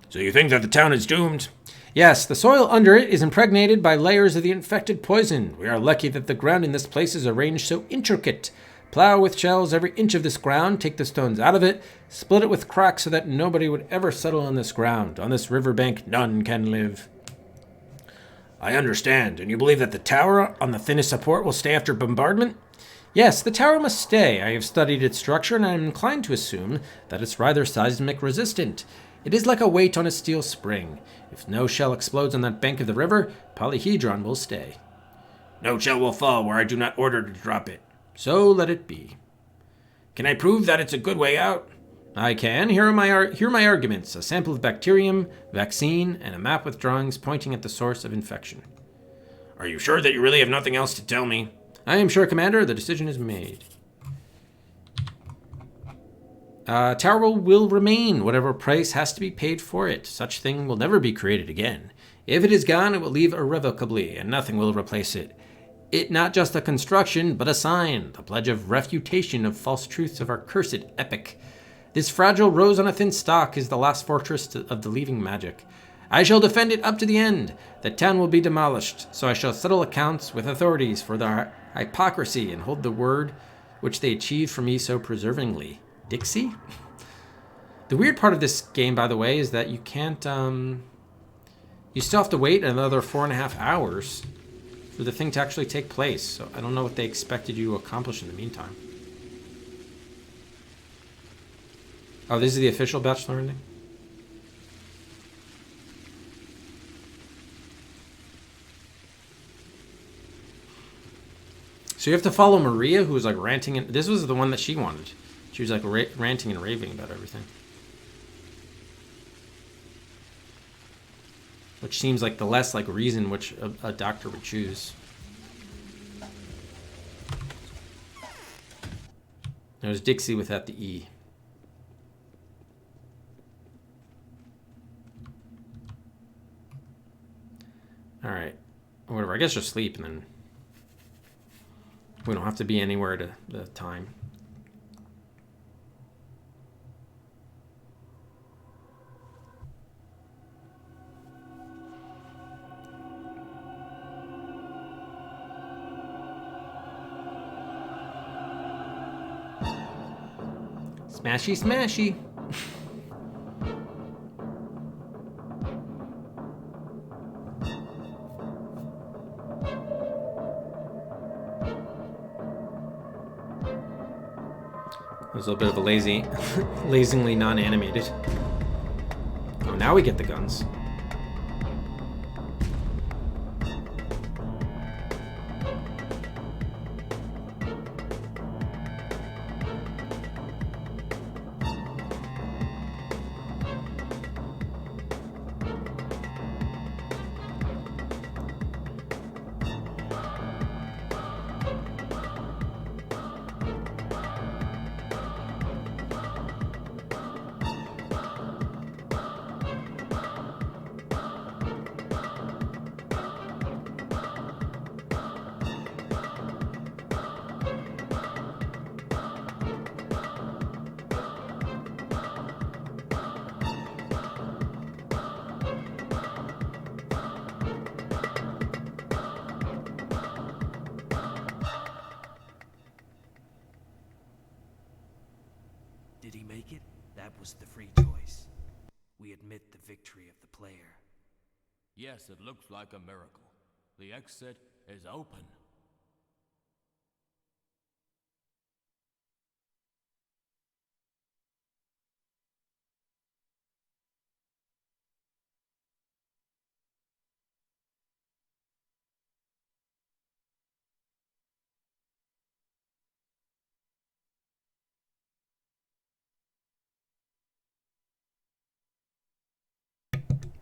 So you think that the town is doomed? Yes, the soil under it is impregnated by layers of the infected poison. We are lucky that the ground in this place is arranged so intricate. Plow with shells every inch of this ground, take the stones out of it, split it with cracks so that nobody would ever settle on this ground. On this riverbank, none can live. I understand. And you believe that the tower on the thinnest support will stay after bombardment? Yes, the tower must stay. I have studied its structure, and I am inclined to assume that it's rather seismic resistant. It is like a weight on a steel spring. If no shell explodes on that bank of the river, Polyhedron will stay. No shell will fall where I do not order to drop it. So let it be. Can I prove that it's a good way out? I can. Here are my arguments. A sample of bacterium, vaccine, and a map with drawings pointing at the source of infection. Are you sure that you really have nothing else to tell me? I am sure, Commander. The decision is made. Tower will remain. Whatever price has to be paid for it. Such thing will never be created again. If it is gone, it will leave irrevocably, and nothing will replace it. It not just a construction, but a sign, the pledge of refutation of false truths of our cursed epic. This fragile rose on a thin stalk is the last fortress of the leaving magic. I shall defend it up to the end. The town will be demolished, so I shall settle accounts with authorities for their hypocrisy and hold the word which they achieved for me so perseveringly. Dixie? The weird part of this game, by the way, is that you can't, you still have to wait another 4.5 hours for the thing to actually take place. So I don't know what they expected you to accomplish in the meantime. Oh, this is the official Bachelor ending? So you have to follow Maria, who was like ranting. And this was the one that she wanted. She was like ranting and raving about everything. Which seems like the less like reason which a doctor would choose. There's Dixie without the E. Alright. Whatever. I guess just sleep and then we don't have to be anywhere to the time. Smashy, smashy. It was a little bit of a lazingly non-animated. Oh, now we get the guns. Did he make it? That was the free choice. We admit the victory of the player. Yes, it looks like a miracle. The exit is open.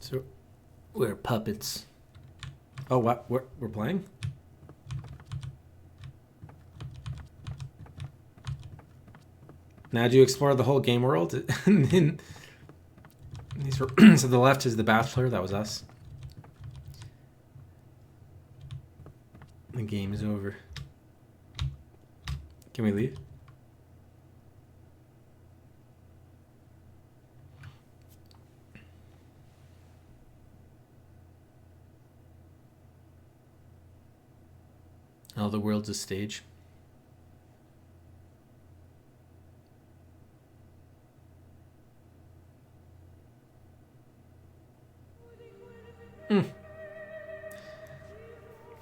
So, we're puppets. Oh, what? We're playing? Now do you explore the whole game world? These were so the left is the Bachelor. That was us. The game is over. Can we leave? Oh, the world's a stage.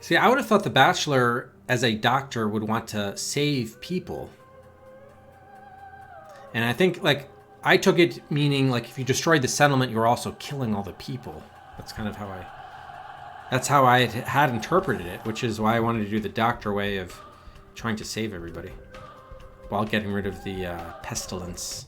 See, I would have thought the Bachelor, as a doctor, would want to save people. And I think, like, I took it meaning, like, if you destroyed the settlement, you're also killing all the people. That's kind of how I had interpreted it, which is why I wanted to do the doctor way of trying to save everybody while getting rid of the pestilence.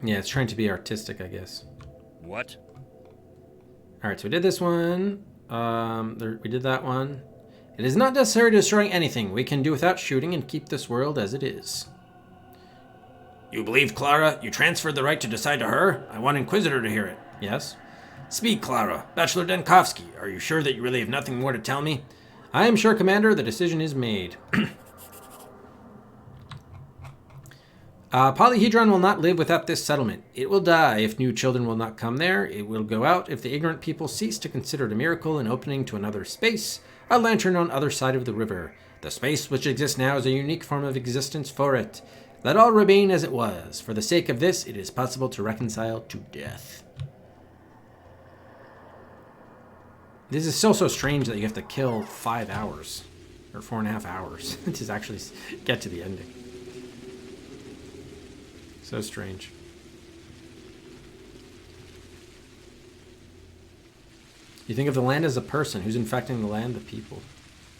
Yeah, it's trying to be artistic, I guess. What? All right, so we did this one. We did that one. It is not necessary to destroy anything. We can do without shooting and keep this world as it is. You believe Clara? You transferred the right to decide to her? I want Inquisitor to hear it. Yes? Speak, Clara. Bachelor Denkovsky, are you sure that you really have nothing more to tell me? I am sure, Commander. The decision is made. Polyhedron will not live without this settlement. It will die if new children will not come there. It will go out if the ignorant people cease to consider it a miracle, an opening to another space, a lantern on other side of the river. The space which exists now is a unique form of existence for it. Let all remain as it was. For the sake of this, it is possible to reconcile to death. This is still so strange that you have to kill 5 hours, or 4.5 hours, to actually get to the ending. So strange. You think of the land as a person. Who's infecting the land? The people.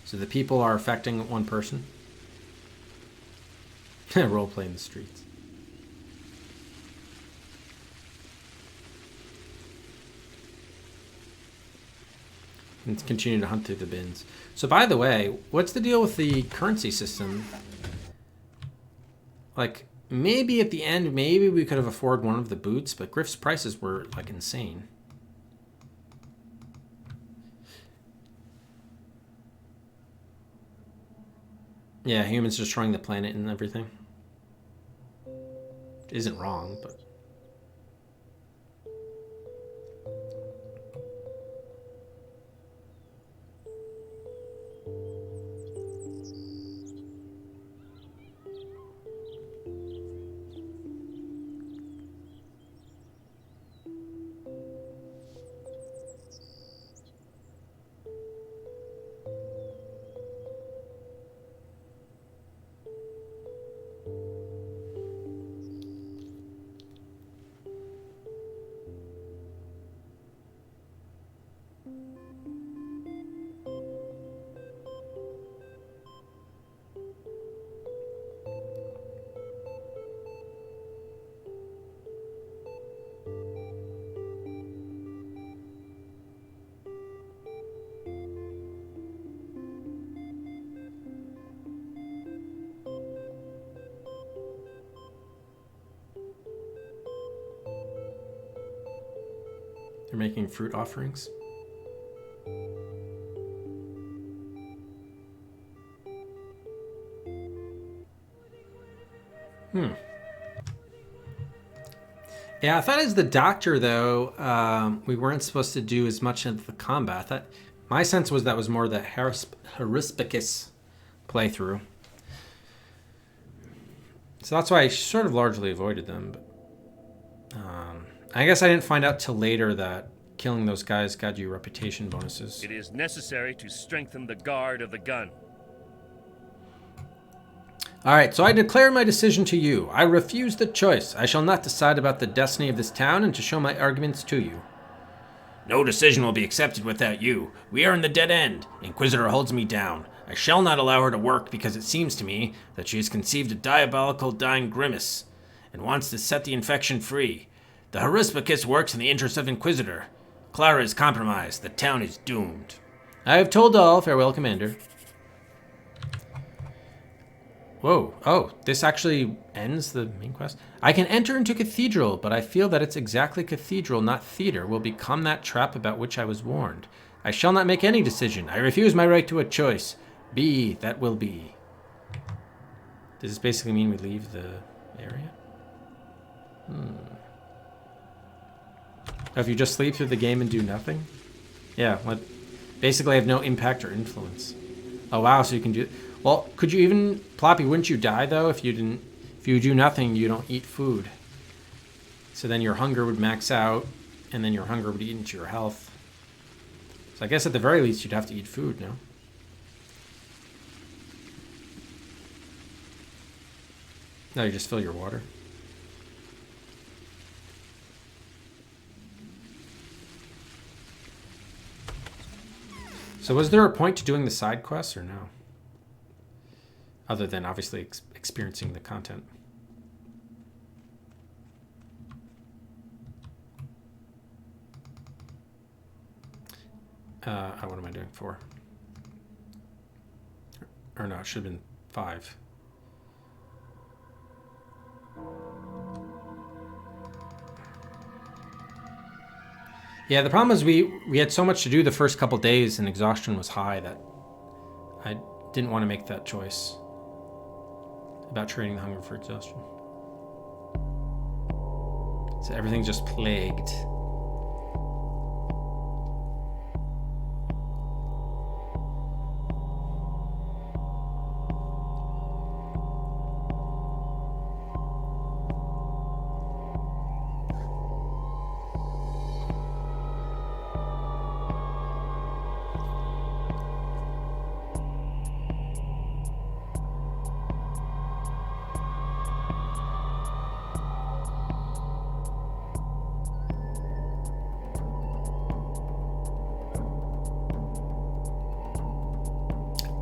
So the people are affecting one person. Roleplay in the streets. And continue to hunt through the bins. So by the way, what's the deal with the currency system? Like, maybe at the end, maybe we could have afforded one of the boots, but Griff's prices were, like, insane. Yeah, humans destroying the planet and everything. Isn't wrong, but... They're making fruit offerings. Yeah, I thought as the doctor, though, we weren't supposed to do as much of the combat. That my sense was that was more the Herispicus playthrough. So that's why I sort of largely avoided them. But I guess I didn't find out till later that killing those guys got you reputation bonuses. It is necessary to strengthen the guard of the gun. Alright, so I declare my decision to you. I refuse the choice. I shall not decide about the destiny of this town and to show my arguments to you. No decision will be accepted without you. We are in the dead end. Inquisitor holds me down. I shall not allow her to work because it seems to me that she has conceived a diabolical dying grimace and wants to set the infection free. The Harispicus works in the interest of Inquisitor. Clara is compromised. The town is doomed. I have told all. Farewell, Commander. Whoa. Oh, this actually ends the main quest? I can enter into Cathedral, but I feel that it's exactly Cathedral, not theater, will become that trap about which I was warned. I shall not make any decision. I refuse my right to a choice. Be that will be. Does this basically mean we leave the area? Oh, if you just sleep through the game and do nothing? Yeah, what? Basically I have no impact or influence. Oh wow, so you can do... Well, could you even... Ploppy, wouldn't you die though if you didn't... If you do nothing, you don't eat food. So then your hunger would max out, and then your hunger would eat into your health. So I guess at the very least you'd have to eat food, no? No, you just fill your water. So was there a point to doing the side quests or no? Other than obviously experiencing the content. What am I doing? 4? Or no, it should have been 5. Yeah, the problem is we had so much to do the first couple days and exhaustion was high that I didn't want to make that choice about trading the hunger for exhaustion. So everything's just plagued.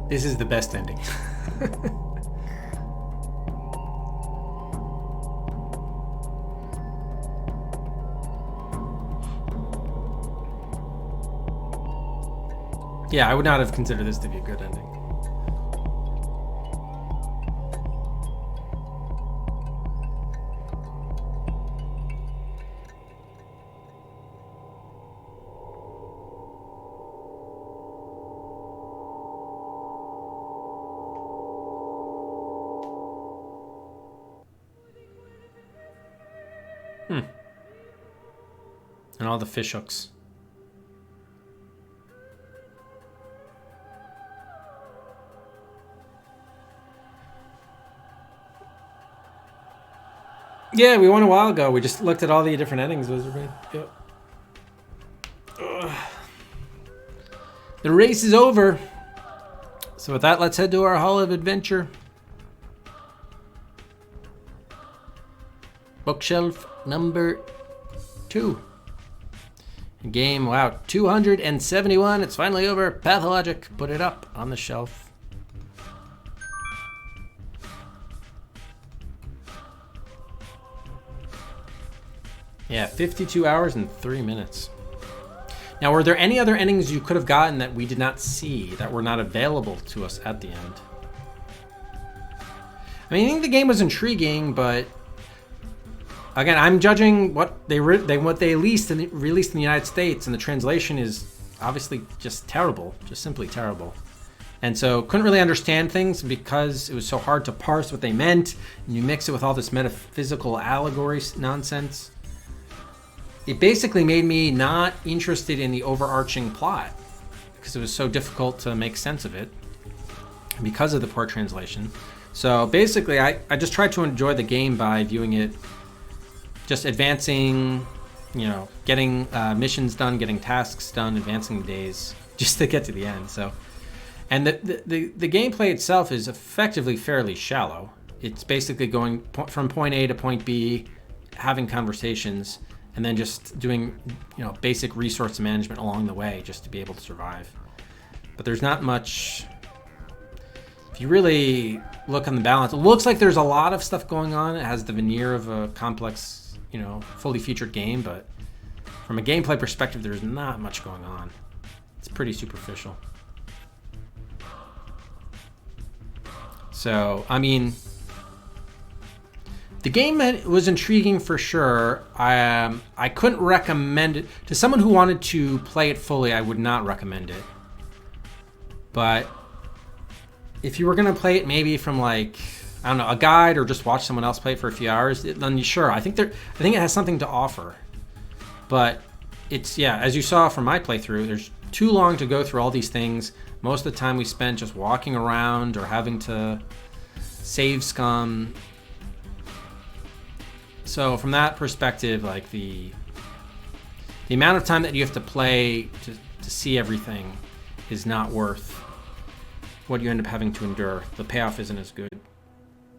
This is the best ending. Yeah, I would not have considered this to be a good ending. And all the fish hooks. Yeah, we won a while ago. We just looked at all the different endings. Those are great. Yep. The race is over. So with that, let's head to our Hall of Adventure. Bookshelf number 2. Game, wow, 271. It's finally over. Pathologic, put it up on the shelf. Yeah, 52 hours and 3 minutes. Now, were there any other endings you could have gotten that we did not see, that were not available to us at the end? I mean, I think the game was intriguing, but again, I'm judging what they released in the United States, and the translation is obviously just terrible, just simply terrible. And so couldn't really understand things because it was so hard to parse what they meant, and you mix it with all this metaphysical allegory nonsense. It basically made me not interested in the overarching plot because it was so difficult to make sense of it because of the poor translation. So basically, I just tried to enjoy the game by viewing it, just advancing, you know, getting missions done, getting tasks done, advancing the days, just to get to the end. So, and the gameplay itself is effectively fairly shallow. It's basically going from point A to point B, having conversations, and then just doing, basic resource management along the way just to be able to survive. But there's not much. If you really look on the balance, it looks like there's a lot of stuff going on. It has the veneer of a complex, fully featured game, but from a gameplay perspective, there's not much going on. It's pretty superficial. So, I mean, the game was intriguing for sure. I couldn't recommend it to someone who wanted to play it fully. I would not recommend it. But if you were gonna play it maybe from a guide or just watch someone else play it for a few hours, then sure. I think it has something to offer. But it's, as you saw from my playthrough, there's too long to go through all these things. Most of the time we spent just walking around or having to save scum. So from that perspective, like the amount of time that you have to play to see everything is not worth what you end up having to endure. The payoff isn't as good.